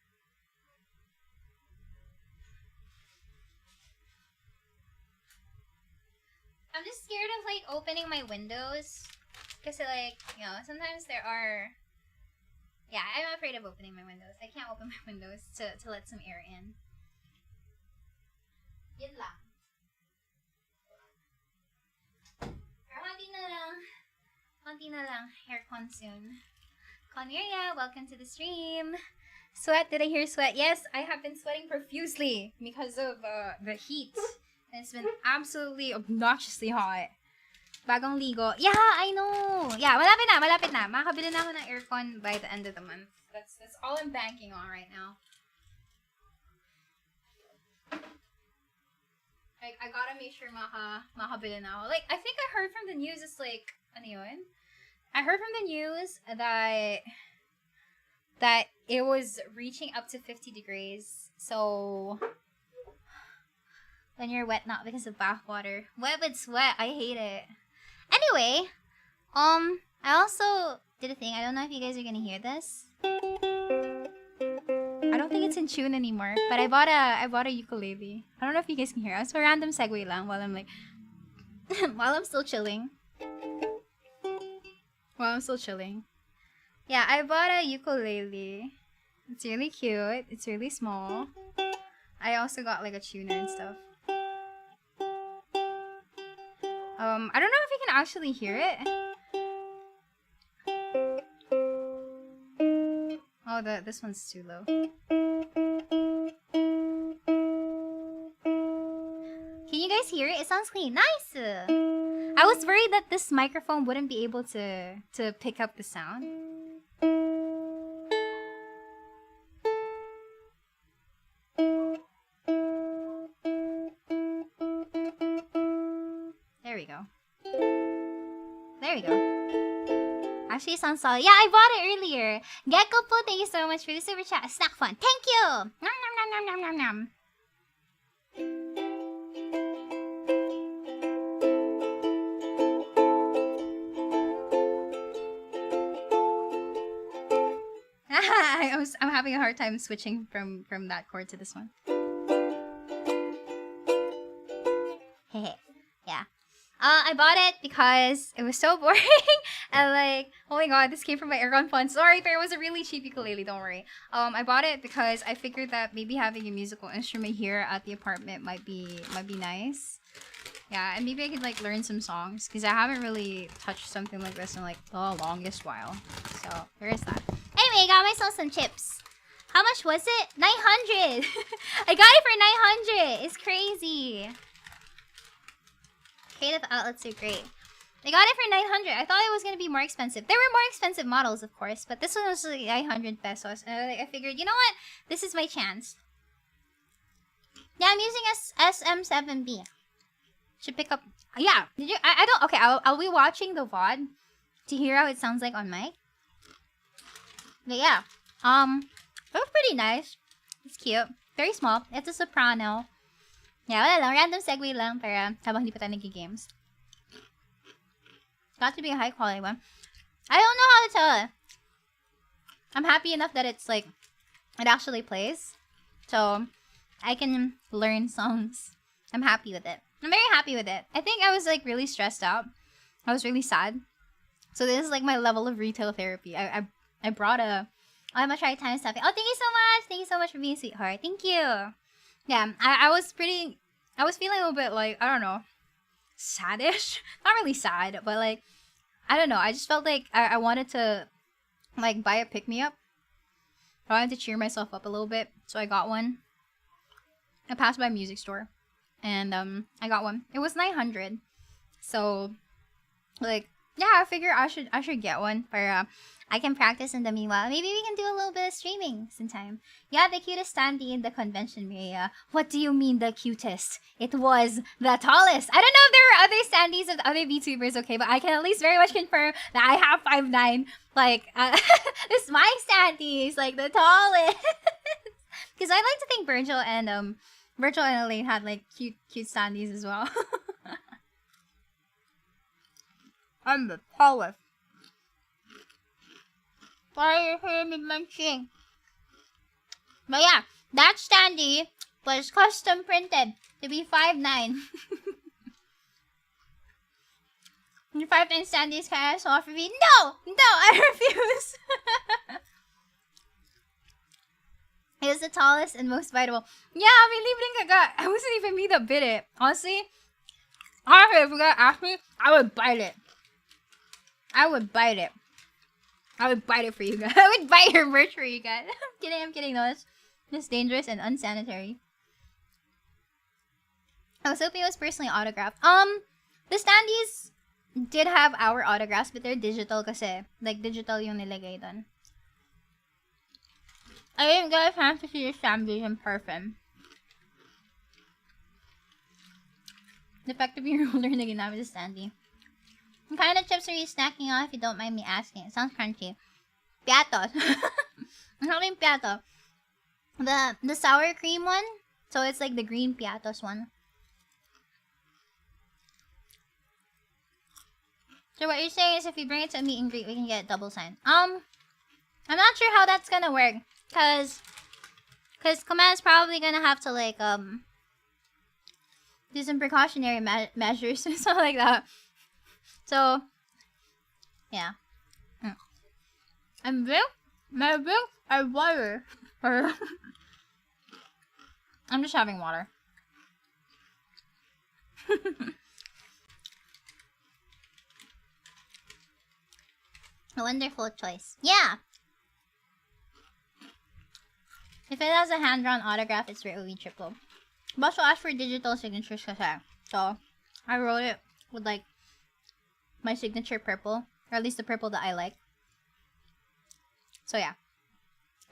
Speaker 2: I'm just scared of like opening my windows. Because like, you know, sometimes there are... Yeah, I'm afraid of opening my windows. I can't open my windows to let some air in. Yun lang. Pero konti na lang aircon soon. Miria, welcome to the stream.
Speaker 3: Sweat? Did I hear sweat? Yes, I have been sweating profusely because of the heat. And it's been absolutely obnoxiously hot. Bagong ligo. Yeah, I know. Yeah, malapit na. Makakabili na ako ng aircon by the end of the month. That's all I'm banking on right now. Like, I gotta make sure makabili na ako. Like, I think I heard from the news, it's like, ano yun? I heard from the news that it was reaching up to 50 degrees. So,
Speaker 2: When you're wet, not because of bath water. Wet with sweat. I hate it. Anyway, I also did a thing. I don't know if you guys are gonna hear this.
Speaker 3: I don't think it's in tune anymore. But I bought a ukulele. I don't know if you guys can hear it. It's a random segue lang while I'm like, while I'm still chilling. Yeah, I bought a ukulele. It's really cute. It's really small. I also got like a tuner and stuff. I don't know if you can actually hear it. Oh, this one's too low.
Speaker 2: Can you guys hear it? It sounds clean. Nice! I was worried that this microphone wouldn't be able to pick up the sound. There we go. Actually, it sounds solid. Yeah, I bought it earlier. Gecko po, thank you so much for the super chat. Snack fun. Thank you! Nom nom nom nom nom nom nom.
Speaker 3: I'm having a hard time switching from that chord to this one.
Speaker 2: Hehe. Yeah. I bought it because it was so boring. And like, oh my god, this came from my aircon fund. Sorry, but it was a really cheap ukulele, don't worry.
Speaker 3: I bought it because I figured that maybe having a musical instrument here at the apartment might be nice. Yeah, and maybe I could like learn some songs because I haven't really touched something like this in like the longest while. So there is that.
Speaker 2: Anyway, I got myself some chips. How much was it? 900! I got it for 900! It's crazy. Creative outlets are great. I got it for 900. I thought it was going to be more expensive. There were more expensive models, of course, but this one was like 900 pesos. And I figured, you know what? This is my chance. Yeah, I'm using SM7B. Should pick up... Yeah. Did you... I don't... Okay, I'll be watching the VOD to hear how it sounds like on mic. But yeah. It was pretty nice. It's cute. Very small. It's a soprano. Yeah, wala lang. Random segue lang para habang hindi pa tayo nag-games. Got to be a high quality one. I don't know how to tell it. I'm happy enough that it's like, it actually plays. So, I can learn songs. I'm happy with it. I'm very happy with it. I think I was like really stressed out. I was really sad. So this is like my level of retail therapy. I brought a... Oh, I'm gonna try time stuffing. Oh, thank you so much! Thank you so much for being a sweetheart. Thank you! Yeah, I was feeling a little bit like, I don't know, saddish? Not really sad, but like, I don't know. I just felt like I wanted to, like, buy a pick-me-up. I wanted to cheer myself up a little bit, so I got one. I passed by a music store, and I got one. It was 900, so, like, yeah, I figure I should get one. But I can practice in the meanwhile. Maybe we can do a little bit of streaming sometime. Yeah, the cutest standee in the convention, Miria. What do you mean the cutest? It was the tallest. I don't know if there were other standees of other VTubers, okay, but I can at least very much confirm that I have 5'9". Like, this my standee is like the tallest. Because I like to think Virgil and ELAINE had like cute standees as well. I'm the tallest. Why are you hearing me munching? But yeah, that standee was custom printed to be 5'9". Your 5'9" standees can I offer me? No! No, I refuse! It was the tallest and most biteable. Yeah, I mean, libreng kaga. I wasn't even me that bit it. Honestly, if you guys ask me, I would bite it. I would bite it. I would bite it for you guys. I would bite your merch for you guys. I'm kidding. No, it's dangerous and unsanitary. I was hoping it was personally autographed. The standees did have our autographs, but they're digital kasi. Like, digital yung nilagay dun. I didn't get a chance to see the standees in person. Defective your ruler na ginamit the standee. What kind of chips are you snacking on, if you don't mind me asking? It sounds crunchy. Piatos. I'm having piato. The sour cream one. So it's like the green piatos one. So what you're saying is if you bring it to a meet and greet, we can get a double sign. I'm not sure how that's gonna work. Cause Command's probably gonna have to like do some precautionary measures or something like that. So yeah. And my milk and water. I'm just having water. A wonderful choice. Yeah. If it has a hand-drawn autograph, it's really triple. But also asked for digital signatures kasi. So, I wrote it with like my signature purple. Or at least the purple that I like. So yeah.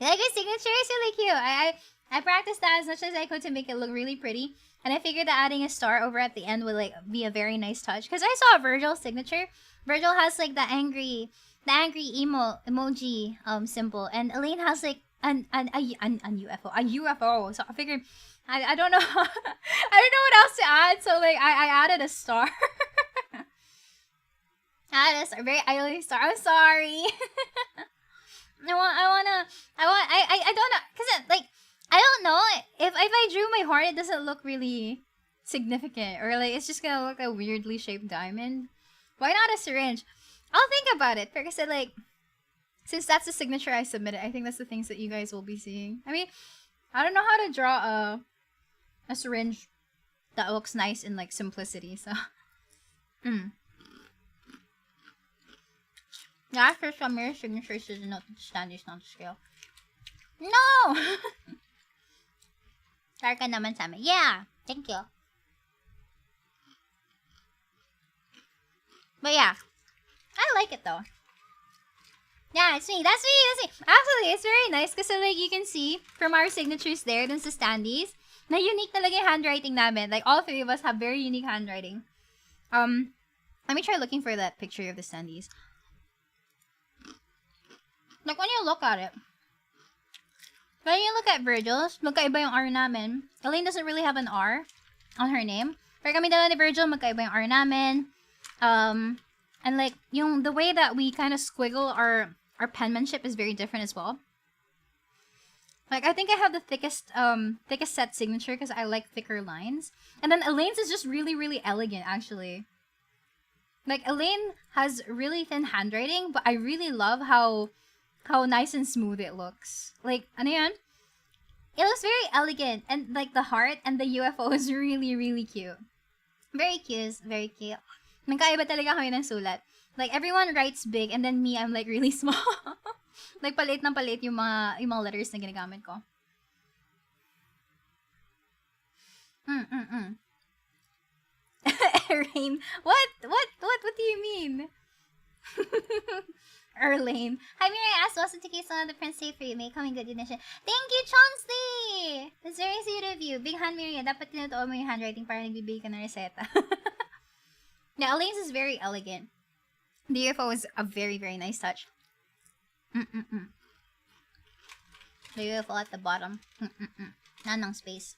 Speaker 2: Like my signature is really cute. I practiced that as much as I could to make it look really pretty. And I figured that adding a star over at the end would like be a very nice touch. Because I saw Virgil's signature. Virgil has like the angry emoji symbol. And ELAINE has like a UFO. So I figured I don't know I don't know what else to add, so like I added a star. I added a star, very idly star. I'm sorry. I don't know, cause like I don't know if I drew my heart, it doesn't look really significant, or like it's just gonna look like a weirdly shaped diamond. Why not a syringe? I'll think about it because like since that's the signature I submitted, I think that's the things that you guys will be seeing. I mean, I don't know how to draw a syringe that looks nice in like simplicity, so yeah, after some mirror signatures is not the standards, not the scale. No! Sorry ka naman sa amin. Yeah! Thank you. But yeah. I like it though. Yeah, it's me. That's me. Absolutely, it's very nice because like you can see from our signatures there, dun sa standees, na unique talaga yung handwriting namin. Like all three of us have very unique handwriting. Let me try looking for that picture of the standees. Like when you look at it, when you look at Virgil's, magkaiba yung R namin. ELAINE doesn't really have an R on her name. Pero kami dalawa ni Virgil, magkaiba yung R namin. And like the way that we kind of squiggle our penmanship is very different as well. Like I think I have the thickest set signature because I like thicker lines. And then ELAINE's is just really, really elegant actually. Like ELAINE has really thin handwriting, but I really love how nice and smooth it looks. Like, ano yan? It looks very elegant, and like the heart and the UFO is really, really cute. Very cute, very cute. Nagkaiba talaga kami ng sulat. Like, everyone writes big, and then me, I'm like really small. Like, palit ng palit yung mga letters na ginagamit ko. Rain. What do you mean? ELAINE. Hi, Miria asked, what's the case on the Prince Safe for you? May come in good condition. Thank you, Chauncey! That's very sweet of you. Big hand, Miria. Dapat tinutuon mo yung handwriting para nagbibigay ka ng reseta. Yeah, ELAINE's is very elegant. The UFO is a very, very nice touch. The UFO at the bottom. Nanang space.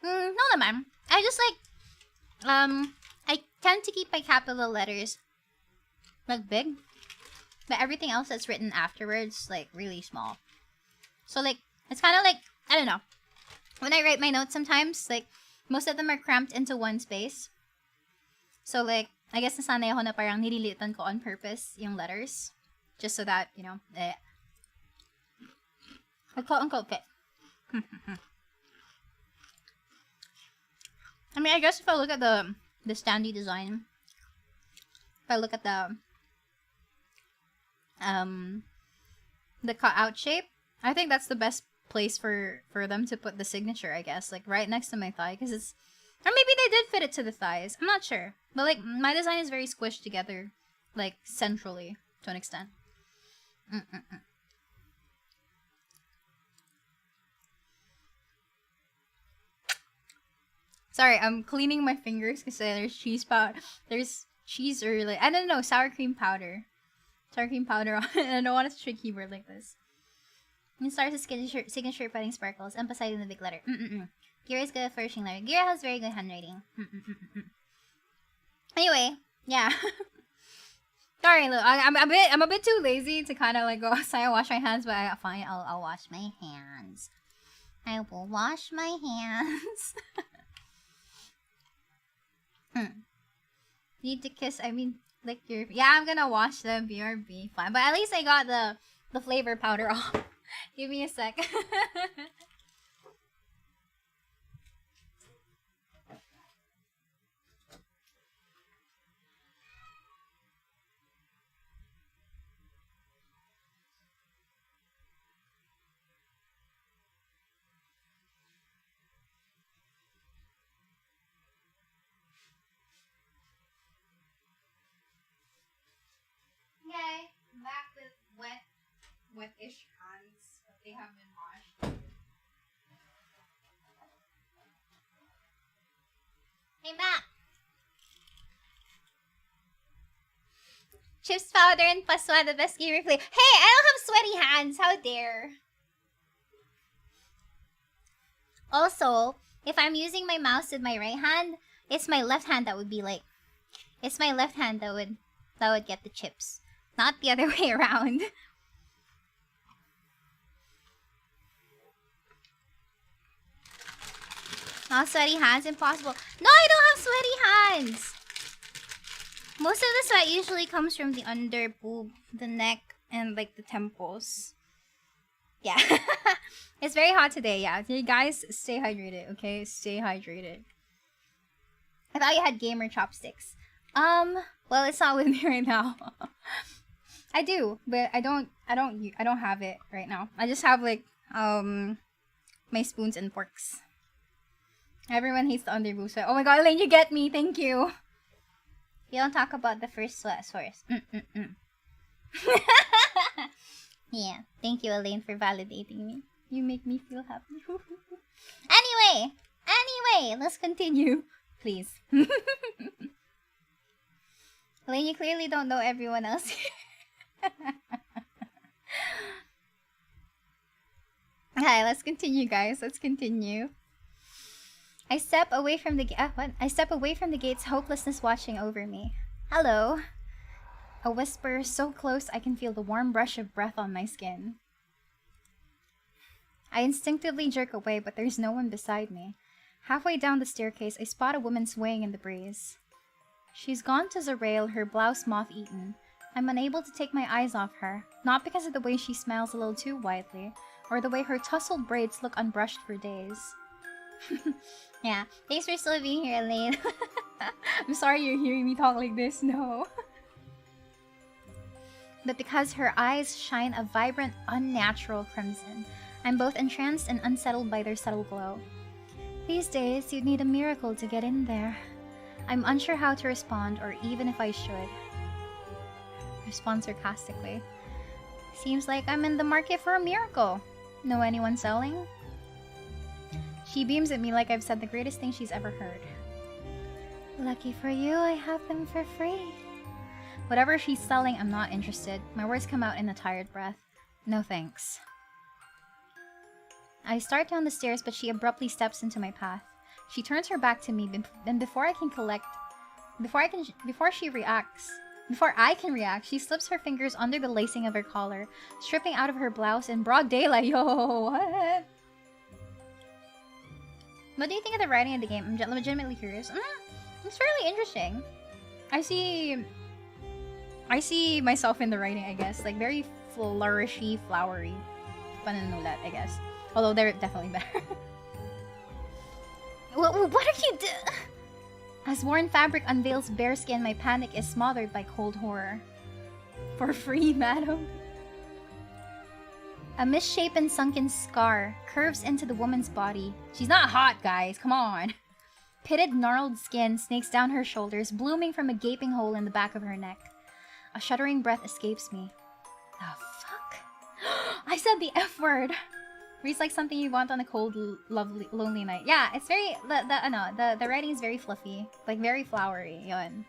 Speaker 2: No naman. I just like, I tend to keep my capital letters, like, big. But everything else that's written afterwards, like, really small. So, like, it's kind of like, I don't know. When I write my notes sometimes, like, most of them are cramped into one space. So, like, I guess nasanay ako na parang nililitan ko on purpose yung letters. Just so that, you know, quote-unquote fit. I mean, I guess if I look at the standee design, if I look at the cutout shape, I think that's the best place for them to put the signature, I guess. Like, right next to my thigh, because it's... Or maybe they did fit it to the thighs. I'm not sure. But, like, my design is very squished together, like, centrally, to an extent. Sorry, I'm cleaning my fingers because there's cheese powder. There's cheese or, like, I don't know, sour cream powder. Sour cream powder on it. I don't want to trick keyboard like this. And starts with signature putting sparkles, emphasizing the big letter. Gira is good at flourishing letter. Gira has very good handwriting. Anyway, yeah. Sorry, look, I'm a bit too lazy to kind of like go outside and wash my hands, but fine, I'll wash my hands. I will wash my hands. Need to kiss, I mean, lick your... Yeah, I'm gonna wash them, BRB, fine. But at least I got the flavor powder off. Give me a sec. Okay, I'm back with wet-ish hands, but they have been washed. Hey, Matt! Chips powder and paswa, the best game replay. Hey, I don't have sweaty hands, how dare! Also, if I'm using my mouse with my right hand, it's my left hand that would be like... It's my left hand that would get the chips. Not the other way around. Not sweaty hands, impossible. No, I don't have sweaty hands! Most of the sweat usually comes from the under boob, the neck, and like the temples. Yeah. It's very hot today, yeah. You guys, stay hydrated, okay? Stay hydrated. I thought you had gamer chopsticks. Well, it's not with me right now. I do, but I don't have it right now. I just have like my spoons and forks. Everyone hates the underboob sweat. Oh my god, ELAINE, you get me. Thank you. You don't talk about the first sweat source. Yeah, thank you, ELAINE, for validating me. You make me feel happy. Anyway, let's continue, please. ELAINE, you clearly don't know everyone else here. Okay, let's continue, guys. Let's continue. I step away from the I step away from the gate's hopelessness watching over me. Hello. A whisper so close I can feel the warm brush of breath on my skin. I instinctively jerk away, but there's no one beside me. Halfway down the staircase, I spot a woman swaying in the breeze. She's gone to the rail, her blouse moth-eaten. I'm unable to take my eyes off her, not because of the way she smiles a little too widely, or the way her tousled braids look unbrushed for days. Yeah, thanks for still being here, ELAINE. I'm sorry you're hearing me talk like this, no. But because her eyes shine a vibrant, unnatural crimson, I'm both entranced and unsettled by their subtle glow. These days, you'd need a miracle to get in there. I'm unsure how to respond, or even if I should.
Speaker 3: respond sarcastically. Seems like I'm in the market for a miracle. Know anyone selling? She beams at me like I've said the greatest thing she's ever heard. Lucky for you, I have them for free. Whatever she's selling, I'm not interested. My words come out in a tired breath. No thanks. I start down the stairs, but she abruptly steps into my path. She turns her back to me, and before I can react, she slips her fingers under the lacing of her collar, stripping out of her blouse in broad daylight. Yo, what? What do you think of the writing of the game? I'm legitimately curious. It's fairly interesting. I see myself in the writing, I guess. Like, very flourishy, flowery. Pananulat, I guess. Although they're definitely better. What are you doing? As worn fabric unveils bare skin, my panic is smothered by cold horror. For free, madam. A misshapen sunken scar curves into the woman's body. She's not hot, guys. Come on. Pitted, gnarled skin snakes down her shoulders, blooming from a gaping hole in the back of her neck. A shuddering breath escapes me. The fuck? I said the F word! Reads like something you want on a cold, lovely, lonely night. Yeah, it's very... The writing is very fluffy. Like, very flowery. Yun.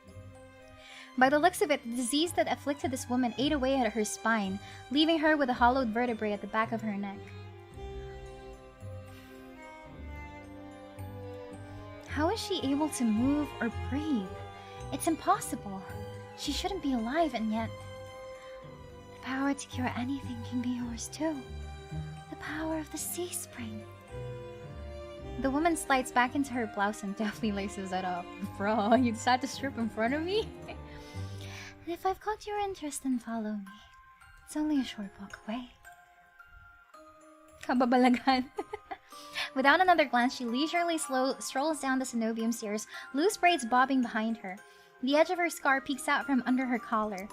Speaker 3: By the looks of it, the disease that afflicted this woman ate away at her spine, leaving her with a hollowed vertebrae at the back of her neck. How is she able to move or breathe? It's impossible. She shouldn't be alive, and yet... The power to cure anything can be yours too. The power of the sea spring. The woman slides back into her blouse and deftly laces it up. Bro, you decided to strip in front of me? And if I've caught your interest, then follow me. It's only a short walk away. Kababalagan. Without another glance, she leisurely strolls down the cenobium stairs, loose braids bobbing behind her. The edge of her scar peeks out from under her collar.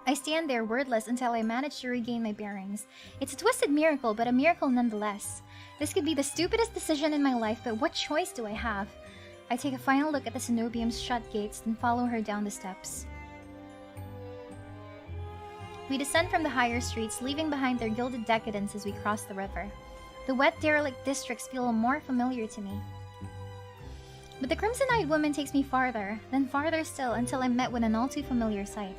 Speaker 3: I stand there wordless until I manage to regain my bearings. It's a twisted miracle, but a miracle nonetheless. This could be the stupidest decision in my life, but what choice do I have? I take a final look at the cenobium's shut gates, then follow her down the steps. We descend from the higher streets, leaving behind their gilded decadence as we cross the river. The wet, derelict districts feel more familiar to me. But the crimson-eyed woman takes me farther, then farther still, until I'm met with an all too familiar sight.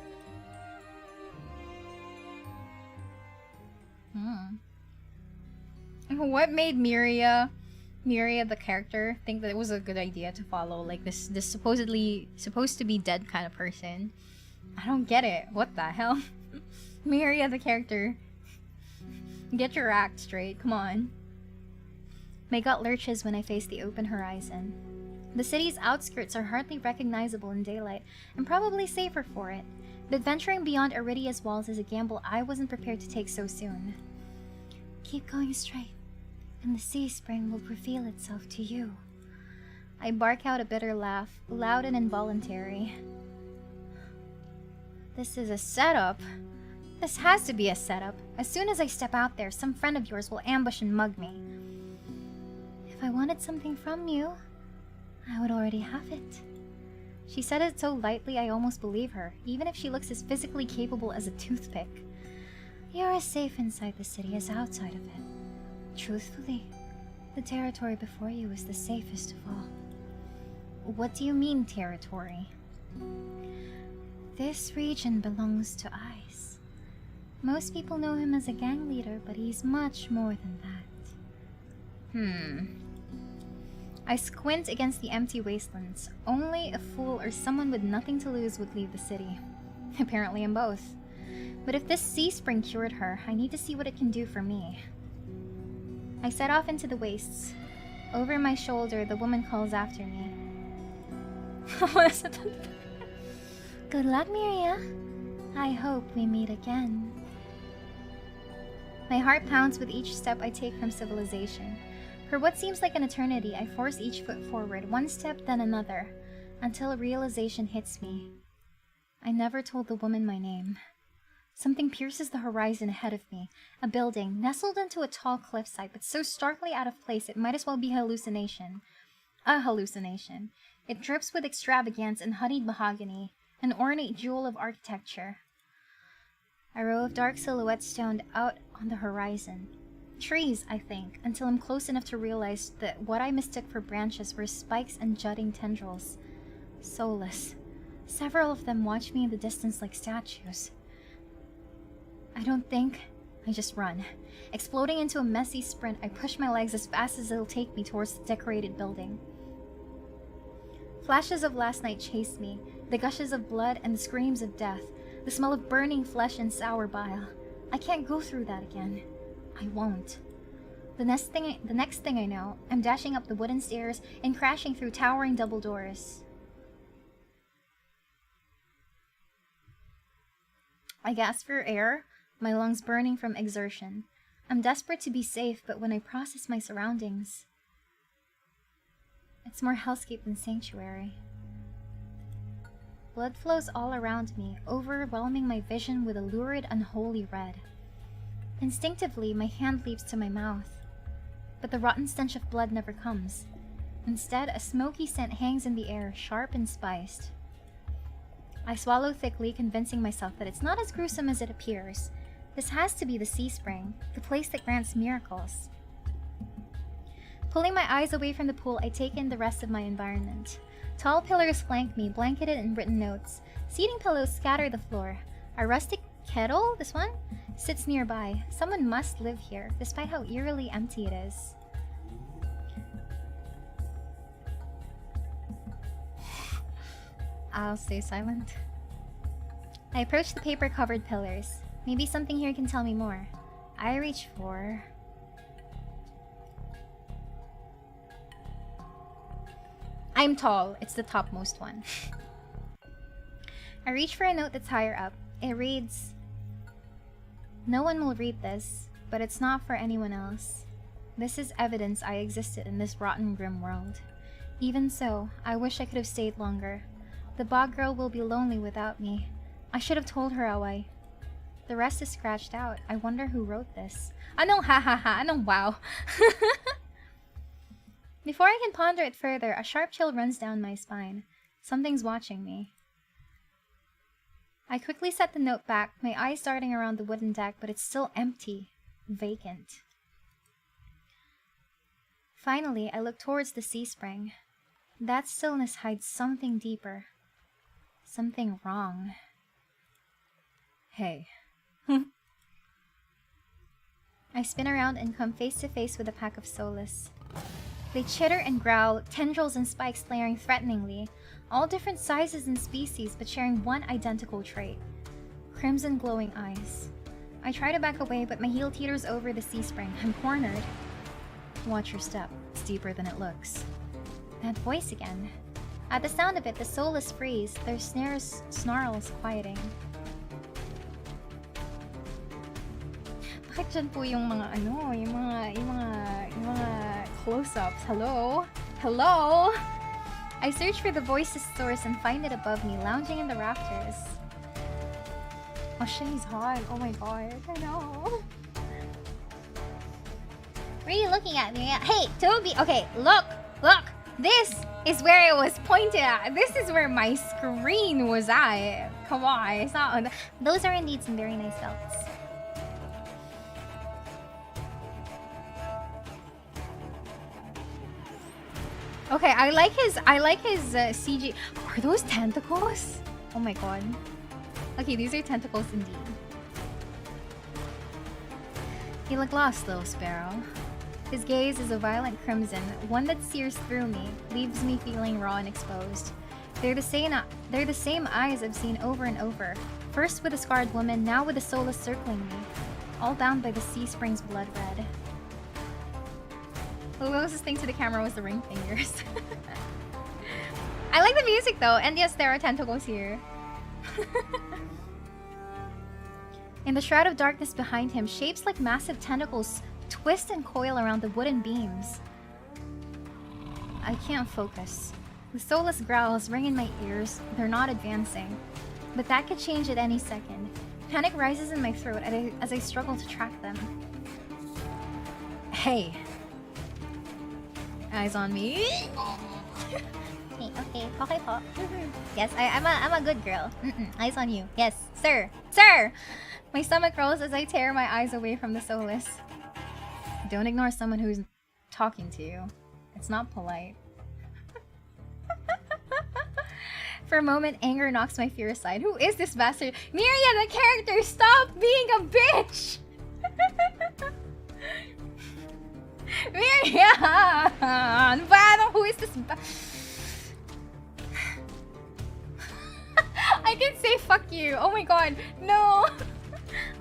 Speaker 3: What made Miria the character think that it was a good idea to follow like this supposed to be dead kind of person? I don't get it. What the hell? Miria the character. Get your act straight, come on. My gut lurches when I face the open horizon. The city's outskirts are hardly recognizable in daylight, and probably safer for it. But venturing beyond Iridia's walls is a gamble I wasn't prepared to take so soon. Keep going straight, and the sea spring will reveal itself to you. I bark out a bitter laugh, loud and involuntary. This is a setup. This has to be a setup. As soon as I step out there, some friend of yours will ambush and mug me. If I wanted something from you, I would already have it. She said it so lightly I almost believe her, even if she looks as physically capable as a toothpick. You're as safe inside the city as outside of it. Truthfully, the territory before you is the safest of all. What do you mean, territory? This region belongs to Ice. Most people know him as a gang leader, but he's much more than that. I squint against the empty wastelands. Only a fool or someone with nothing to lose would leave the city. Apparently I'm both. But if this sea spring cured her, I need to see what it can do for me. I set off into the wastes. Over my shoulder, the woman calls after me. Good luck, Miria. I hope we meet again. My heart pounds with each step I take from civilization. For what seems like an eternity, I force each foot forward, one step then another, until a realization hits me. I never told the woman my name. Something pierces the horizon ahead of me, a building, nestled into a tall cliffside, but so starkly out of place it might as well be hallucination. A hallucination. It drips with extravagance and honeyed mahogany, an ornate jewel of architecture.
Speaker 2: A row of dark silhouettes stand out on the horizon. Trees, I think, until I'm close enough to realize that what I mistook for branches were spikes and jutting tendrils. Soulless. Several of them watch me in the distance like statues. I don't think, I just run. Exploding into a messy sprint, I push my legs as fast as it'll take me towards the decorated building. Flashes of last night chase me, the gushes of blood and the screams of death, the smell of burning flesh and sour bile. I can't go through that again. I won't. The next thing I know, I'm dashing up the wooden stairs and crashing through towering double doors. I gasp for air, my lungs burning from exertion. I'm desperate to be safe, but when I process my surroundings, it's more hellscape than sanctuary. Blood flows all around me, overwhelming my vision with a lurid, unholy red. Instinctively, my hand leaps to my mouth, but the rotten stench of blood never comes. Instead, a smoky scent hangs in the air, sharp and spiced. I swallow thickly, convincing myself that it's not as gruesome as it appears. This has to be the sea spring, the place that grants miracles. Pulling my eyes away from the pool, I take in the rest of my environment. Tall pillars flank me, blanketed in written notes. Seating pillows scatter the floor. A rustic kettle, this one, sits nearby. Someone must live here, despite how eerily empty it is. I'll stay silent. I approach the paper-covered pillars. Maybe something here can tell me more. I reach for... I'm tall. It's the topmost one. I reach for a note that's higher up. It reads, "No one will read this, but it's not for anyone else. This is evidence I existed in this rotten, grim world. Even so, I wish I could have stayed longer. The bog girl will be lonely without me. I should have told her how I..." The rest is scratched out. I wonder who wrote this. Anong ha ha ha? Anong wow? Before I can ponder it further, a sharp chill runs down my spine. Something's watching me. I quickly set the note back, my eyes darting around the wooden deck, but it's still empty. Vacant. Finally, I look towards the sea spring. That stillness hides something deeper. Something wrong. Hey. I spin around and come face to face with a pack of soulless. They chitter and growl, tendrils and spikes flaring threateningly, all different sizes and species but sharing one identical trait. Crimson glowing eyes. I try to back away, but my heel teeters over the sea spring. I'm cornered. Watch your step. It's deeper than it looks. That voice again. At the sound of it, the soulless freeze, their snarls quieting. Bakit dyan po yung mga ano, yung mga close-ups? Hello? Hello? I search for the voice's source and find it above me, lounging in the rafters. Oh shit, he's hot. Oh my god. I know. What are you looking at, Miria? Hey, Toby! Okay, look! Look! This is where it was pointed at. This is where my screen was at. Come on, it's not on the... Those are indeed some very nice belts.
Speaker 1: Okay, I like his CG. Are those tentacles? Oh my god. Okay, these are tentacles indeed. You look lost, little sparrow. His gaze is a violent crimson, one that sears through me, leaves me feeling raw and exposed. They're the same eyes I've seen over and over. First with a scarred woman, now with a soulless circling me. All bound by the sea spring's blood red. The closest thing to the camera was the ring fingers. I like the music though, and yes, there are tentacles here. In the shroud of darkness behind him, shapes like massive tentacles twist and coil around the wooden beams. I can't focus. The soulless growls ring in my ears. They're not advancing. But that could change at any second. Panic rises in my throat as I struggle to track them. Hey. Eyes on me.
Speaker 2: Okay. Okay po. Yes, I'm a good girl. Eyes on you. Yes, sir. Sir!
Speaker 3: My stomach rolls as I tear my eyes away from the Solus. Don't ignore someone who's talking to you. It's not polite. For a moment, anger knocks my fear aside. Who is this bastard? Miria, the character! Stop being a bitch! Miria! Who is this I can say fuck you. Oh my god. No.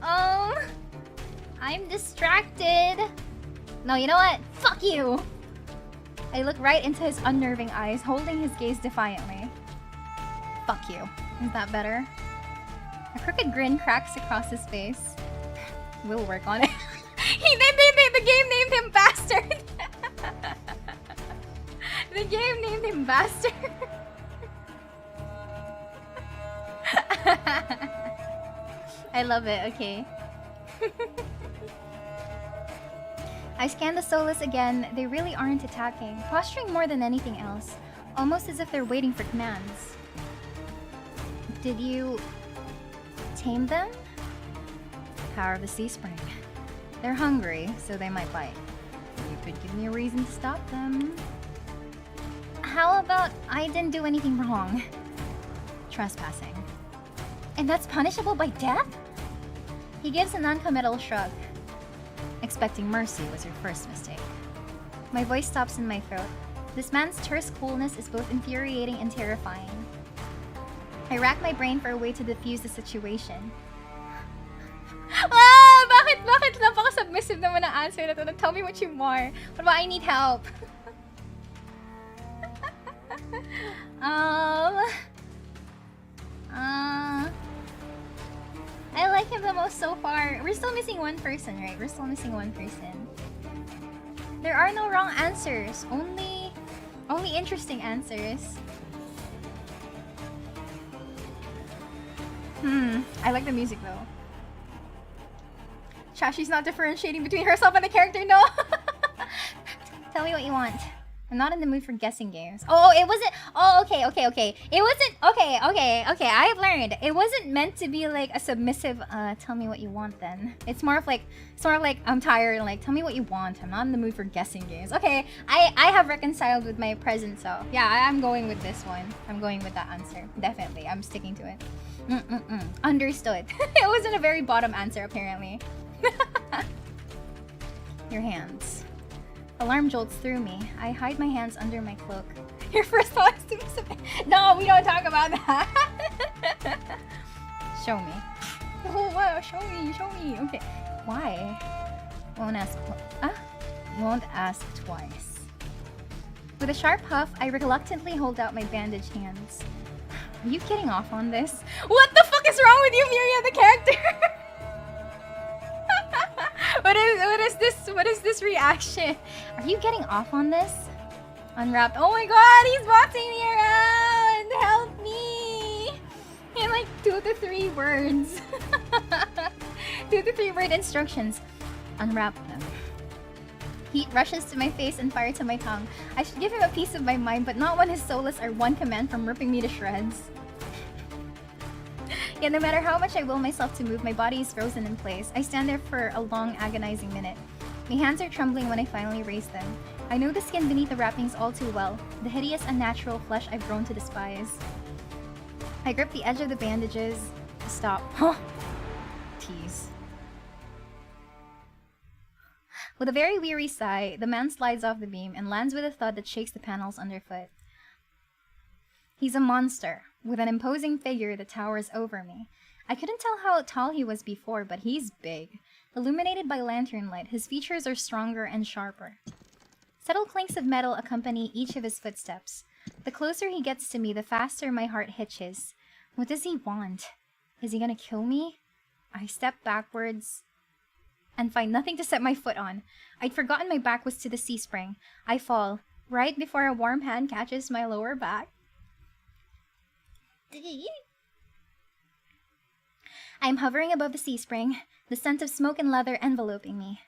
Speaker 2: I'm distracted. No, you know what? Fuck you!
Speaker 3: I look right into his unnerving eyes, holding his gaze defiantly. Fuck you. Is that better? A crooked grin cracks across his face. We'll work on it. The game named him Bastard! The game named him Bastard! I love it, okay. I scan the Solus again. They really aren't attacking, posturing more than anything else, almost as if they're waiting for commands. Did you tame them? Power of the Sea Spring. They're hungry, so they might bite. You could give me a reason to stop them.
Speaker 2: How about I didn't do anything wrong?
Speaker 3: Trespassing.
Speaker 2: And that's punishable by death? He gives a non-committal shrug.
Speaker 3: Expecting mercy was your first mistake. My voice stops in my throat. This man's terse coolness is both infuriating and terrifying. I rack my brain for a way to diffuse the situation. Bakit napaka-submissive naman ang answer na to? Tell me what you want. What about I need help?
Speaker 2: I like him the most so far. We're still missing one person, right? We're still missing one person.
Speaker 3: There are no wrong answers. Only interesting answers. I like the music though. Chashi's not differentiating between herself and the character, no!
Speaker 2: Tell me what you want.
Speaker 3: I'm not in the mood for guessing games.
Speaker 2: Oh, it wasn't. Oh, okay. It wasn't. Okay. I've learned. It wasn't meant to be like a submissive. Tell me what you want then.
Speaker 3: It's more of like I'm tired. Like, tell me what you want. I'm not in the mood for guessing games. Okay, I have reconciled with my present self. Yeah, I'm going with this one. I'm going with that answer. Definitely, I'm sticking to it. Understood. It wasn't a very bottom answer apparently. Your hands. Alarm jolts through me. I hide my hands under my cloak. Your first thought is to be submissive. No, we don't talk about that. Show me. Oh wow, show me. Okay. Why? Won't ask twice. With a sharp huff, I reluctantly hold out my bandaged hands. Are you getting off on this? What the fuck is wrong with you, Miria, the character? What is this reaction? Are you getting off on this? Unwrapped. Oh my god, he's bossing me around! Help me! In like 2 to 3 words. 2 to 3 word instructions. Unwrap them. Heat rushes to my face and fire to my tongue. I should give him a piece of my mind, but not when his Solus are one command from ripping me to shreds. Yet no matter how much I will myself to move, my body is frozen in place. I stand there for a long, agonizing minute. My hands are trembling when I finally raise them. I know the skin beneath the wrappings all too well, the hideous, unnatural flesh I've grown to despise. I grip the edge of the bandages. Stop. Tease. With a very weary sigh, the man slides off the beam and lands with a thud that shakes the panels underfoot. He's a monster, with an imposing figure that towers over me. I couldn't tell how tall he was before, but he's big. Illuminated by lantern light, his features are stronger and sharper. Subtle clinks of metal accompany each of his footsteps. The closer he gets to me, the faster my heart hitches. What does he want? Is he gonna kill me? I step backwards and find nothing to set my foot on. I'd forgotten my back was to the sea spring. I fall, right before a warm hand catches my lower back. I'm hovering above the sea spring, the scent of smoke and leather enveloping me.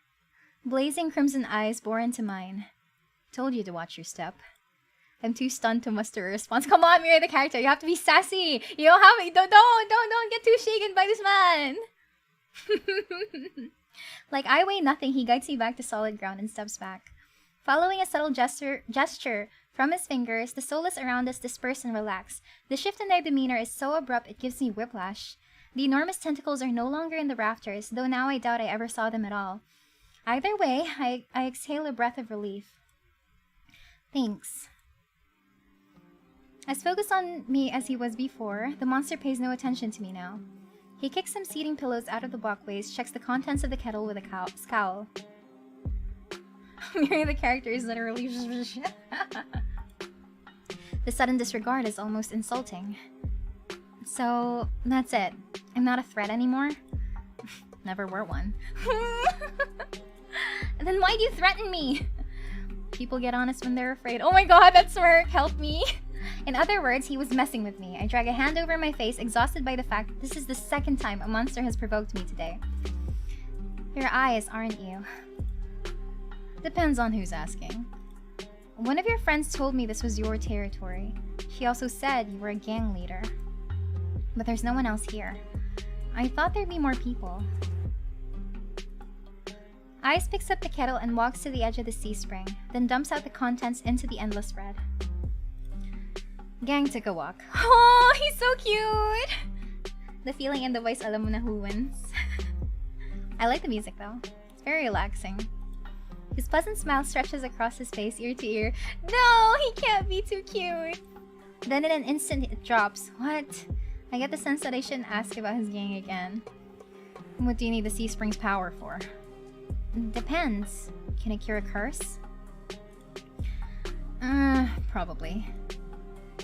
Speaker 3: Blazing crimson eyes bore into mine. Told you to watch your step. I'm too stunned to muster a response. Come on, Miria the character. You have to be sassy. You don't have it. Don't get too shaken by this man. Like I weigh nothing, he guides me back to solid ground and steps back. Following a subtle gesture from his fingers, the soulless around us disperse and relax. The shift in their demeanor is so abrupt it gives me whiplash. The enormous tentacles are no longer in the rafters, though now I doubt I ever saw them at all. Either way, I exhale a breath of relief. Thanks. As focused on me as he was before, the monster pays no attention to me now. He kicks some seating pillows out of the walkways, checks the contents of the kettle with a scowl. Miria the character is literally The sudden disregard is almost insulting. So, that's it. I'm not a threat anymore. Never were one. And then why do you threaten me? People get honest when they're afraid. Oh my god, that smirk! Help me! In other words, he was messing with me. I drag a hand over my face, exhausted by the fact that this is the second time a monster has provoked me today. Your eyes, aren't you? Depends on who's asking. One of your friends told me this was your territory. She also said you were a gang leader. But there's no one else here. I thought there'd be more people. Ice picks up the kettle and walks to the edge of the sea spring, then dumps out the contents into the endless red. Gang took a walk. Oh, he's so cute! The feeling in the voice, alam mo na who wins. I like the music though. It's very relaxing. His pleasant smile stretches across his face, ear to ear. No, he can't be too cute! Then in an instant it drops. What? I get the sense that I shouldn't ask about his gang again. What do you need the Sea Spring's power for? Depends. Can it cure a curse? Probably.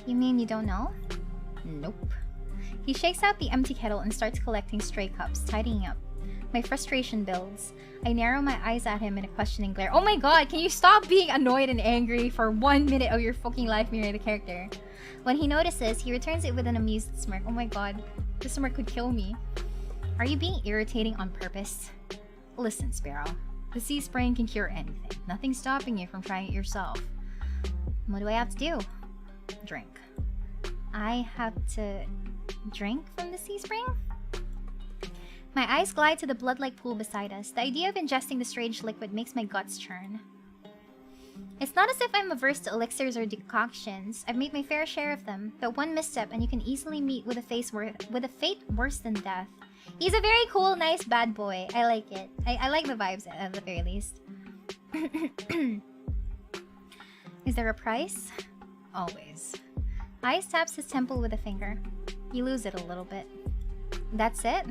Speaker 3: You mean you don't know? Nope. He shakes out the empty kettle and starts collecting stray cups, tidying up. My frustration builds. I narrow my eyes at him in a questioning glare. Oh my god, can you stop being annoyed and angry for 1 minute of your fucking life, Miria the character? When he notices, he returns it with an amused smirk. Oh my god, this smirk could kill me. Are you being irritating on purpose? Listen, Sparrow. The Sea Spring can cure anything. Nothing's stopping you from trying it yourself. What do I have to do? Drink. I have to drink from the Sea Spring? My eyes glide to the blood-like pool beside us. The idea of ingesting the strange liquid makes my guts churn. It's not as if I'm averse to elixirs or decoctions. I've made my fair share of them, but one misstep and you can easily meet with a fate worse than death. He's a very cool, nice bad boy. I like it. I like the vibes at the very least. Is there a price? Always. Ice taps his temple with a finger. You lose it a little bit. That's it?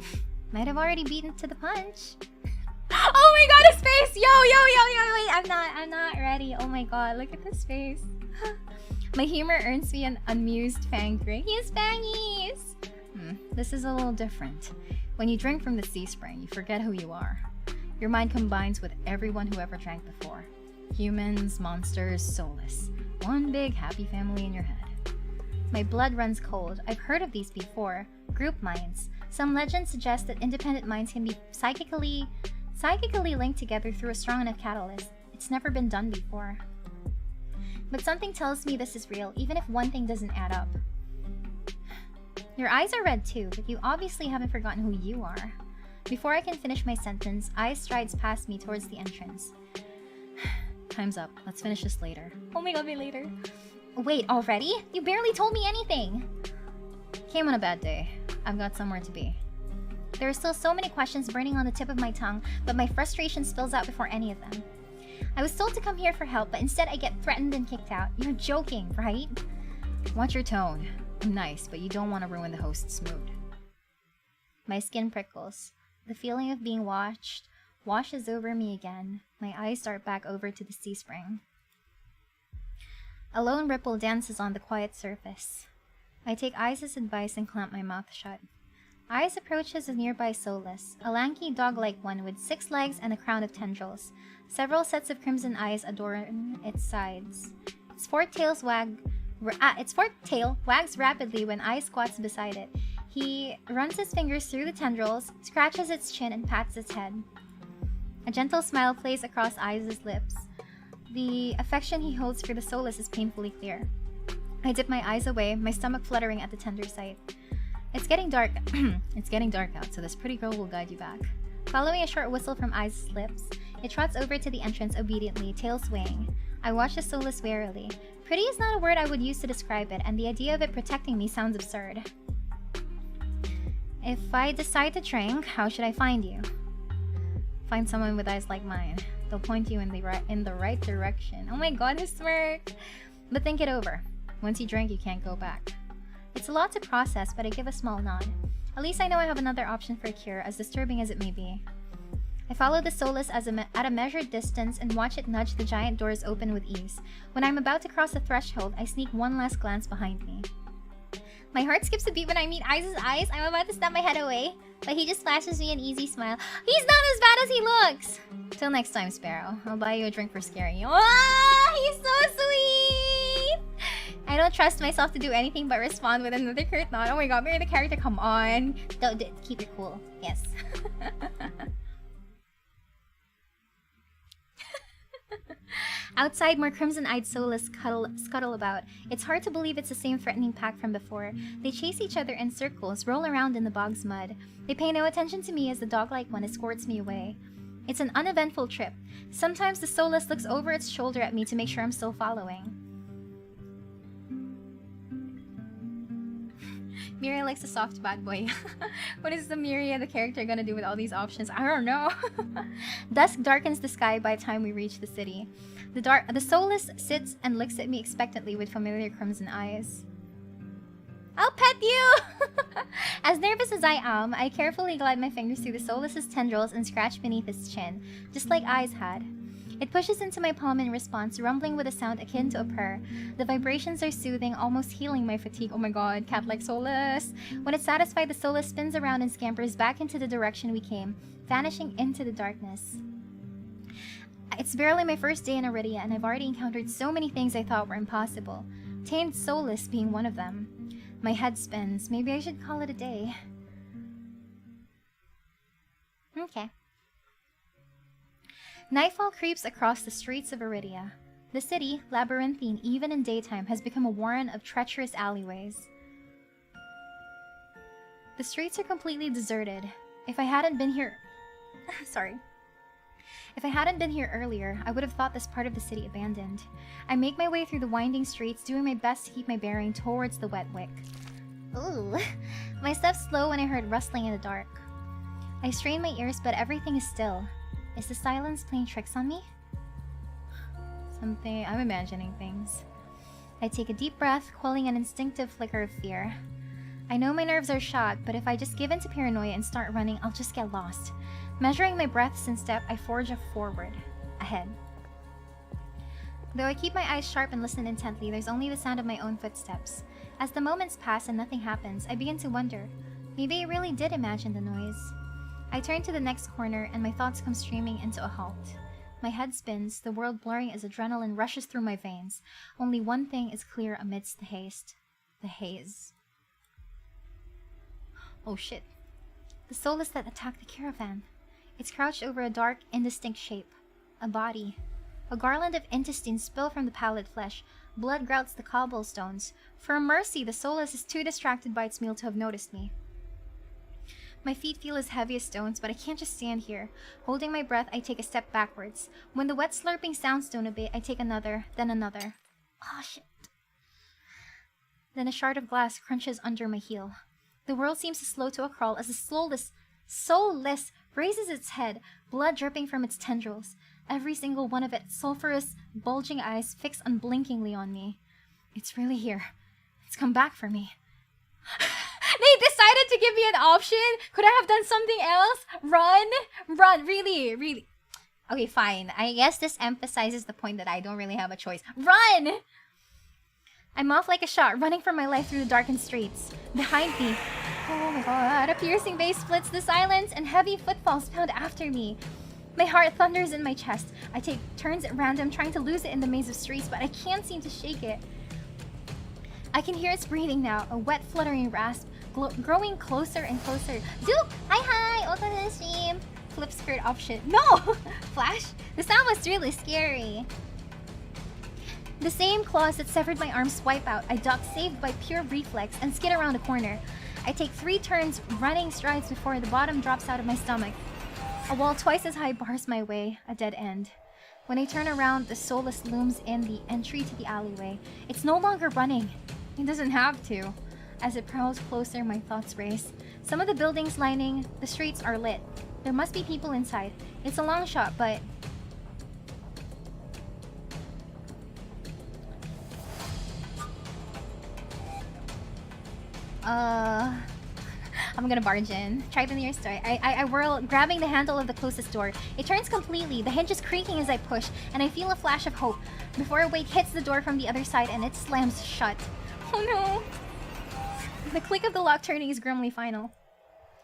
Speaker 3: Might have already beaten to the punch. Oh my god, his face! Yo, wait, I'm not ready. Oh my god, look at this face. My humor earns me an amused fang grin. He has fangies! This is a little different. When you drink from the Sea Spring, you forget who you are. Your mind combines with everyone who ever drank before. Humans, monsters, soulless. One big happy family in your head. My blood runs cold. I've heard of these before. Group minds. Some legends suggest that independent minds can be psychically linked together through a strong enough catalyst. It's never been done before. But something tells me this is real, even if one thing doesn't add up. Your eyes are red too, but you obviously haven't forgotten who you are. Before I can finish my sentence, Ice strides past me towards the entrance. Time's up. Let's finish this later. Oh my god, later. Wait, already? You barely told me anything! Came on a bad day. I've got somewhere to be. There are still so many questions burning on the tip of my tongue, but my frustration spills out before any of them. I was told to come here for help, but instead I get threatened and kicked out. You're joking, right? Watch your tone. I'm nice, but you don't want to ruin the host's mood. My skin prickles. The feeling of being watched washes over me again. My eyes dart back over to the Sea Spring. A lone ripple dances on the quiet surface. I take Ice's advice and clamp my mouth shut. Ice approaches a nearby soulless, a lanky dog-like one with 6 legs and a crown of tendrils. Several sets of crimson eyes adorn its sides. Its forked tail wags rapidly when Ice squats beside it. He runs his fingers through the tendrils, scratches its chin, and pats its head. A gentle smile plays across Ice's lips. The affection he holds for the soulless is painfully clear. I dip my eyes away, my stomach fluttering at the tender sight. It's getting dark. It's getting dark out, so this pretty girl will guide you back. Following a short whistle from Eyes' lips, it trots over to the entrance obediently, tail swaying. I watch the soulless warily. Pretty is not a word I would use to describe it, and the idea of it protecting me sounds absurd. If I decide to drink, how should I find you? Find someone with eyes like mine. They'll point you in the right direction. Oh my god, his smirk! But think it over. Once you drink, you can't go back. It's a lot to process, but I give a small nod. At least I know I have another option for a cure, as disturbing as it may be. I follow the soulless at a measured distance and watch it nudge the giant doors open with ease. When I'm about to cross the threshold, I sneak one last glance behind me. My heart skips a beat when I meet Eyes' eyes. I'm about to snap my head away, but he just flashes me an easy smile. He's not as bad as he looks! Till next time, Sparrow. I'll buy you a drink for scaring you. Ah, he's so sweet! I don't trust myself to do anything but respond with another curt nod. Oh my god, marry the character, come on. Don't keep it cool. Yes. Outside, more crimson-eyed soulless scuttle about. It's hard to believe it's the same threatening pack from before. They chase each other in circles, roll around in the bog's mud. They pay no attention to me as the dog-like one escorts me away. It's an uneventful trip. Sometimes the soulless looks over its shoulder at me to make sure I'm still following. Miria likes a soft bad boy. What is the Miria, the character, gonna do with all these options? I don't know. Dusk darkens the sky by the time we reach the city. The soulless sits and looks at me expectantly with familiar crimson eyes. I'll pet you! As nervous as I am, I carefully glide my fingers through the soulless's tendrils and scratch beneath its chin, just like Eyes had. It pushes into my palm in response, rumbling with a sound akin to a purr. The vibrations are soothing, almost healing my fatigue. Oh my god, cat-like soulless! When it's satisfied, the soulless spins around and scampers back into the direction we came, vanishing into the darkness. It's barely my first day in Iridia, and I've already encountered so many things I thought were impossible. Tamed soulless being one of them. My head spins. Maybe I should call it a day. Okay. Nightfall creeps across the streets of Iridia. The city, labyrinthine even in daytime, has become a warren of treacherous alleyways. The streets are completely deserted. If I hadn't been here... Sorry. If I hadn't been here earlier, I would have thought this part of the city abandoned. I make my way through the winding streets, doing my best to keep my bearing towards the Wet Wick. Ooh. My steps slow when I heard rustling in the dark. I strain my ears, but everything is still. Is the silence playing tricks on me? I'm imagining things. I take a deep breath, quelling an instinctive flicker of fear. I know my nerves are shot, but if I just give in to paranoia and start running, I'll just get lost. Measuring my breaths in step, I forge forward. Ahead. Though I keep my eyes sharp and listen intently, there's only the sound of my own footsteps. As the moments pass and nothing happens, I begin to wonder. Maybe I really did imagine the noise. I turn to the next corner, and my thoughts come streaming into a halt. My head spins, the world blurring as adrenaline rushes through my veins. Only one thing is clear amidst the haste. The haze. Oh shit. The soulless that attacked the caravan. It's crouched over a dark, indistinct shape. A body. A garland of intestines spill from the pallid flesh. Blood grouts the cobblestones. For mercy, the soulless is too distracted by its meal to have noticed me. My feet feel as heavy as stones, but I can't just stand here. Holding my breath, I take a step backwards. When the wet slurping sounds don't abate, I take another, then another. Oh shit. Then a shard of glass crunches under my heel. The world seems to slow to a crawl as the soulless raises its head, blood dripping from its tendrils. Every single one of its sulphurous, bulging eyes fixed unblinkingly on me. It's really here. It's come back for me. They decided to give me an option? Could I have done something else? Run? Run, really, really. Okay, fine. I guess this emphasizes the point that I don't really have a choice. Run! I'm off like a shot, running for my life through the darkened streets. Behind me, oh my god, a piercing bass splits the silence and heavy footfalls pound after me. My heart thunders in my chest. I take turns at random, trying to lose it in the maze of streets, but I can't seem to shake it. I can hear its breathing now, a wet fluttering rasp, growing closer and closer. Duke! Hi! Welcome to the stream! Flip skirt option. No! Flash? The sound was really scary.
Speaker 2: The same claws that severed my arm swipe out. I duck, saved by pure reflex, and skid around a corner. I take 3 turns, running strides before the bottom drops out of my stomach. A wall twice as high bars my way, a dead end. When I turn around, the soulless looms in the entry to the alleyway. It's no longer running. It doesn't have to. As it prowls closer, my thoughts race. Some of the buildings lining the streets are lit. There must be people inside. It's a long shot, but... I'm gonna barge in. Try the nearest door. I whirl, grabbing the handle of the closest door. It turns completely, the hinge is creaking as I push, and I feel a flash of hope before a weight hits the door from the other side and it slams shut. Oh no! The click of the lock turning is grimly final.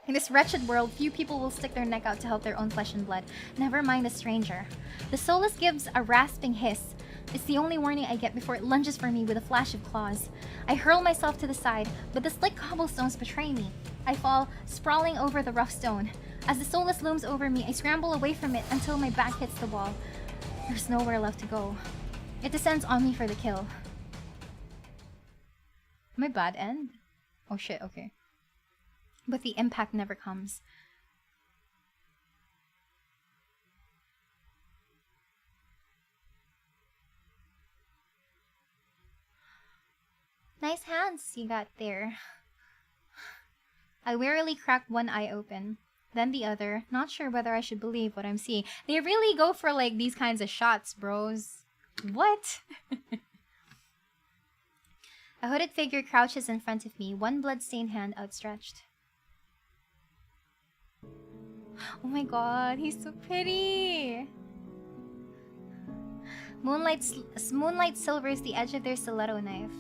Speaker 2: In this wretched world, few people will stick their neck out to help their own flesh and blood. Never mind a stranger. The soulless gives a rasping hiss. It's the only warning I get before it lunges for me with a flash of claws. I hurl myself to the side, but the slick cobblestones betray me. I fall, sprawling over the rough stone. As the soulless looms over me, I scramble away from it until my back hits the wall. There's nowhere left to go. It descends on me for the kill. My bad end? Oh shit, okay. But the impact never comes. Nice hands you got there. I wearily crack one eye open, then the other, not sure whether I should believe what I'm seeing. They really go for like these kinds of shots, bros. What? A hooded figure crouches in front of me, one blood-stained hand outstretched. Oh my god, he's so pretty! Moonlight silvers the edge of their stiletto knife.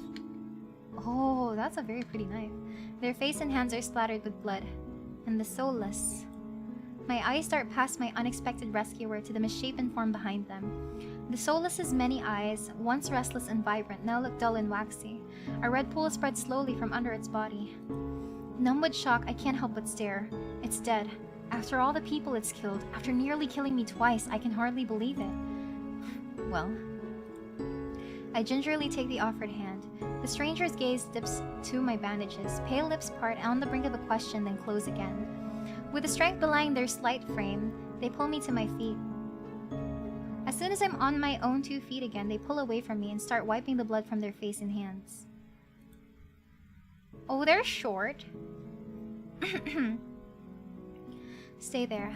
Speaker 2: Oh, that's a very pretty knife. Their face and hands are splattered with blood. And the soulless. My eyes dart past my unexpected rescuer to the misshapen form behind them. The soulless's many eyes, once restless and vibrant, now look dull and waxy. A red pool spreads slowly from under its body. Numb with shock, I can't help but stare. It's dead. After all the people it's killed, after nearly killing me twice, I can hardly believe it. Well... I gingerly take the offered hand. The stranger's gaze dips to my bandages. Pale lips part on the brink of a question, then close again. With the strength belying their slight frame, they pull me to my feet. As soon as I'm on my own 2 feet again, they pull away from me and start wiping the blood from their face and hands. Oh, they're short. Stay there.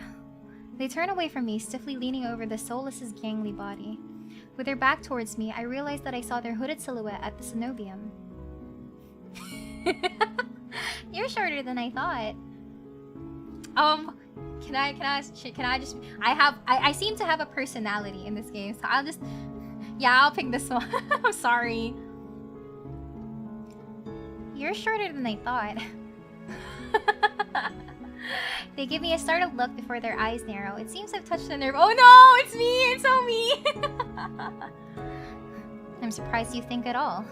Speaker 2: They turn away from me, stiffly leaning over the soulless's gangly body. With their back towards me, I realize that I saw their hooded silhouette at the cenobium. You're shorter than I thought. I seem to have a personality in this game, so I'll pick this one. I'm sorry. You're shorter than I thought. They give me a startled look before their eyes narrow. It seems I've touched a nerve. Oh no! It's me! It's so me! I'm surprised you think at all.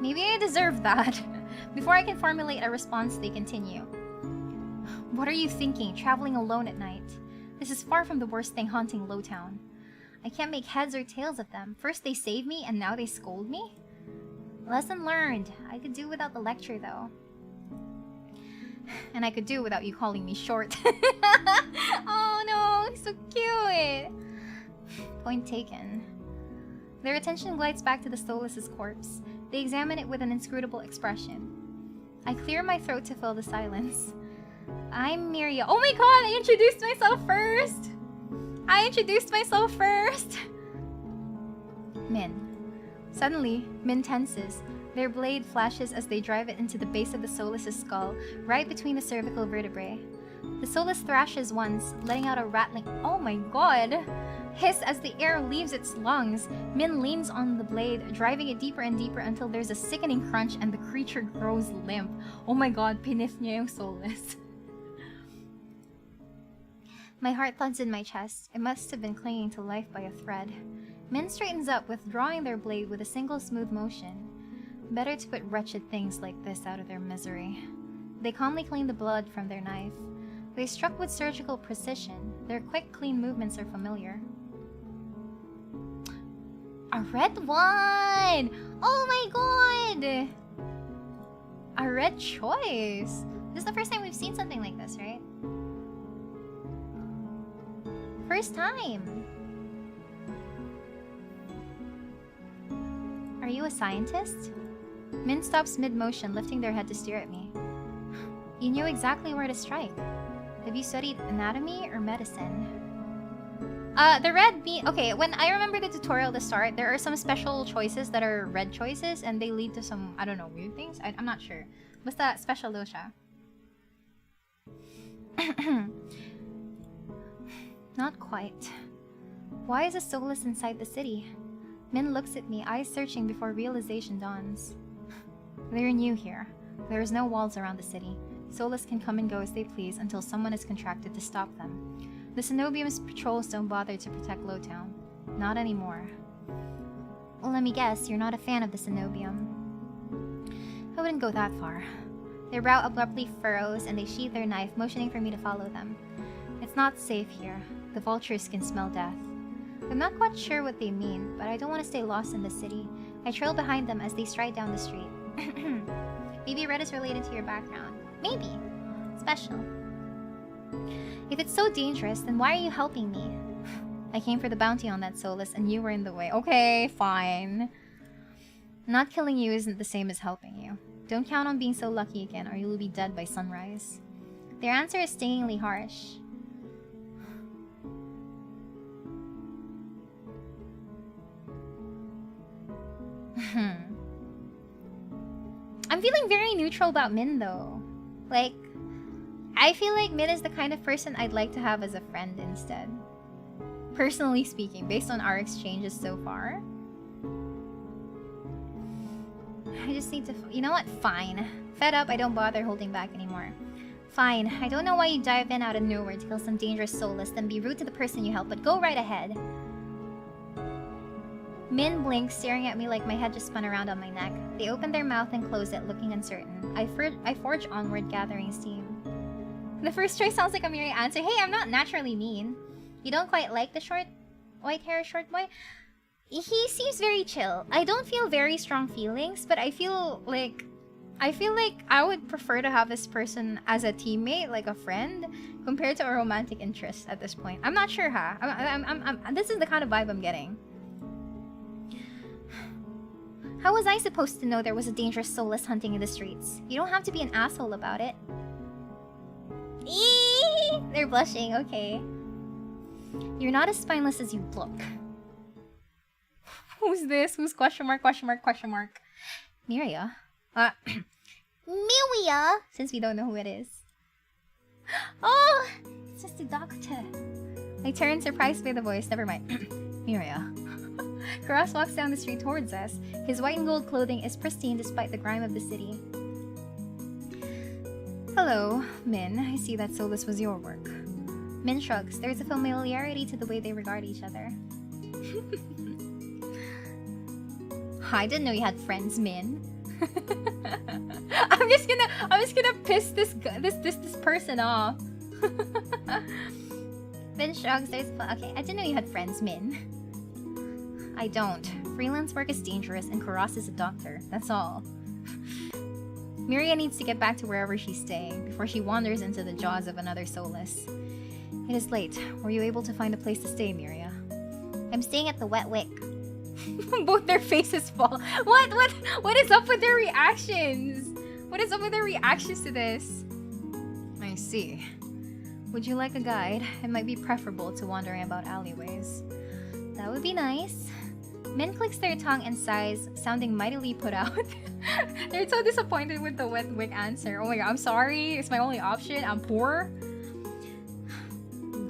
Speaker 2: Maybe I deserve that. Before I can formulate a response, they continue. What are you thinking, traveling alone at night? This is far from the worst thing haunting Lowtown. I can't make heads or tails of them. First they save me, and now they scold me? Lesson learned. I could do without the lecture, though. And I could do without you calling me short. Oh no, so cute! Point taken. Their attention glides back to the soulless's corpse. They examine it with an inscrutable expression. I clear my throat to fill the silence. I'm Miria. Oh my god, I introduced myself first! Min. Suddenly, Min tenses. Their blade flashes as they drive it into the base of the soulless's skull, right between the cervical vertebrae. The soulless thrashes once, letting out a rattling oh my god! Hiss as the air leaves its lungs. Min leans on the blade, driving it deeper and deeper until there's a sickening crunch and the creature grows limp. Oh my god, pinif niya yung soulless. My heart thuds in my chest. It must have been clinging to life by a thread. Min straightens up, withdrawing their blade with a single smooth motion. Better to put wretched things like this out of their misery. They calmly clean the blood from their knife. They struck with surgical precision. Their quick, clean movements are familiar. A red one! Oh my god! A red choice. This is the first time we've seen something like this, right? First time. Are you a scientist? Min stops mid-motion, lifting their head to stare at me. You knew exactly where to strike. Have you studied anatomy or medicine? The red bean... Okay, when I remember the tutorial at the start, there are some special choices that are red choices, and they lead to some, I don't know, weird things? I'm not sure. Basta special daw siya. Not quite. Why is a Solus inside the city? Min looks at me, eyes searching before realization dawns. They're new here. There is no walls around the city. Solus can come and go as they please until someone is contracted to stop them. The Cenobium's patrols don't bother to protect Lowtown. Not anymore. Well, let me guess, you're not a fan of the Cenobium. I wouldn't go that far. Their brow abruptly furrows and they sheath their knife, motioning for me to follow them. It's not safe here. The vultures can smell death. I'm not quite sure what they mean, but I don't want to stay lost in the city. I trail behind them as they stride down the street. Maybe red is related to your background. Maybe. Special. If it's so dangerous, then why are you helping me? I came for the bounty on that Solus and you were in the way. Okay, fine. Not killing you isn't the same as helping you. Don't count on being so lucky again or you will be dead by sunrise. Their answer is stingingly harsh. I'm feeling very neutral about Min though. Like, I feel like Min is the kind of person I'd like to have as a friend instead. Personally speaking, based on our exchanges so far. I just need to... You know what? Fine. Fed up, I don't bother holding back anymore. Fine. I don't know why you dive in out of nowhere to kill some dangerous Solus, then be rude to the person you help, but go right ahead. Min blinks, staring at me like my head just spun around on my neck. They open their mouth and close it, looking uncertain. I forge onward, gathering steam. The first choice sounds like a Miria answer. Hey, I'm not naturally mean. You don't quite like the short, white-haired short boy? He seems very chill. I don't feel very strong feelings, but I feel like I would prefer to have this person as a teammate, like a friend, compared to a romantic interest at this point. I'm not sure, huh? This is the kind of vibe I'm getting. How was I supposed to know there was a dangerous Solus hunting in the streets? You don't have to be an asshole about it. Eee! They're blushing, okay. You're not as spineless as you look. Who's this? Who's question mark, question mark, question mark? Miria? Miria! Since we don't know who it is. Oh! It's just the doctor. I turn, surprised by the voice. Never mind. Miria. Kuros walks down the street towards us. His white and gold clothing is pristine despite the grime of the city. Hello, Min. I see that Solus was your work. Min shrugs. There's a familiarity to the way they regard each other. I didn't know you had friends, Min. I'm just gonna piss this person off. Min shrugs. Okay, I didn't know you had friends, Min. I don't. Freelance work is dangerous and Kuros is a doctor. That's all. Miria needs to get back to wherever she's staying before she wanders into the jaws of another Solus. It is late. Were you able to find a place to stay, Miria? I'm staying at the Wet Wick. Both their faces fall. What is up with their reactions? What is up with their reactions to this? I see. Would you like a guide? It might be preferable to wandering about alleyways. That would be nice. Min clicks their tongue and sighs, sounding mightily put out. They're so disappointed with the Wet Wick answer. Oh my god, I'm sorry. It's my only option. I'm poor.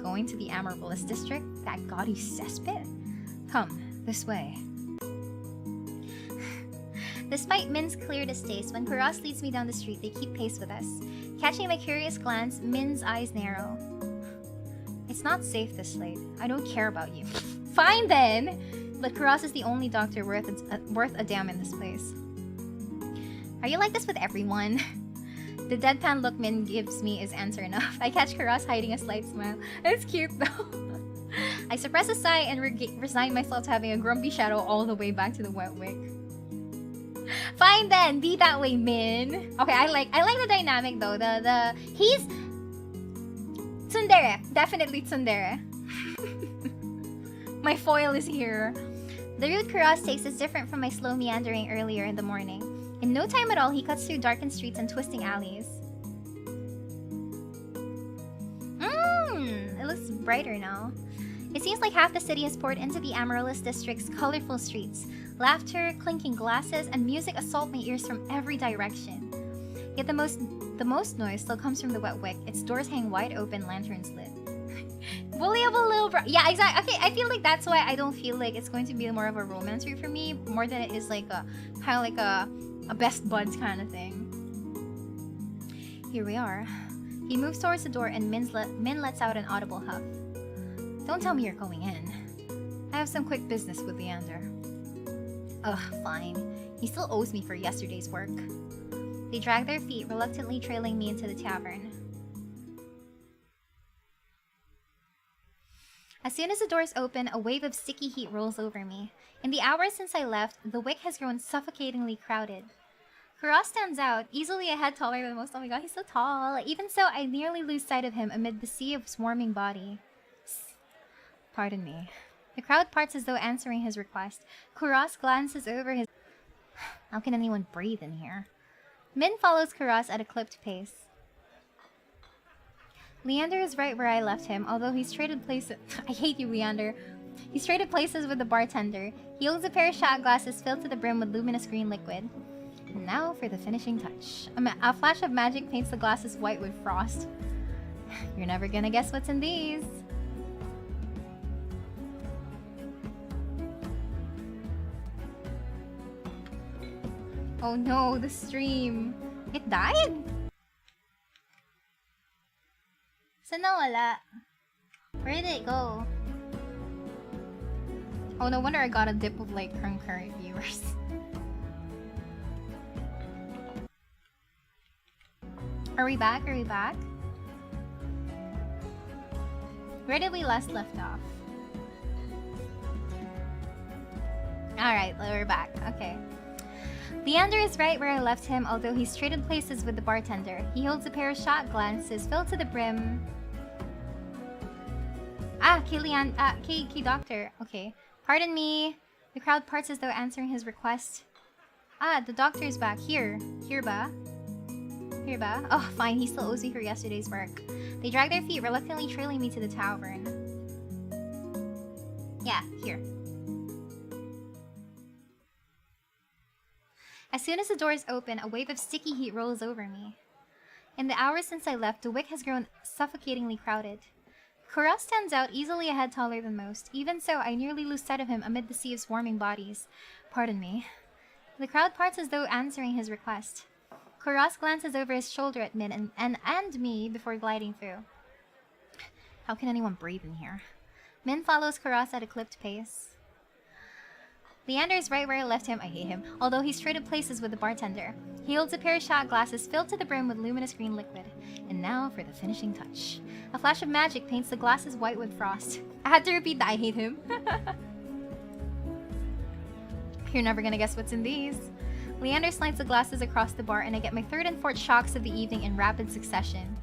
Speaker 2: Going to the Amaryllis district? That gaudy cesspit? Come, this way. Despite Min's clear distaste, when Kuros leads me down the street, they keep pace with us. Catching my curious glance, Min's eyes narrow. It's not safe this late. I don't care about you. Fine then! But Kuros is the only doctor worth a damn in this place. Are you like this with everyone? The deadpan look Min gives me is answer enough. I catch Kuros hiding a slight smile. It's cute though.
Speaker 3: I suppress a sigh and resign myself to having a grumpy shadow all the way back to the Wet Wick. Fine then, be that way, Min. Okay, I like the dynamic though. He's tsundere, definitely tsundere. My foil is here. The route Kuros takes is different from my slow meandering earlier in the morning. In no time at all, he cuts through darkened streets and twisting alleys. It looks brighter now. It seems like half the city has poured into the Amaryllis district's colorful streets. Laughter, clinking glasses, and music assault my ears from every direction. Yet the most noise still comes from the Wet Wick. Its doors hang wide open, lanterns lit. Bullyable little bro. Yeah, exactly. Okay, I feel like that's why I don't feel like it's going to be more of a romance route for me, more than it is like a kind of like a best buds kind of thing. Here we are. He moves towards the door and Min lets out an audible huff. Don't tell me you're going in. I have some quick business with Leander. Ugh, fine. He still owes me for yesterday's work. They drag their feet, reluctantly trailing me into the tavern. As soon as the doors open, a wave of sticky heat rolls over me. In the hours since I left, the Wick has grown suffocatingly crowded. Kuros stands out, easily a head taller than most. Oh my god, he's so tall. Even so, I nearly lose sight of him amid the sea of swarming body. Pardon me. The crowd parts as though answering his request. Kuros glances over his... How can anyone breathe in here? Min follows Kuros at a clipped pace. Leander is right where I left him, although he's traded places... I hate you, Leander. He's traded places with the bartender. He holds a pair of shot glasses filled to the brim with luminous green liquid. And now for the finishing touch. A flash of magic paints the glasses white with frost. You're never gonna guess what's in these. Oh no, the stream. It died? Saan nawala? Where did it go? Oh, no wonder I got a dip of like concurrent viewers. Are we back? Are we back? Where did we last left off? Alright, we're back. Okay. Leander is right where I left him, although he's traded places with the bartender. He holds a pair of shot glasses filled to the brim. Key Doctor. Okay. Pardon me. The crowd parts as though answering his request. The doctor is back. Here ba? Here ba? Oh, fine. He still owes me for yesterday's work. They drag their feet, reluctantly trailing me to the tavern. Yeah, here. As soon as the doors open, a wave of sticky heat rolls over me. In the hours since I left, the Wick has grown suffocatingly crowded. Kuros stands out, easily a head taller than most. Even so, I nearly lose sight of him amid the sea of swarming bodies. Pardon me. The crowd parts as though answering his request. Kuros glances over his shoulder at Min and me before gliding through. How can anyone breathe in here? Min follows Kuros at a clipped pace. Leander is right where I left him. I hate him. Although he's traded places with the bartender. He holds a pair of shot glasses filled to the brim with luminous green liquid. And now for the finishing touch. A flash of magic paints the glasses white with frost. I had to repeat that I hate him. You're never gonna guess what's in these. Leander slides the glasses across the bar and I get my third and fourth shocks of the evening in rapid succession.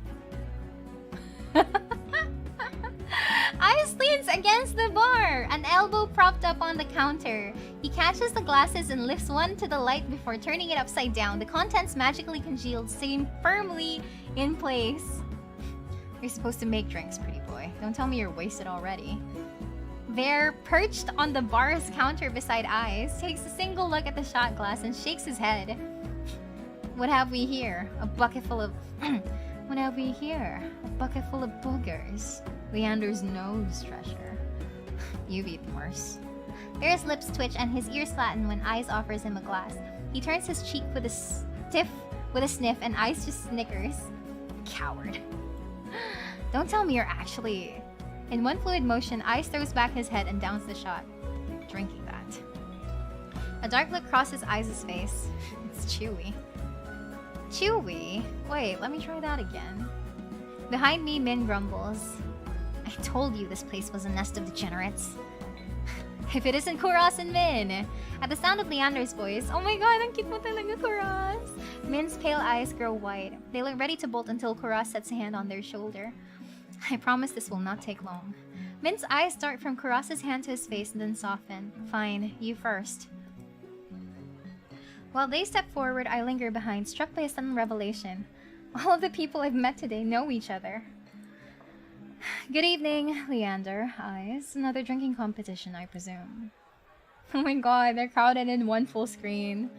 Speaker 3: Ice leans against the bar, an elbow propped up on the counter. He catches the glasses and lifts one to the light before turning it upside down. The contents magically congealed, staying firmly in place. You're supposed to make drinks, pretty boy. Don't tell me you're wasted already. There, perched on the bar's counter beside Ice, takes a single look at the shot glass and shakes his head. What have we here? A bucket full of... What have we here? A bucket full of boogers. Leander's nose treasure. You've eaten worse. Bear's lips twitch and his ears flatten when Ice offers him a glass. He turns his cheek with a sniff and Ice just snickers. Coward. Don't tell me you're actually... In one fluid motion, Ice throws back his head and downs the shot. Drinking that. A dark look crosses Ice's face. It's chewy. Chewy? Wait, let me try that again. Behind me, Min grumbles. I
Speaker 2: told you this place was a nest of degenerates. If it isn't Kuros and Min! At the sound of Leander's voice, oh my god, ang cute mo talaga, Kuros! Min's pale eyes grow wide. They look ready to bolt until Kuros sets a hand on their shoulder. I promise this will not take long. Min's eyes dart from Kuros's hand to his face and then soften. Fine, you first. While they step forward, I linger behind, struck by a sudden revelation. All of the people I've met today know each other. Good evening, Leander. Eyes. Another drinking competition, I presume. Oh my god, they're crowded in one full screen.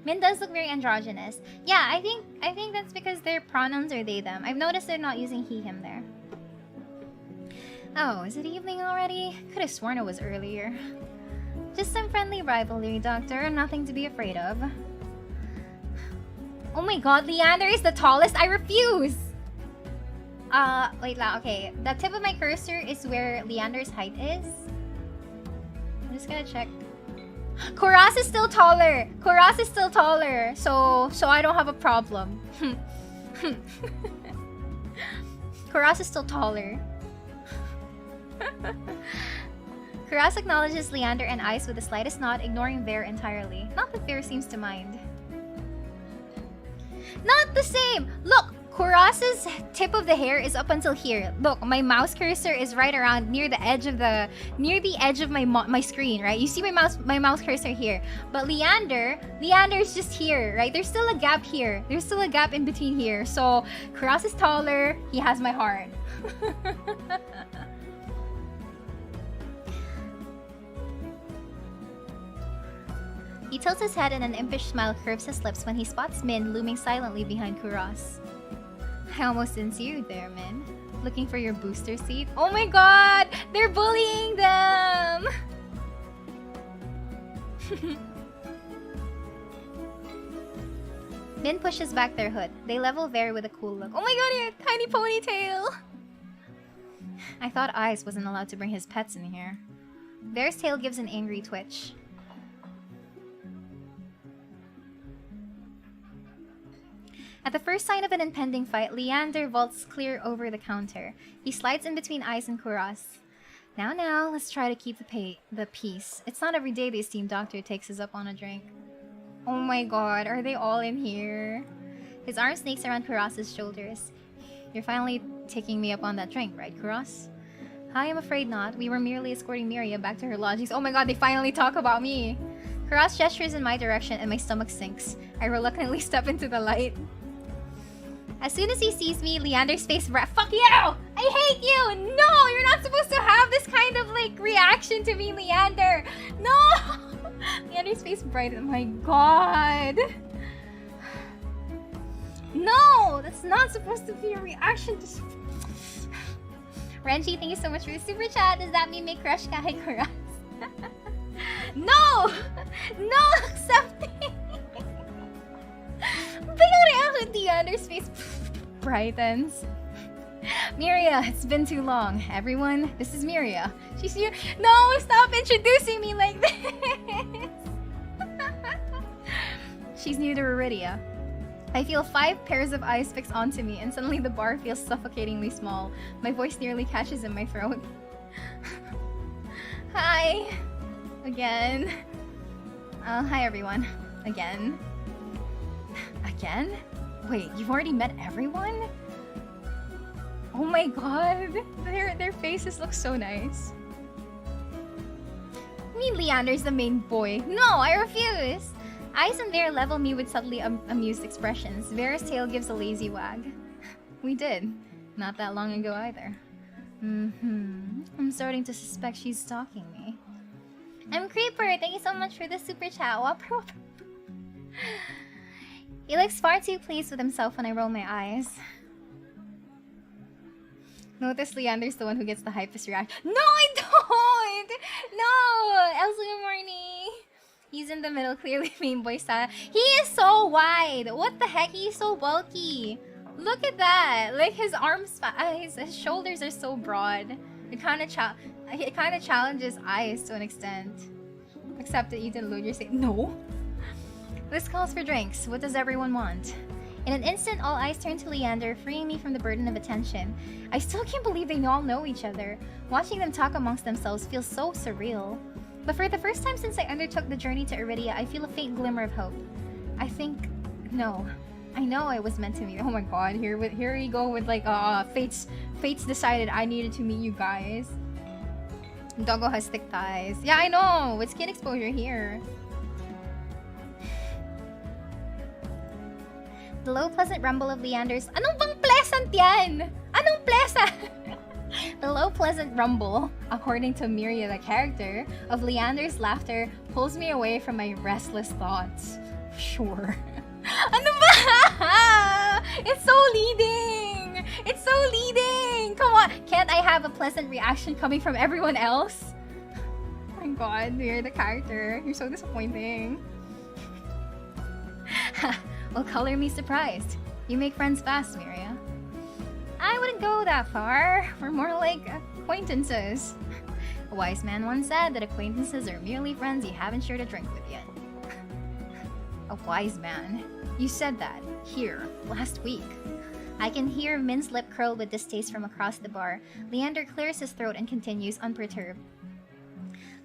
Speaker 2: Min does look very androgynous. Yeah, I think that's because their pronouns are they, them. I've noticed they're not using he, him there. Oh, is it evening already? Could have sworn it was earlier. Just some friendly rivalry, Doctor. Nothing to be afraid of. Oh my god, Leander is the tallest? I refuse! Wait lang, okay. The tip of my cursor is where Leander's height is. I'm just gonna check. Kuros is still taller! Kuros is still taller! So I don't have a problem. Kuros is still taller. Kuros acknowledges Leander and Ice with the slightest nod, ignoring Vare entirely. Not that Vare seems to mind. Not the same! Look! Kuros's tip of the hair is up until here. Look, my mouse cursor is right around near the edge of my screen, right? You see my mouse cursor here. But Leander is just here, right? There's still a gap here. There's still a gap in between here. So Kuros is taller. He has my heart. He tilts his head and an impish smile curves his lips when he spots Min looming silently behind Kuros. I almost didn't see you there, Min. Looking for your booster seat? Oh my god! They're bullying them! Min pushes back their hood. They level Vare with a cool look. Oh my god, he had a tiny ponytail! I thought Ice wasn't allowed to bring his pets in here. Vare's tail gives an angry twitch. At the first sign of an impending fight, Leander vaults clear over the counter. He slides in between Ice and Kuros. Now, let's try to keep the peace. It's not every day the esteemed doctor takes us up on a drink. Oh my god, are they all in here? His arm snakes around Kuros's shoulders. You're finally taking me up on that drink, right, Kuros? I am afraid not. We were merely escorting Miria back to her lodgings. Oh my god, they finally talk about me! Kuros gestures in my direction and my stomach sinks. I reluctantly step into the light. As soon as he sees me, Leander's face fuck you! I hate you! No! You're not supposed to have this kind of, like, reaction to me, Leander! No! Leander's face brightened. My god! No! That's not supposed to be a reaction to... Renji, thank you so much for the super chat. Does that mean may crush kahit Kuros? No! No accepting! Biglang reaction, Leander's face brightens. Miria, it's been too long. Everyone, this is Miria. She's here. No, stop introducing me like this! She's new to Iridia. I feel 5 pairs of eyes fixed onto me, and suddenly the bar feels suffocatingly small. My voice nearly catches in my throat. Hi! Again. Hi everyone. Again. Again? Wait, you've already met everyone? Oh my god, their faces look so nice. I mean, Leander's the main boy. No, I refuse! Ice and Vare level me with subtly amused expressions. Vare's tail gives a lazy wag. We did. Not that long ago either. I'm starting to suspect she's stalking me. I'm Creeper, thank you so much for the super chat. Whopper. He looks far too pleased with himself when I roll my eyes. Notice Leander's the one who gets the hypest reaction. No, I don't! No! Elsa, good morning! He's in the middle, clearly main boy style. He is so wide! What the heck? He's so bulky! Look at that! Like his arms, his shoulders are so broad. It kind of challenges Ice to an extent. Except that you didn't load your save. No! This calls for drinks. What does everyone want? In an instant, all eyes turned to Leander, freeing me from the burden of attention. I still can't believe they all know each other. Watching them talk amongst themselves feels so surreal. But for the first time since I undertook the journey to Iridia, I feel a faint glimmer of hope. No. I know I was meant to meet. Oh my god, here we go with like fates decided I needed to meet you guys. Doggo has thick thighs. Yeah, I know. With skin exposure here. The low pleasant rumble of Leander's Anong bang pleasant yan? Anong pleasant? The low pleasant rumble, according to Miria the character, of Leander's laughter pulls me away from my restless thoughts. Sure. Ano ba? It's so leading! It's so leading! Come on! Can't I have a pleasant reaction coming from everyone else? Oh my god, you're the character. You're so disappointing. Well, color me surprised. You make friends fast, Miria. I wouldn't go that far. We're more like acquaintances. A wise man once said that acquaintances are merely friends you haven't shared a drink with yet. A wise man? You said that. Here. Last week. I can hear Min's lip curl with distaste from across the bar. Leander clears his throat and continues unperturbed.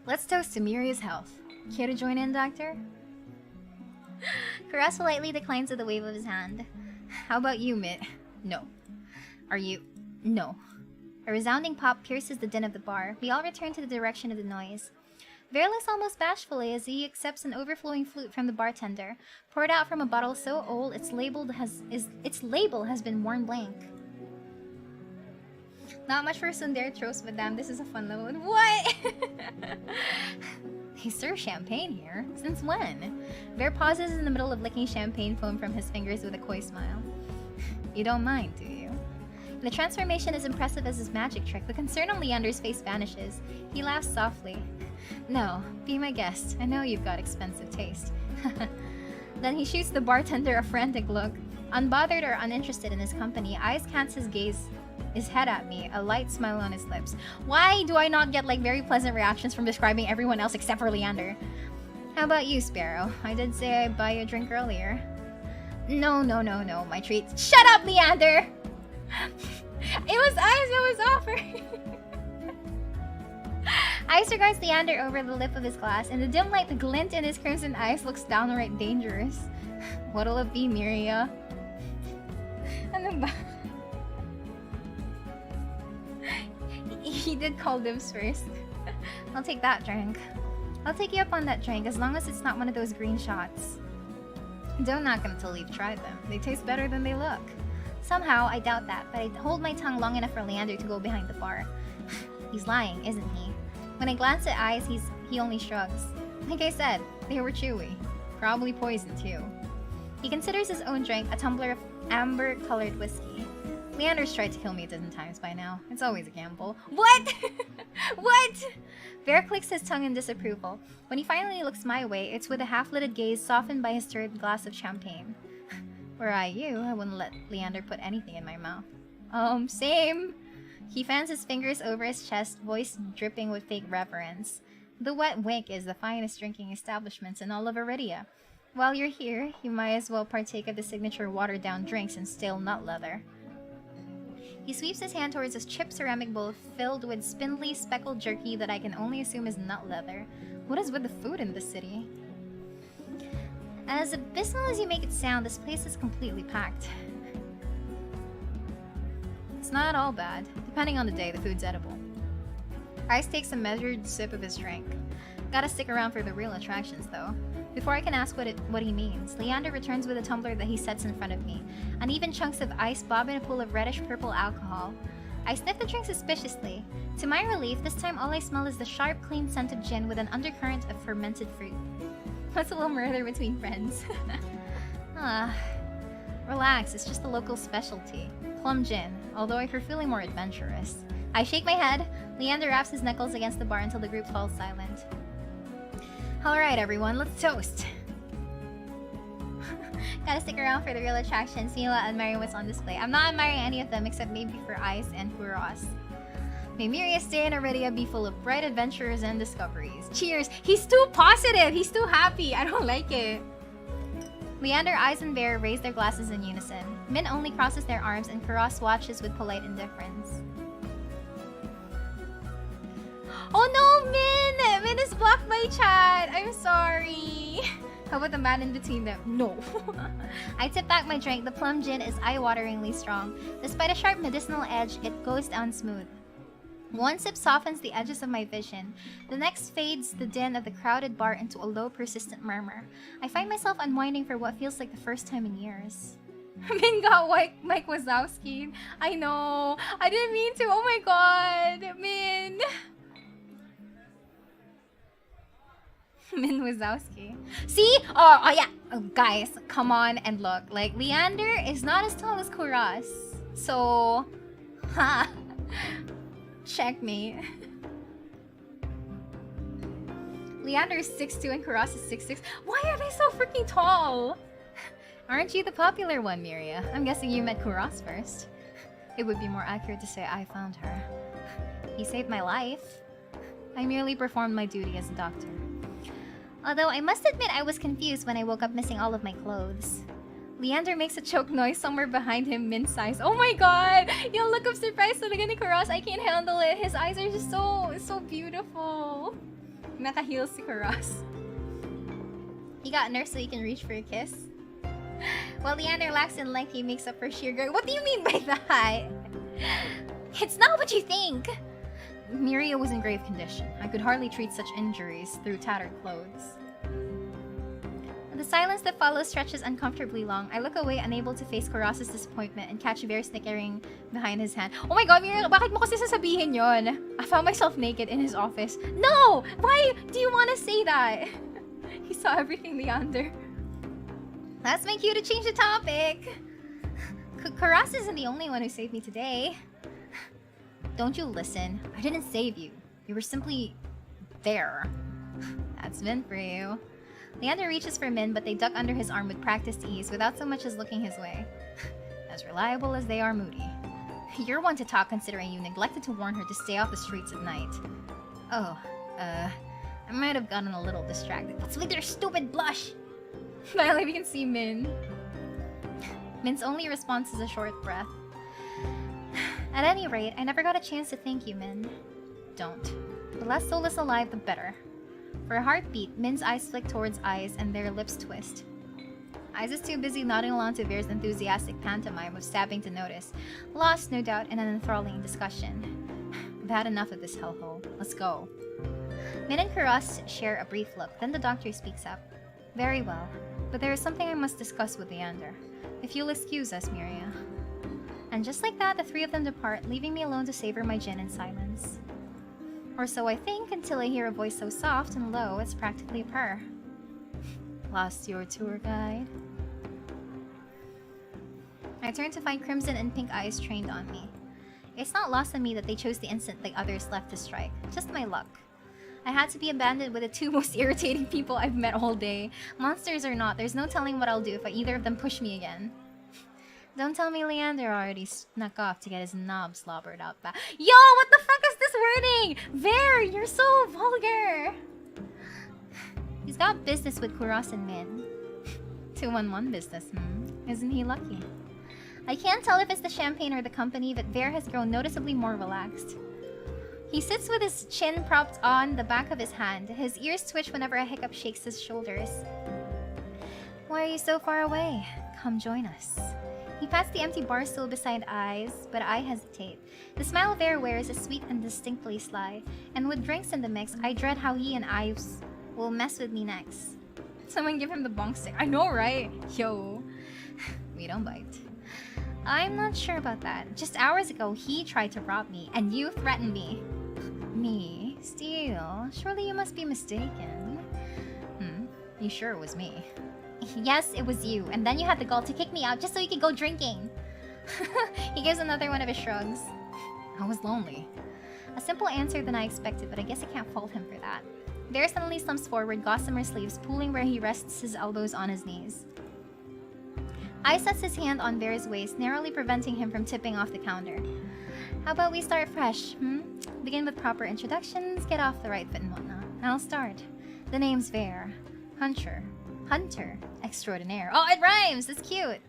Speaker 2: Let's toast to Miria's health. Care to join in, Doctor? Kuros politely declines with a wave of his hand. How about you, Mitt? No. Are you? No. A resounding pop pierces the din of the bar. We all return to the direction of the noise. Vare looks almost bashfully as he accepts an overflowing flute from the bartender, poured out from a bottle so old its label has been worn blank. Not much for Sundare Tros, but damn, this is a fun level. What? They serve champagne here? Since when? Vare pauses in the middle of licking champagne foam from his fingers with a coy smile. You don't mind, do you? The transformation is impressive as his magic trick. The concern on Leander's face vanishes. He laughs softly. No, be my guest. I know you've got expensive taste. Then he shoots the bartender a frantic look. Unbothered or uninterested in his company, Eyes cants his head at me, a light smile on his lips. Why do I not get like very pleasant reactions from describing everyone else except for Leander? How about you, Sparrow? I did say I'd buy you a drink earlier. No, my treat. Shut up, Leander! It was Eyes who was offering. Eyes regards Leander over the lip of his glass. In the dim light, the glint in his crimson eyes looks downright dangerous. What'll it be, Miria? Ano ba? He did call dibs first. I'll take that drink. I'll take you up on that drink as long as it's not one of those green shots. Don't knock them till you've tried them. They taste better than they look. Somehow, I doubt that, but I hold my tongue long enough for Leander to go behind the bar. He's lying, isn't he? When I glance at Eyes, he only shrugs. Like I said, they were chewy. Probably poison, too. He considers his own drink a tumbler of amber-colored whiskey. Leander's tried to kill me a dozen times by now. It's always a gamble. What? What? Vare clicks his tongue in disapproval. When he finally looks my way, it's with a half-lidded gaze softened by his third glass of champagne. Were I you, I wouldn't let Leander put anything in my mouth. Same. He fans his fingers over his chest, voice dripping with fake reverence. The Wet Wick is the finest drinking establishment in all of Iridia. While you're here, you might as well partake of the signature watered-down drinks and stale nut leather. He sweeps his hand towards a chipped ceramic bowl filled with spindly, speckled jerky that I can only assume is nut leather. What is with the food in this city? As abysmal as you make it sound, this place is completely packed. It's not all bad. Depending on the day, the food's edible. Ice takes a measured sip of his drink. Gotta stick around for the real attractions, though. Before I can ask what he means, Leander returns with a tumbler that he sets in front of me. Uneven chunks of ice bob in a pool of reddish-purple alcohol. I sniff the drink suspiciously. To my relief, this time all I smell is the sharp, clean scent of gin with an undercurrent of fermented fruit. What's a little murder between friends? Relax, it's just a local specialty. Plum gin, although I prefer feeling more adventurous. I shake my head. Leander wraps his knuckles against the bar until the group falls silent. Alright everyone, let's toast! Gotta stick around for the real attractions, see what admiring what's on display. I'm not admiring any of them except maybe for Ice and Kuros. May Miria stay in Iridia be full of bright adventures and discoveries. Cheers! He's too positive! He's too happy! I don't like it. Leander, Eyes, and Vare raise their glasses in unison. Min only crosses their arms, and Kuros watches with polite indifference. Oh no, Min! Min has blocked my chat! I'm sorry! How about the man in between them? No. I tip back my drink. The plum gin is eye-wateringly strong. Despite a sharp medicinal edge, it goes down smooth. One sip softens the edges of my vision. The next fades the din of the crowded bar into a low, persistent murmur. I find myself unwinding for what feels like the first time in years. Min got Mike Wazowski. I know. I didn't mean to. Oh my god. Min. Min Wazowski. See? Oh yeah. Oh, guys, come on and look. Like, Leander is not as tall as Kuros. So, ha. Checkmate. Leander is 6'2" and Kuros is 6'6". Why are they so freaking tall? Aren't you the popular one, Miria? I'm guessing you met Kuros first. It would be more accurate to say I found her. He saved my life. I merely performed my duty as a doctor. Although I must admit I was confused when I woke up missing all of my clothes. Leander makes a choke noise somewhere behind him, Min's size. Oh my god! Yung look of surprise talaga ni Kuros, I can't handle it. His eyes are just so beautiful. Naka-heels si Kuros. He got nerfed so he can reach for a kiss. While Leander lacks in length, he makes up for sheer girth. What do you mean by that? It's not what you think! Miria was in grave condition. I could hardly treat such injuries through tattered clothes. The silence that follows stretches uncomfortably long. I look away, unable to face Kuros' disappointment, and catch Vare snickering behind his hand. Oh my god, Miria, bakit mo kasi sasabihin yon? I found myself naked in his office. No! Why do you want to say that? He saw everything, Leander. That's my cue to change the topic. Kuros isn't the only one who saved me today. Don't you listen. I didn't save you. You were simply there. That's Min for you. Leander reaches for Min, but they duck under his arm with practiced ease without so much as looking his way. As reliable as they are moody. You're one to talk considering you neglected to warn her to stay off the streets at night. Oh, I might have gotten a little distracted. What's with your stupid blush? Finally, we can see Min. Min's only response is a short breath. At any rate, I never got a chance to thank you, Min. Don't. The less soulless alive, the better. For a heartbeat, Min's eyes flick towards Eyes and their lips twist. Eyes is too busy nodding along to Vare's enthusiastic pantomime of stabbing to notice, lost, no doubt, in an enthralling discussion. I've had enough of this hellhole. Let's go. Min and Kuros share a brief look, then the doctor speaks up. Very well, but there is something I must discuss with Leander. If you'll excuse us, Miria. And just like that, the three of them depart, leaving me alone to savor my gin in silence. Or so I think, until I hear a voice so soft and low, it's practically a purr. Lost your tour guide? I turn to find Crimson and Pink Eyes trained on me. It's not lost on me that they chose the instant like others left to strike. Just my luck. I had to be abandoned with the two most irritating people I've met all day. Monsters or not, there's no telling what I'll do if either of them push me again. Don't tell me Leander already snuck off to get his knob slobbered out back. Yo, what the fuck is this wording? Vare, you're so vulgar. He's got business with Kuros and Min. 2-on-1 business, Isn't he lucky? I can't tell if it's the champagne or the company, but Vare has grown noticeably more relaxed. He sits with his chin propped on the back of his hand. His ears twitch whenever a hiccup shakes his shoulders. Why are you so far away? Come join us. He pats the empty bar stool beside Eyes, but I hesitate. The smile Vare wears is sweet and distinctly sly, and with drinks in the mix, I dread how he and Eyes will mess with me next. Someone give him the bonk stick. I know, right? Yo. We don't bite. I'm not sure about that. Just hours ago, he tried to rob me, and you threatened me. Me? Steal? Surely you must be mistaken. You sure it was me? Yes, it was you, and then you had the gall to kick me out just so you could go drinking. He gives another one of his shrugs. I was lonely. A simple answer than I expected, but I guess I can't fault him for that. Vare suddenly slumps forward, gossamer sleeves pooling where he rests his elbows on his knees. I sets his hand on Vare's waist, narrowly preventing him from tipping off the counter. How about we start fresh, Begin with proper introductions, get off the right foot and whatnot. I'll start. The name's Vare. Hunter. Hunter extraordinaire. Oh, it rhymes! That's cute!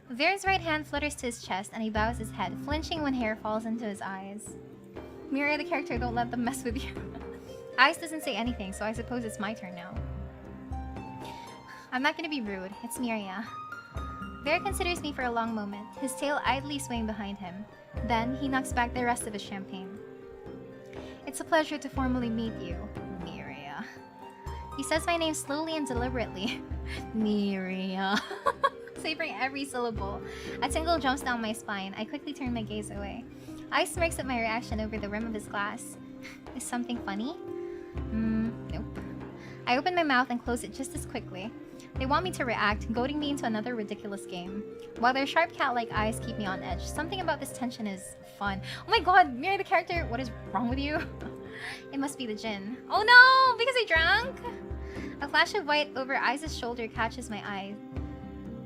Speaker 2: Vare's right hand flutters to his chest and he bows his head, flinching when hair falls into his eyes. Miria, the character, don't let them mess with you. Ice doesn't say anything, so I suppose it's my turn now. I'm not gonna be rude. It's Miria. Vare considers me for a long moment, his tail idly swaying behind him. Then, he knocks back the rest of his champagne. It's a pleasure to formally meet you, Miria. He says my name slowly and deliberately. Miria. Savoring every syllable. A tingle jumps down my spine. I quickly turn my gaze away. Ice smirks at my reaction over the rim of his glass. Is something funny? Nope. I open my mouth and close it just as quickly. They want me to react, goading me into another ridiculous game. While their sharp cat-like eyes keep me on edge, something about this tension is fun. Oh my god, Miria the character, what is wrong with you? It must be the gin. Oh no, because I drank? A flash of white over Ice's shoulder catches my eye.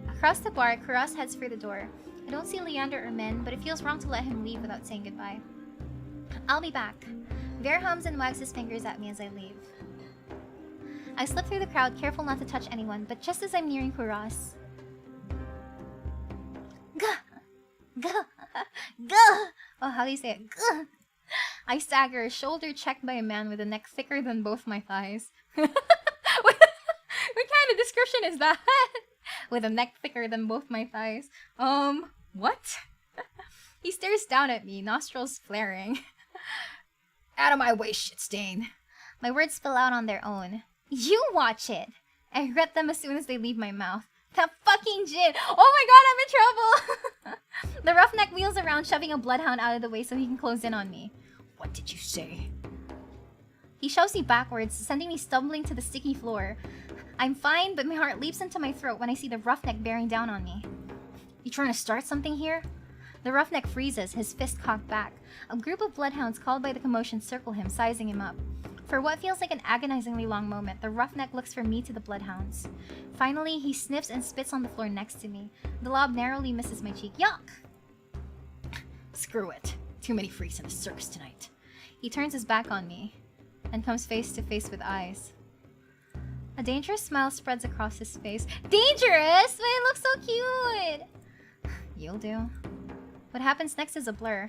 Speaker 2: Across the bar, Kuros heads for the door. I don't see Leander or Min, but it feels wrong to let him leave without saying goodbye. I'll be back. Vare hums and wags his fingers at me as I leave. I slip through the crowd, careful not to touch anyone, but just as I'm nearing Kuros... Gah! Gah! Gah! Oh, how do you say it? Gah! I stagger, shoulder checked by a man with a neck thicker than both my thighs. What kind of description is that? With a neck thicker than both my thighs. What? He stares down at me, nostrils flaring.
Speaker 4: Out of my way, shit stain.
Speaker 2: My words spill out on their own. You watch it! I regret them as soon as they leave my mouth. That fucking gin! Oh my god, I'm in trouble! The roughneck wheels around, shoving a bloodhound out of the way so he can close in on me.
Speaker 4: What did you say?
Speaker 2: He shoves me backwards, sending me stumbling to the sticky floor. I'm fine, but my heart leaps into my throat when I see the roughneck bearing down on me. You trying to start something here? The roughneck freezes, his fist cocked back. A group of bloodhounds called by the commotion circle him, sizing him up. For what feels like an agonizingly long moment, the roughneck looks from me to the bloodhounds. Finally, he sniffs and spits on the floor next to me. The lob narrowly misses my cheek. Yuck!
Speaker 4: Screw it. Too many freaks in a circus tonight.
Speaker 2: He turns his back on me and comes face to face with Ice. A dangerous smile spreads across his face. Dangerous? But it looks so cute! You'll do. What happens next is a blur.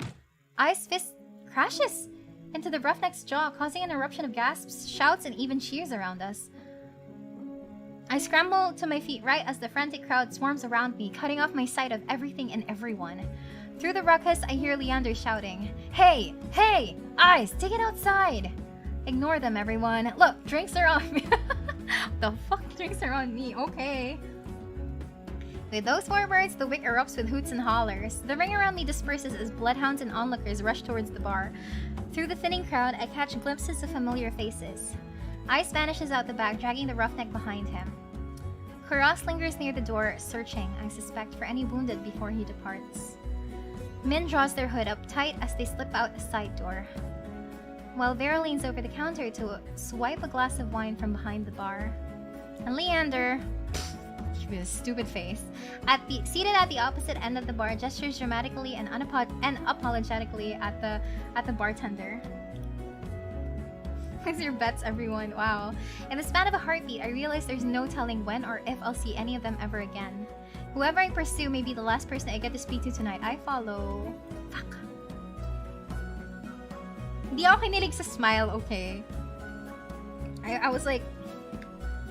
Speaker 2: Ice's fist crashes into the roughneck's jaw, causing an eruption of gasps, shouts, and even cheers around us. I scramble to my feet right as the frantic crowd swarms around me, cutting off my sight of everything and everyone. Through the ruckus, I hear Leander shouting, Hey! Hey! Ice, take it outside! Ignore them, everyone. Look, drinks are on me. The fuck drinks are on me? Okay. With those 4 words, the wick erupts with hoots and hollers. The ring around me disperses as bloodhounds and onlookers rush towards the bar. Through the thinning crowd, I catch glimpses of familiar faces. Ice vanishes out the back, dragging the roughneck behind him. Kuros lingers near the door, searching, I suspect, for any wounded before he departs. Min draws their hood up tight as they slip out a side door, while Vare leans over the counter to swipe a glass of wine from behind the bar. And Leander, with a stupid face, seated at the opposite end of the bar, gestures dramatically and unapologetically at the bartender. Place your bets, everyone. Wow. In the span of a heartbeat, I realize there's no telling when or if I'll see any of them ever again. Whoever I pursue may be the last person I get to speak to tonight. I follow. Fuck. Di ako kinilig sa smile, okay? I was like,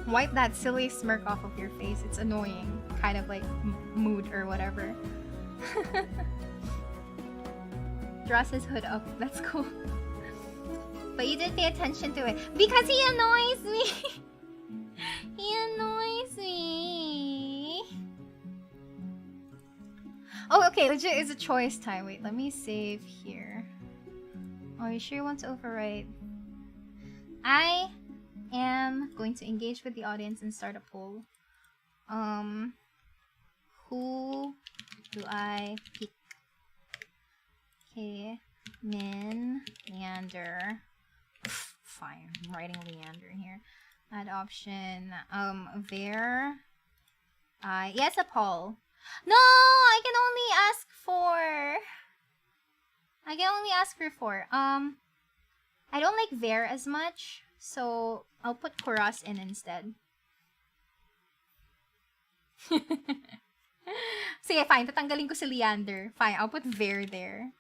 Speaker 2: wipe that silly smirk off of your face. It's annoying. Kind of like mood or whatever. Draws his hood up. That's cool. But you did pay attention to it. Because he annoys me! He annoys me! Oh, okay. Legit, it's a choice time. Wait, let me save here. Oh, you sure you want to overwrite? I am going to engage with the audience and start a poll. Who do I pick? Okay, Min, Leander. Fine, I'm writing Leander here. Add option. Vare. Yes, a poll. No, I can only ask for. I can only ask for 4. I don't like Vare as much, so
Speaker 3: I'll put Kuros in instead. Sige, fine. Tatanggalin ko si Leander. Fine, I'll put Vare there.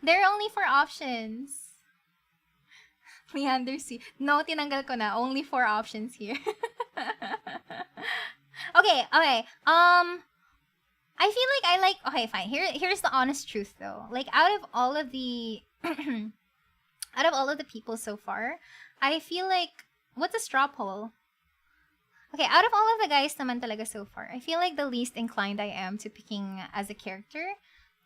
Speaker 3: There are only 4 options. Leander C. No, tinanggal ko na. Only 4 options here. Okay. I feel like I like... Okay, fine. Here's the honest truth, though. Like, out of all of the... out of all of the people so far, I feel like... What's a straw poll? Okay, out of all of the guys naman talaga so far, I feel like the least inclined I am to picking as a character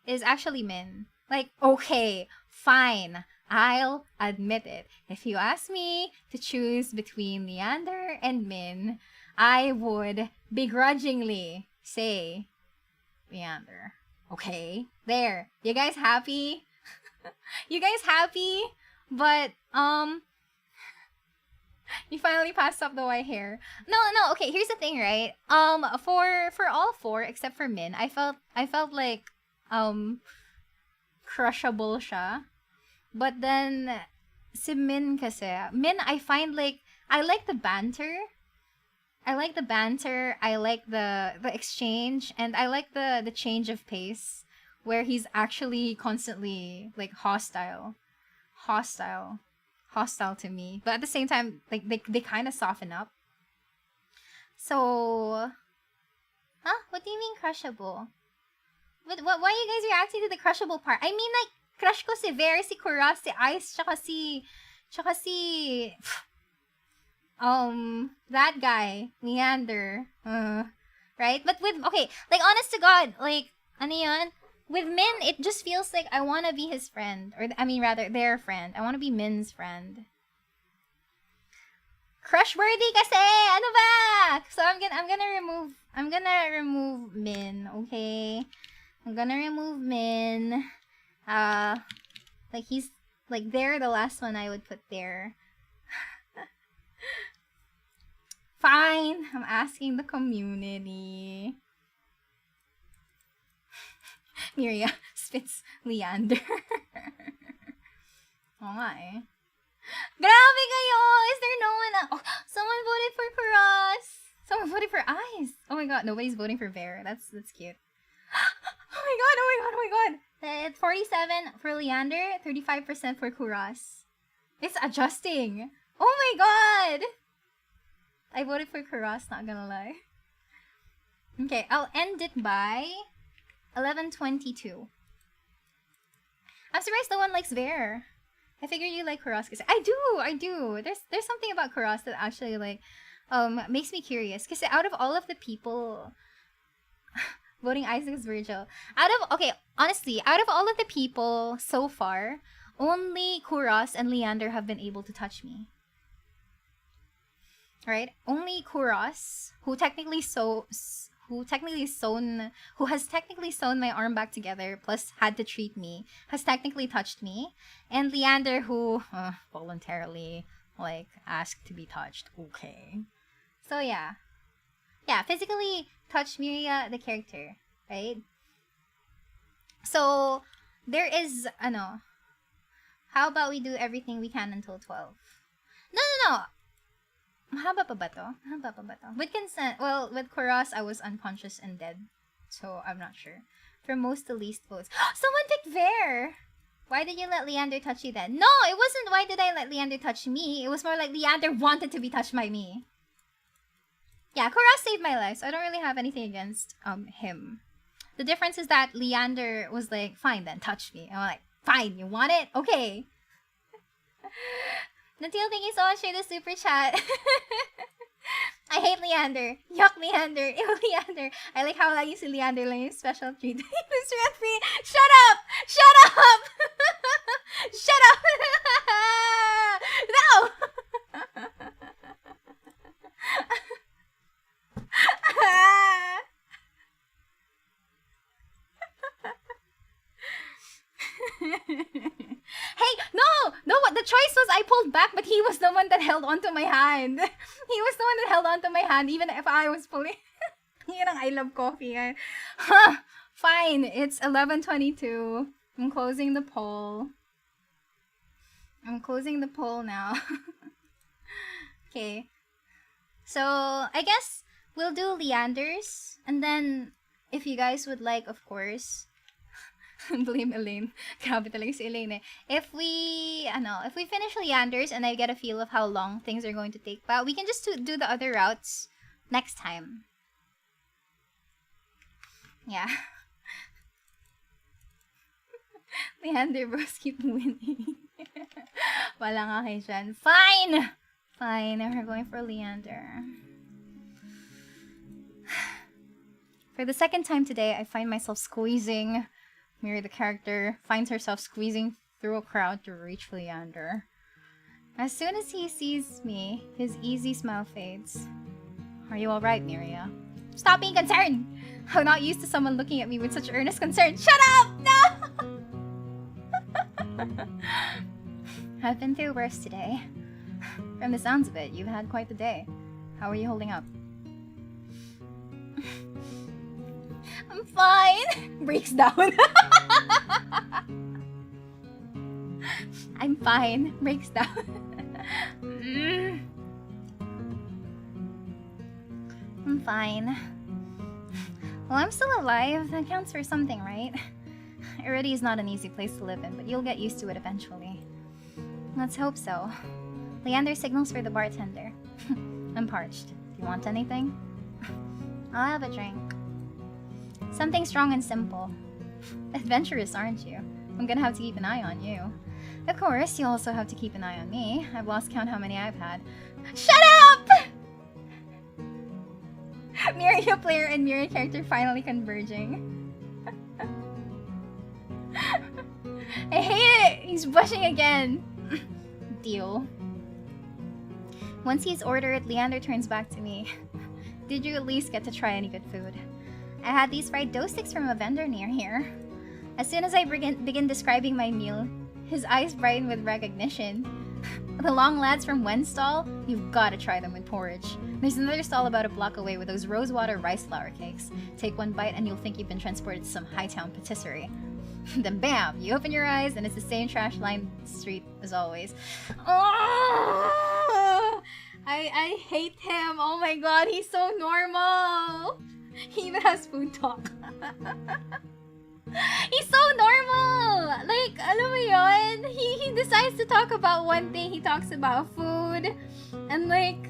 Speaker 3: is actually Min. Like, okay, fine. I'll admit it. If you ask me to choose between Leander and Min, I would begrudgingly say Leander. Okay, there. You guys happy? You guys happy? But, you finally passed up the white hair. No, okay, here's the thing, right? For all 4, except for Min, I felt like, crushable siya. But then, si Min kasi, I find like, I like the banter. I like the exchange, and I like the change of pace, where he's actually constantly, like, hostile to me. But at the same time, like, they kind of soften up. So, huh? What do you mean crushable? Why are you guys reacting to the crushable part? I mean, like, crush ko si Vare, si Kuros, si Ice, tsaka si that guy, Leander, right? But with, okay, like, honest to God, like, ano yun? With Min, it just feels like I want to be his friend, or, I mean, rather, their friend. I want to be Min's friend. Crushworthy kasi! Ano ba? So, I'm gonna remove Min, okay? I'm gonna remove Min. Like, he's, like, they're the last one I would put there. Fine, I'm asking the community. Miria spits Leander. Oo nga eh. Grabe kayo! Is there no one else? Oh, someone voted for Kuros! Someone voted for Eyes! Oh my god, nobody's voting for Vare. That's cute. Oh my god! 47 for Leander, 35% for Kuros. It's adjusting! Oh my god! I voted for Kuros, not gonna lie. Okay, I'll end it by 11:22. I'm surprised no one likes Vare. I figure you like Kuros kasi I do. There's something about Kuros that actually, like, makes me curious. Kasi out of all of the people voting Isaac's Virgil, honestly, out of all of the people so far, only Kuros and Leander have been able to touch me. Right? Only Kuros, who has technically sewn my arm back together, plus had to treat me, has technically touched me. And Leander, who voluntarily, like, asked to be touched. Okay. So, yeah. Yeah, physically touched Miria, the character. Right? So, there is, how about we do everything we can until 12? No. Mahaba pa ba to? With consent, well, with Kuros, I was unconscious and dead. So, I'm not sure. For most to least votes. Someone picked Vare! Why did you let Leander touch you then? No, it wasn't why did I let Leander touch me. It was more like Leander wanted to be touched by me. Yeah, Kuros saved my life, so I don't really have anything against him. The difference is that Leander was like, fine then, touch me. And I'm like, fine, you want it? Okay. Natil, thank you so much for the super chat. I hate Leander. Yuck, Leander. Ew, Leander. I like how lagi si Leander lang yung special treat. Mr. Free. Shut up! Shut up! Shut up! No! Hey, no, what the choice was I pulled back, but he was the one that held onto my hand. He was the one that held onto my hand, even if I was pulling. Yan ang I love coffee. Huh, fine, it's 11:22. I'm closing the poll. I'm closing the poll now. Okay. So, I guess we'll do Leander's. And then, if you guys would like, of course, blame Elaine. Grabe talaga si Elaine eh. If we finish Leander's and I get a feel of how long things are going to take, but we can just do the other routes next time. Yeah. Leander bros keep winning. Wala nga kay Jen. Fine! Fine, we're going for Leander. For the second time today, I find myself squeezing. Miria, the character, finds herself squeezing through a crowd to reach Leander. As soon as he sees me, his easy smile fades. Are you alright, Miria? Stop being concerned! I'm not used to someone looking at me with such earnest concern. Shut up! No! I've been through worse today. From the sounds of it, you've had quite the day. How are you holding up? I'm fine! Breaks down. I'm fine. Breaks down. I'm fine. Well, I'm still alive. That counts for something, right? Iridia is not an easy place to live in, but you'll get used to it eventually. Let's hope so. Leander signals for the bartender. I'm parched. Do you want anything? I'll have a drink. Something strong and simple. Adventurous, aren't you? I'm gonna have to keep an eye on you. Of course, you also have to keep an eye on me. I've lost count how many I've had. Shut up! Miria player and Miria character finally converging. I hate it! He's blushing again. Deal. Once he's ordered, Leander turns back to me. Did you at least get to try any good food? I had these fried dough sticks from a vendor near here. As soon as I begin describing my meal, his eyes brighten with recognition. The long lads from Wen's stall? You've gotta try them with porridge. There's another stall about a block away with those rosewater rice flour cakes. Take one bite and you'll think you've been transported to some hightown patisserie. Then bam! You open your eyes and it's the same trash-lined street as always. Oh, I hate him! Oh my god, he's so normal! He even has food talk. He's so normal! Like, alam mo yun? He decides to talk about one thing, he talks about food. And like...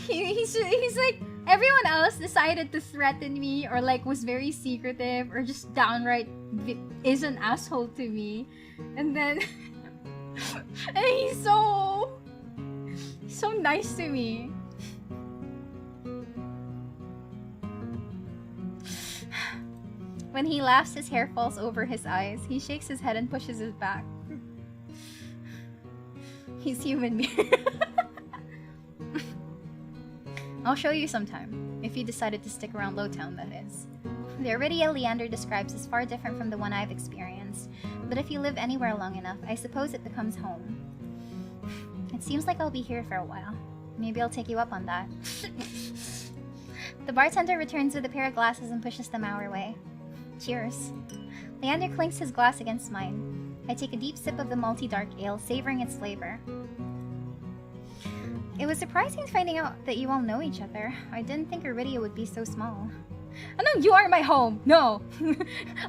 Speaker 3: He's like... Everyone else decided to threaten me or like was very secretive or just downright is an asshole to me. And then... and he's so nice to me. When he laughs, his hair falls over his eyes. He shakes his head and pushes it back. He's human. I'll show you sometime, if you decided to stick around Lowtown, that is. The Iridia Leander describes is far different from the one I've experienced, but if you live anywhere long enough, I suppose it becomes home. It seems like I'll be here for a while. Maybe I'll take you up on that. The bartender returns with a pair of glasses and pushes them our way. Cheers. Leander clinks his glass against mine. I take a deep sip of the malty dark ale, savoring its flavor. It was surprising finding out that you all know each other. I didn't think Iridia would be so small. Oh no, you are my home! No!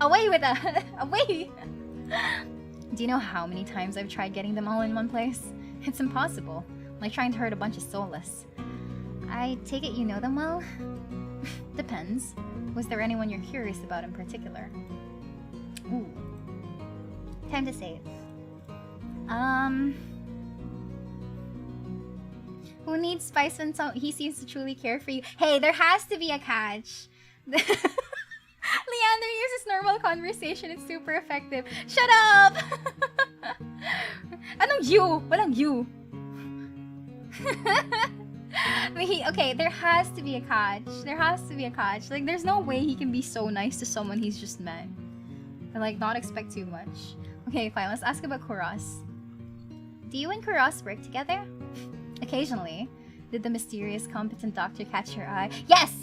Speaker 3: Away with that! Away! Do you know how many times I've tried getting them all in one place? It's impossible. Like trying to herd a bunch of soulless. I take it you know them well? Depends. Was there anyone you're curious about in particular? Ooh. Time to save. Who needs spice when he seems to truly care for you? Hey, there has to be a catch. Leander uses normal conversation. It's super effective. Shut up! Anong you? Walang you. Okay, there has to be a catch. There has to be a catch. Like, there's no way he can be so nice to someone he's just met. And, like, not expect too much. Okay, fine. Let's ask about Kuros. Do you and Kuros work together? Occasionally. Did the mysterious, competent doctor catch your eye? Yes!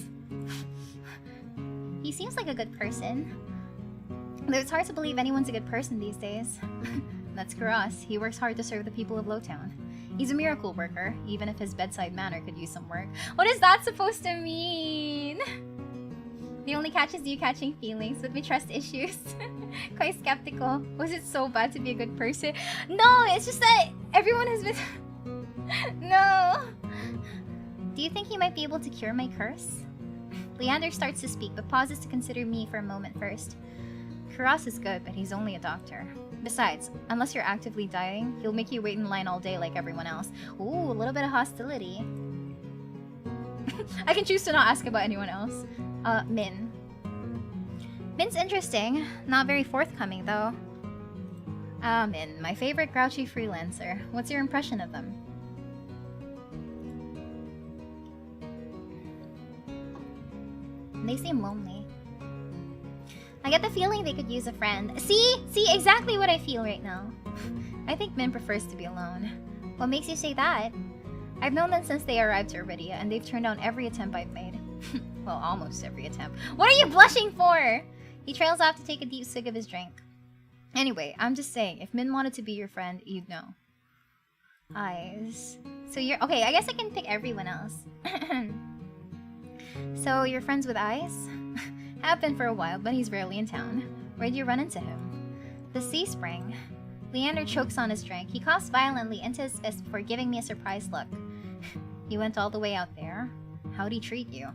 Speaker 3: He seems like a good person. Though it's hard to believe anyone's a good person these days. That's Kuros. He works hard to serve the people of Lowtown. He's a miracle worker, even if his bedside manner could use some work. What is that supposed to mean? The only catch is you catching feelings with me trust issues. Quite skeptical. Was it so bad to be a good person? No, it's just that everyone has been... No. Do you think you might be able to cure my curse? Leander starts to speak, but pauses to consider me for a moment first. Kuros is good, but he's only a doctor. Besides, unless you're actively dying, he'll make you wait in line all day like everyone else. Ooh, a little bit of hostility. I can choose to not ask about anyone else. Min. Min's interesting. Not very forthcoming, though. Min, my favorite grouchy freelancer. What's your impression of them? They seem lonely. I get the feeling they could use a friend. See, exactly what I feel right now. I think Min prefers to be alone. What makes you say that? I've known them since they arrived to Iridia, and they've turned down every attempt I've made. Well, almost every attempt. What are you blushing for? He trails off to take a deep swig of his drink. Anyway, I'm just saying, if Min wanted to be your friend, you'd know. Eyes. So you're... Okay, I guess I can pick everyone else. So, you're friends with Eyes? Have been for a while, but he's rarely in town. Where'd you run into him? The Sea Spring. Leander chokes on his drink. He coughs violently into his fist before giving me a surprised look. You went all the way out there? How'd he treat you?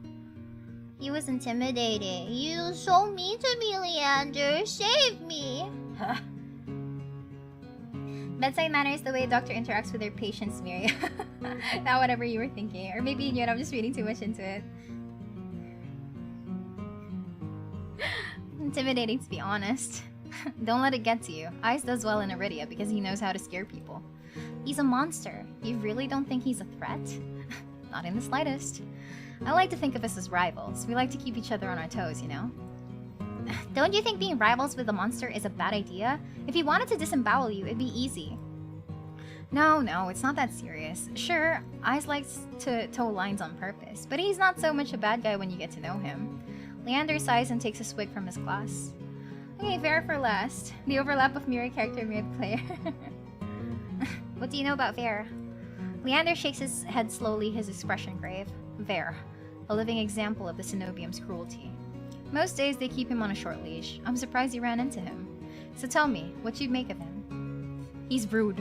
Speaker 3: He was intimidating. You so mean to me, Leander. Save me. Bedside manner is the way a doctor interacts with their patients, Miria. Not whatever you were thinking. Or maybe you knew it, I'm just reading too much into it. Intimidating, to be honest. Don't let it get to you. Ice does well in Iridia because he knows how to scare people. He's a monster. You really don't think he's a threat? Not in the slightest. I like to think of us as rivals. We like to keep each other on our toes, you know? Don't you think being rivals with a monster is a bad idea? If he wanted to disembowel you, it'd be easy. No, it's not that serious. Sure, Ice likes to toe lines on purpose, but he's not so much a bad guy when you get to know him. Leander sighs and takes a swig from his glass. Okay, Vare for last. The overlap of Miria character and Miria player. What do you know about Vare? Leander shakes his head slowly, his expression grave. Vare, a living example of the Cenobium's cruelty. Most days they keep him on a short leash. I'm surprised you ran into him. So tell me, what you'd make of him? He's rude.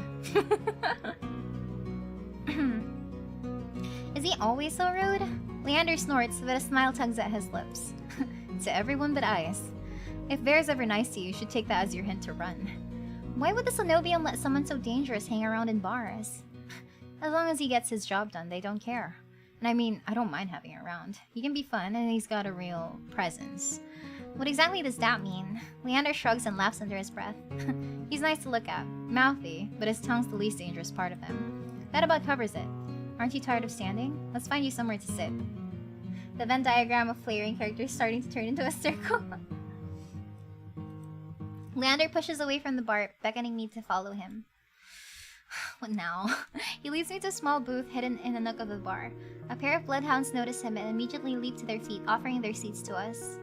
Speaker 3: Is he always so rude? Leander snorts, but a smile tugs at his lips. To everyone but Ice. If Vare's ever nice to you, you should take that as your hint to run. Why would the Cenobium let someone so dangerous hang around in bars? As long as he gets his job done, they don't care. And I mean, I don't mind having him around. He can be fun, and he's got a real presence. What exactly does that mean? Leander shrugs and laughs under his breath. He's nice to look at. Mouthy, but his tongue's the least dangerous part of him. That about covers it. Aren't you tired of standing? Let's find you somewhere to sit. The Venn diagram of flaring characters starting to turn into a circle. Leander pushes away from the bar, beckoning me to follow him. What now? He leads me to a small booth hidden in a nook of the bar. A pair of bloodhounds notice him and immediately leap to their feet, offering their seats to us.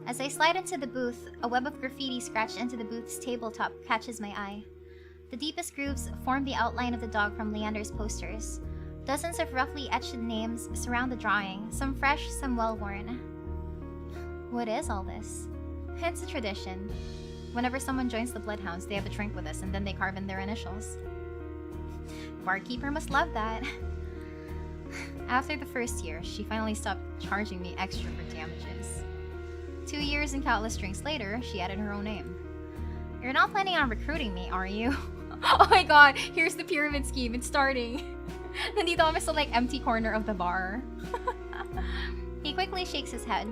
Speaker 3: As I slide into the booth, a web of graffiti scratched into the booth's tabletop catches my eye. The deepest grooves form the outline of the dog from Leander's posters. Dozens of roughly etched names surround the drawing, some fresh, some well-worn. What is all this? It's a tradition. Whenever someone joins the Bloodhounds, they have a drink with us and then they carve in their initials. Barkeeper must love that. After the first year, she finally stopped charging me extra for damages. 2 years and countless drinks later, she added her own name. You're not planning on recruiting me, are you? Oh my god, here's the pyramid scheme, it's starting. Nandito kami sa like empty corner of the bar. He quickly shakes his head.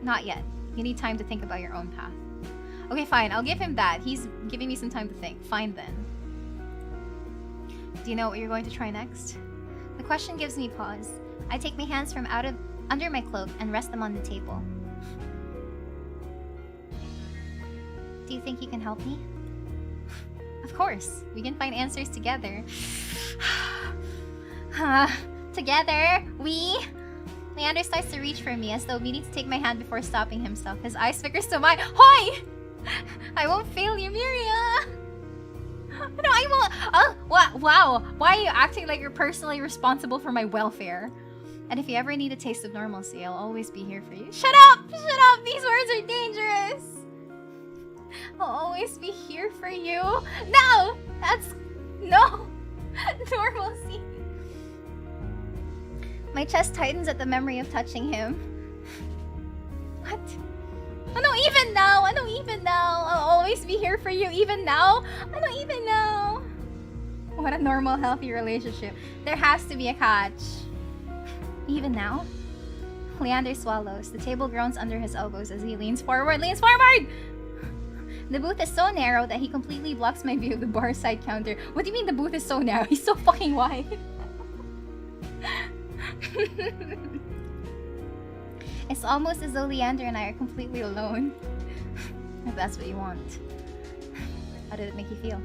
Speaker 3: Not yet. You need time to think about your own path. Okay, fine, I'll give him that. He's giving me some time to think. Fine then. Do you know what you're going to try next? The question gives me pause. I take my hands from under my cloak and rest them on the table. Do you think you can help me? Of course, we can find answers together. Together, we...
Speaker 2: Leander starts to reach for me as though meaning to take my hand before stopping himself. His eyes flickers to mine. Hoy! I won't fail you, Miria! No, I won't. Oh, wow. Why are you acting like you're personally responsible for my welfare? And if you ever need a taste of normalcy, I'll always be here for you. Shut up! Shut up! These words are dangerous! I'll always be here for you. No! No! Normalcy. My chest tightens at the memory of touching him. What? I don't even know. I'll always be here for you even now. I don't even know. What a normal, healthy relationship. There has to be a catch. Even now? Leander swallows. The table groans under his elbows as he leans forward. The booth is so narrow that he completely blocks my view of the bar side counter. What do you mean the booth is so narrow? He's so fucking wide. It's almost as though Leander and I are completely alone. If that's what you want. How did it make you feel?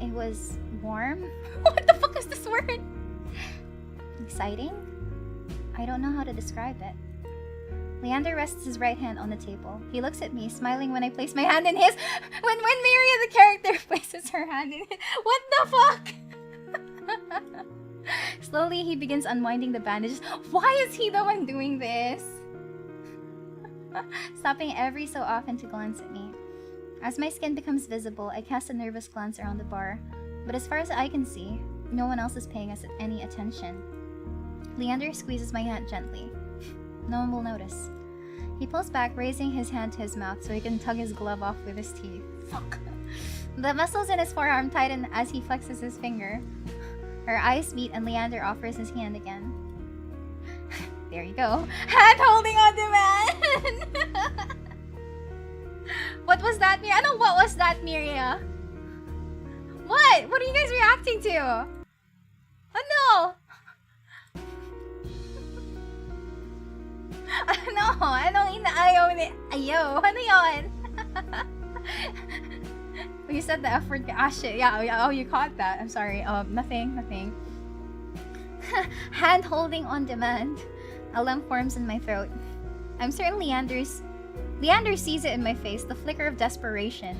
Speaker 2: It was warm? What the fuck is this word? Exciting? I don't know how to describe it. Leander rests his right hand on the table. He looks at me, smiling when I place my hand in his. When Miria, the character, places her hand in his. What the fuck? Slowly, he begins unwinding the bandages. Why is he the one doing this? Stopping every so often to glance at me. As my skin becomes visible, I cast a nervous glance around the bar. But as far as I can see, no one else is paying us any attention. Leander squeezes my hand gently. No one will notice. He pulls back, raising his hand to his mouth so he can tug his glove off with his teeth. Fuck. The muscles in his forearm tighten as he flexes his finger. Our eyes meet and Leander offers his hand again. There you go. Hand holding on demand! What was that, Miria? Ano, what was that, Miria? What? What are you guys reacting to? Ano? Anong inaayaw ni... Ayaw? Ano yun? You said the F word. Ah, shit. Yeah, oh, you caught that. I'm sorry. Nothing. Hand holding on demand. A lump forms in my throat. I'm certain Leander sees it in my face, the flicker of desperation.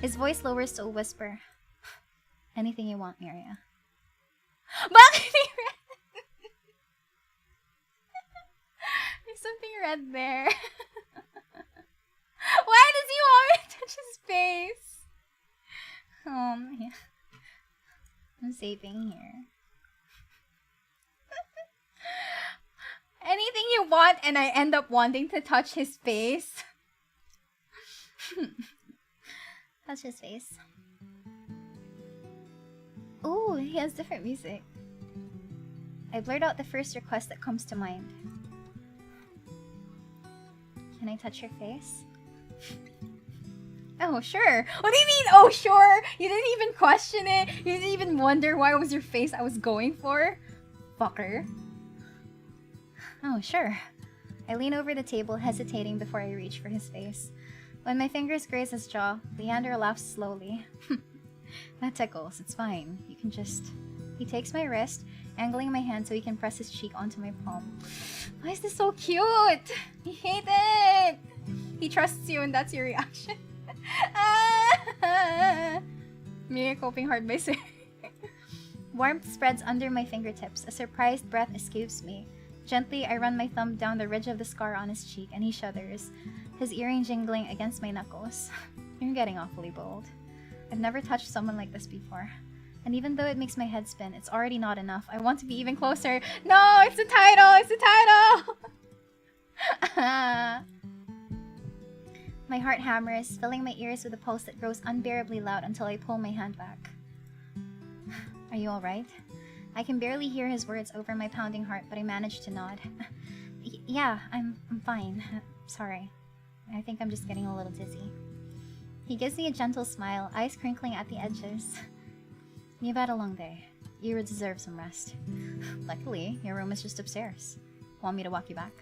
Speaker 2: His voice lowers to a whisper. Anything you want, Miria. Bakit red? There's something red there. Why does he want me to touch his face? Yeah. I'm saving here. Anything you want and I end up wanting to touch his face. Touch his face. Ooh, he has different music. I blurt out the first request that comes to mind. Can I touch your face? Oh, sure. What do you mean, oh, sure? You didn't even question it? You didn't even wonder why it was your face I was going for? Fucker. Oh, sure. I lean over the table, hesitating before I reach for his face. When my fingers graze his jaw, Leander laughs slowly. That tickles. It's fine. You can just... He takes my wrist, angling my hand so he can press his cheek onto my palm. Why is this so cute? I hate it! He trusts you and that's your reaction. Miria coping hard by saying. Warmth spreads under my fingertips. A surprised breath escapes me. Gently, I run my thumb down the ridge of the scar on his cheek and he shudders, his earring jingling against my knuckles. You're getting awfully bold. I've never touched someone like this before. And even though it makes my head spin, it's already not enough. I want to be even closer. No, it's the title! It's the title! My heart hammers, filling my ears with a pulse that grows unbearably loud until I pull my hand back. Are you alright? I can barely hear his words over my pounding heart, but I manage to nod. Yeah, I'm fine. Sorry. I think I'm just getting a little dizzy. He gives me a gentle smile, eyes crinkling at the edges. You've had a long day. You deserve some rest. Luckily, your room is just upstairs. Want me to walk you back?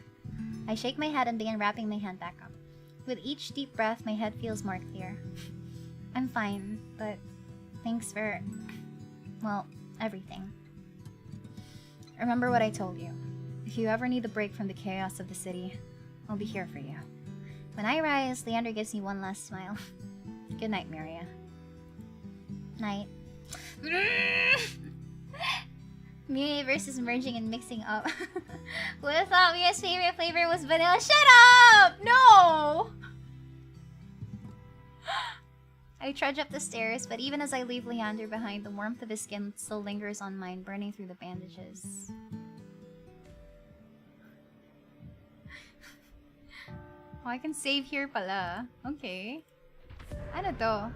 Speaker 2: I shake my head and begin wrapping my hand back up. With each deep breath, my head feels more clear. I'm fine, but thanks for, well, everything. Remember what I told you. If If you ever need a break from the chaos of the city, I'll be here for you. When I rise, Leander gives me one last smile. Good night, Miria. Night. Miria versus merging and mixing up. Who would have thought Miria's favorite flavor was vanilla? Shut up! No! I trudge up the stairs, but even as I leave Leander behind, the warmth of his skin still lingers on mine, burning through the bandages.
Speaker 1: Oh, I can save here pala. Okay. Ano to?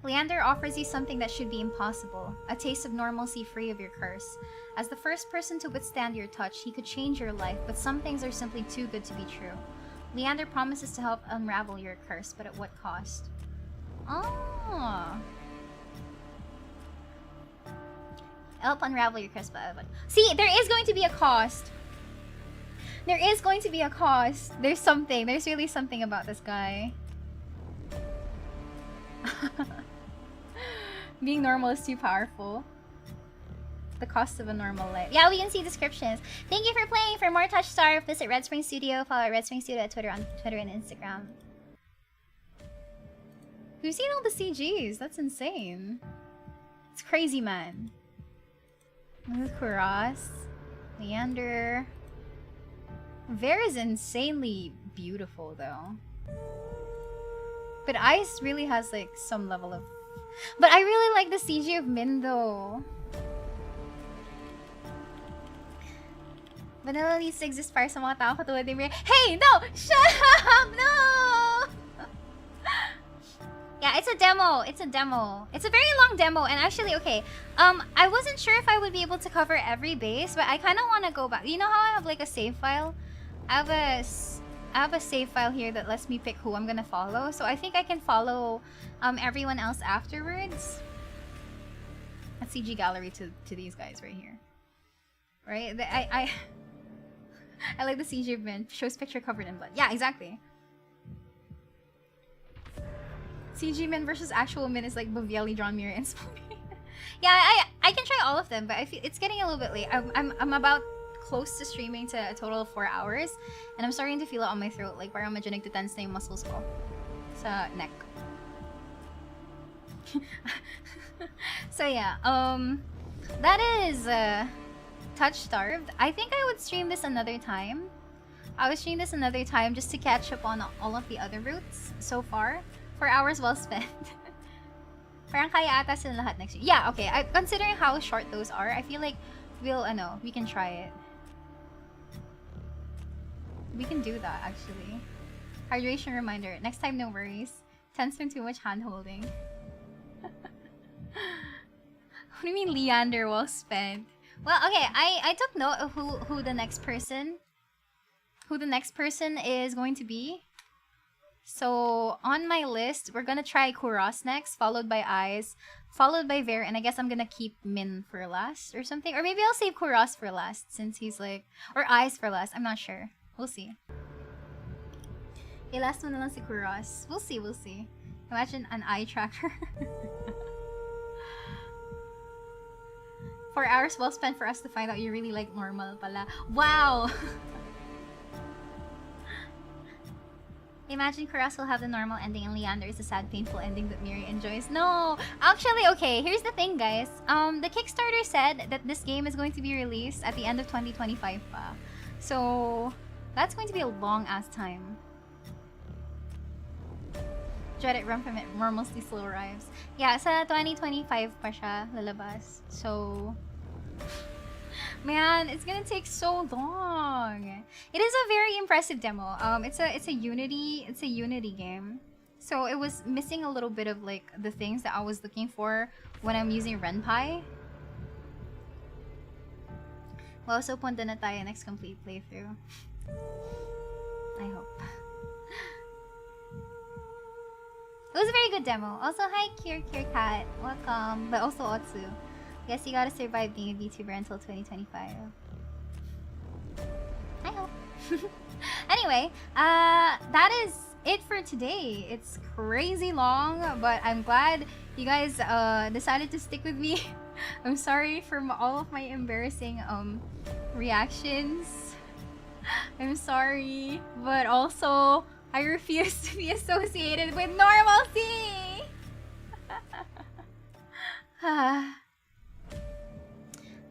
Speaker 2: Leander offers you something that should be impossible, a taste of normalcy free of your curse. As the first person to withstand your touch, he could change your life, but some things are simply too good to be true. Leander promises to help unravel your curse, but at what cost?
Speaker 1: Oh.
Speaker 2: Help unravel your curse, but at what? See, there is going to be a cost.
Speaker 1: There is going to be a cost. There's something. There's really something about this guy. Being normal is too powerful. The cost of a normal life.
Speaker 2: Yeah, we can see descriptions. Thank you for playing. For more TouchStarved, visit Red Spring Studio. Follow Red Spring Studio at on Twitter and Instagram.
Speaker 1: We've seen all the CGs. That's insane. It's crazy, man. Look at Kuros. Leander. Vare is insanely beautiful, though. But Ice really has, like, some level of... But I really like the CG of Min, though.
Speaker 2: Vanilla needs to exist para sa mga tao katulad ni Miria. Hey! No! Shut up! No! Yeah, it's a demo. It's a demo. It's a very long demo, and actually, okay. I wasn't sure if I would be able to cover every base, but I kind of want to go back. You know how I have, like, a save file? I have a save file here that lets me pick who I'm gonna follow, so I think I can follow everyone else afterwards.
Speaker 1: A CG gallery to these guys right here. Right? I like the CG of Min. Shows picture covered in blood. Yeah, exactly. CG Min versus actual Min is like Bavielli drawn Miria and Spoonie.
Speaker 2: Yeah, I can try all of them, but I feel it's getting a little bit late. I'm about close to streaming to a total of 4 hours, and I'm starting to feel it on my throat, like parang medyo nagtitense na yung muscles ko sa neck.
Speaker 1: So yeah, that is TouchStarved. I think I would stream this another time. I would stream this another time just to catch up on all of the other routes so far. 4 hours well spent. Parang kaya ata sila lahat next week. Yeah, okay. Considering how short those are, I feel like we can try it. We can do that, actually. Hydration reminder. Next time, no worries. Tends from too much hand-holding. What do you mean, Leander well spent?
Speaker 2: Well, okay, I took note of who the next person is going to be. So on my list, we're gonna try Kuros next, followed by Eyes, followed by Vare, and I guess I'm gonna keep Min for last or something. Or maybe I'll save Kuros for last since he's like, or Eyes for last. I'm not sure. We'll see.
Speaker 1: Okay, last one na lang si Kuros. We'll see, we'll see. Imagine an eye tracker. 4 hours well spent for us to find out you really like normal pala. Wow!
Speaker 2: Imagine Kuros will have the normal ending and Leander is the sad, painful ending that Miria enjoys. No! Actually, okay, here's the thing, guys. The Kickstarter said that this game is going to be released at the end of 2025 pa. So, that's going to be a long-ass time. Dread it, run from it, more mostly slow arrives. Yeah, sa 2025 pa siya lalabas. So,
Speaker 1: man, it's gonna take so long. It is a very impressive demo. It's a Unity game. So it was missing a little bit of like the things that I was looking for when I'm using Ren'Py. Well, so punta na tayo next complete playthrough. I hope.
Speaker 2: It was a very good demo. Also, hi Cat, welcome. But also Otsu. Guess you gotta survive being a VTuber until 2025. I hope.
Speaker 1: Anyway, that is it for today. It's crazy long, but I'm glad you guys decided to stick with me I'm sorry for all of my embarrassing reactions. I'm sorry, but also I refuse to be associated with normalcy.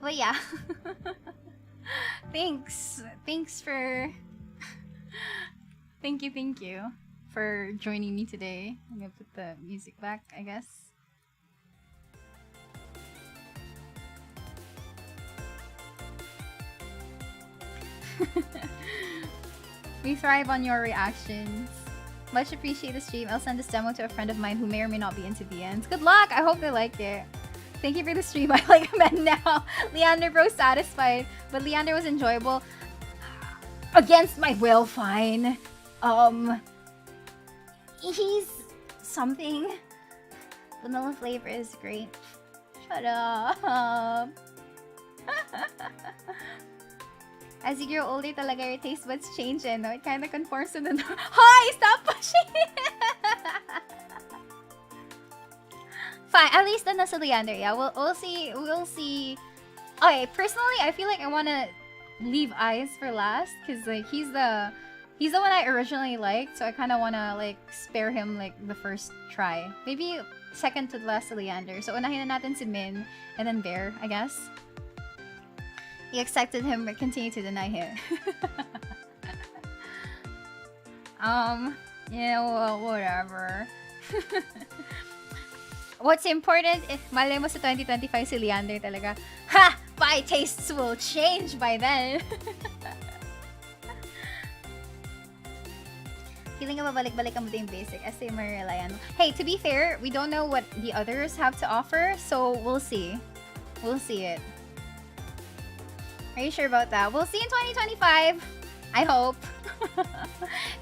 Speaker 2: But yeah.
Speaker 1: Thanks for thank you for joining me today. I'm gonna put the music back, I guess. We thrive on your reactions. Much appreciate the stream. I'll send this demo to a friend of mine who may or may not be into VNs. Good luck! I hope they like it. Thank you for the stream. I like men now. Leander bro satisfied. But Leander was enjoyable. Against my will, fine.
Speaker 2: He's something. Vanilla flavor is great. Shut up. As you grow older talaga, your taste buds change, no? It kind of conforms to the... Hi! Stop pushing! Fine, at least then nasa Leander, yeah. We'll see. Okay, personally, I feel like I wanna leave Eyes for last, cause like he's the one I originally liked, so I kind of wanna like spare him like the first try. Maybe second to the last to Leander. So unahin na natin si Min and then Bear, I guess. He accepted him but continued to deny him.
Speaker 1: Yeah, well, whatever.
Speaker 2: What's important, if malay mo sa 2025 si Leander talaga, ha! My tastes will change by then. Feeling nga babalik-balik ang yung basic as si Miria. Hey, to be fair, we don't know what the others have to offer, so we'll see. We'll see it. Are you sure about that? We'll see in 2025. I hope.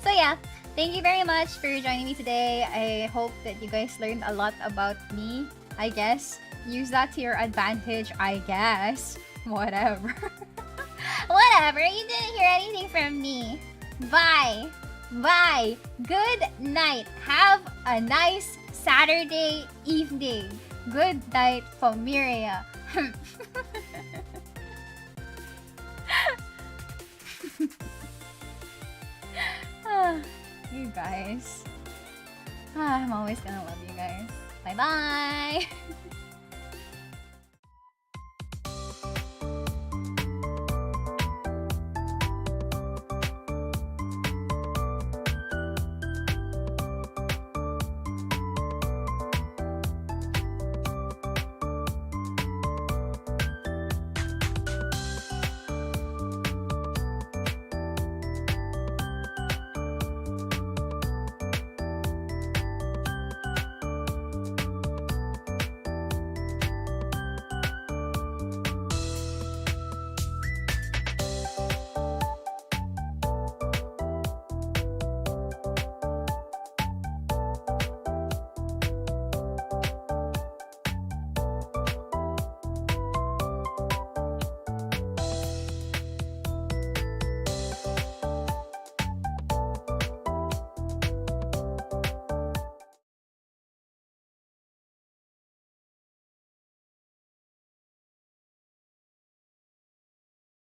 Speaker 2: So yeah, thank you very much for joining me today. I hope that you guys learned a lot about me, I guess. Use that to your advantage, I guess. Whatever. Whatever, you didn't hear anything from me. Bye. Bye. Good night. Have a nice Saturday evening. Good night from Miria. You guys. I'm always gonna love you guys. Bye bye.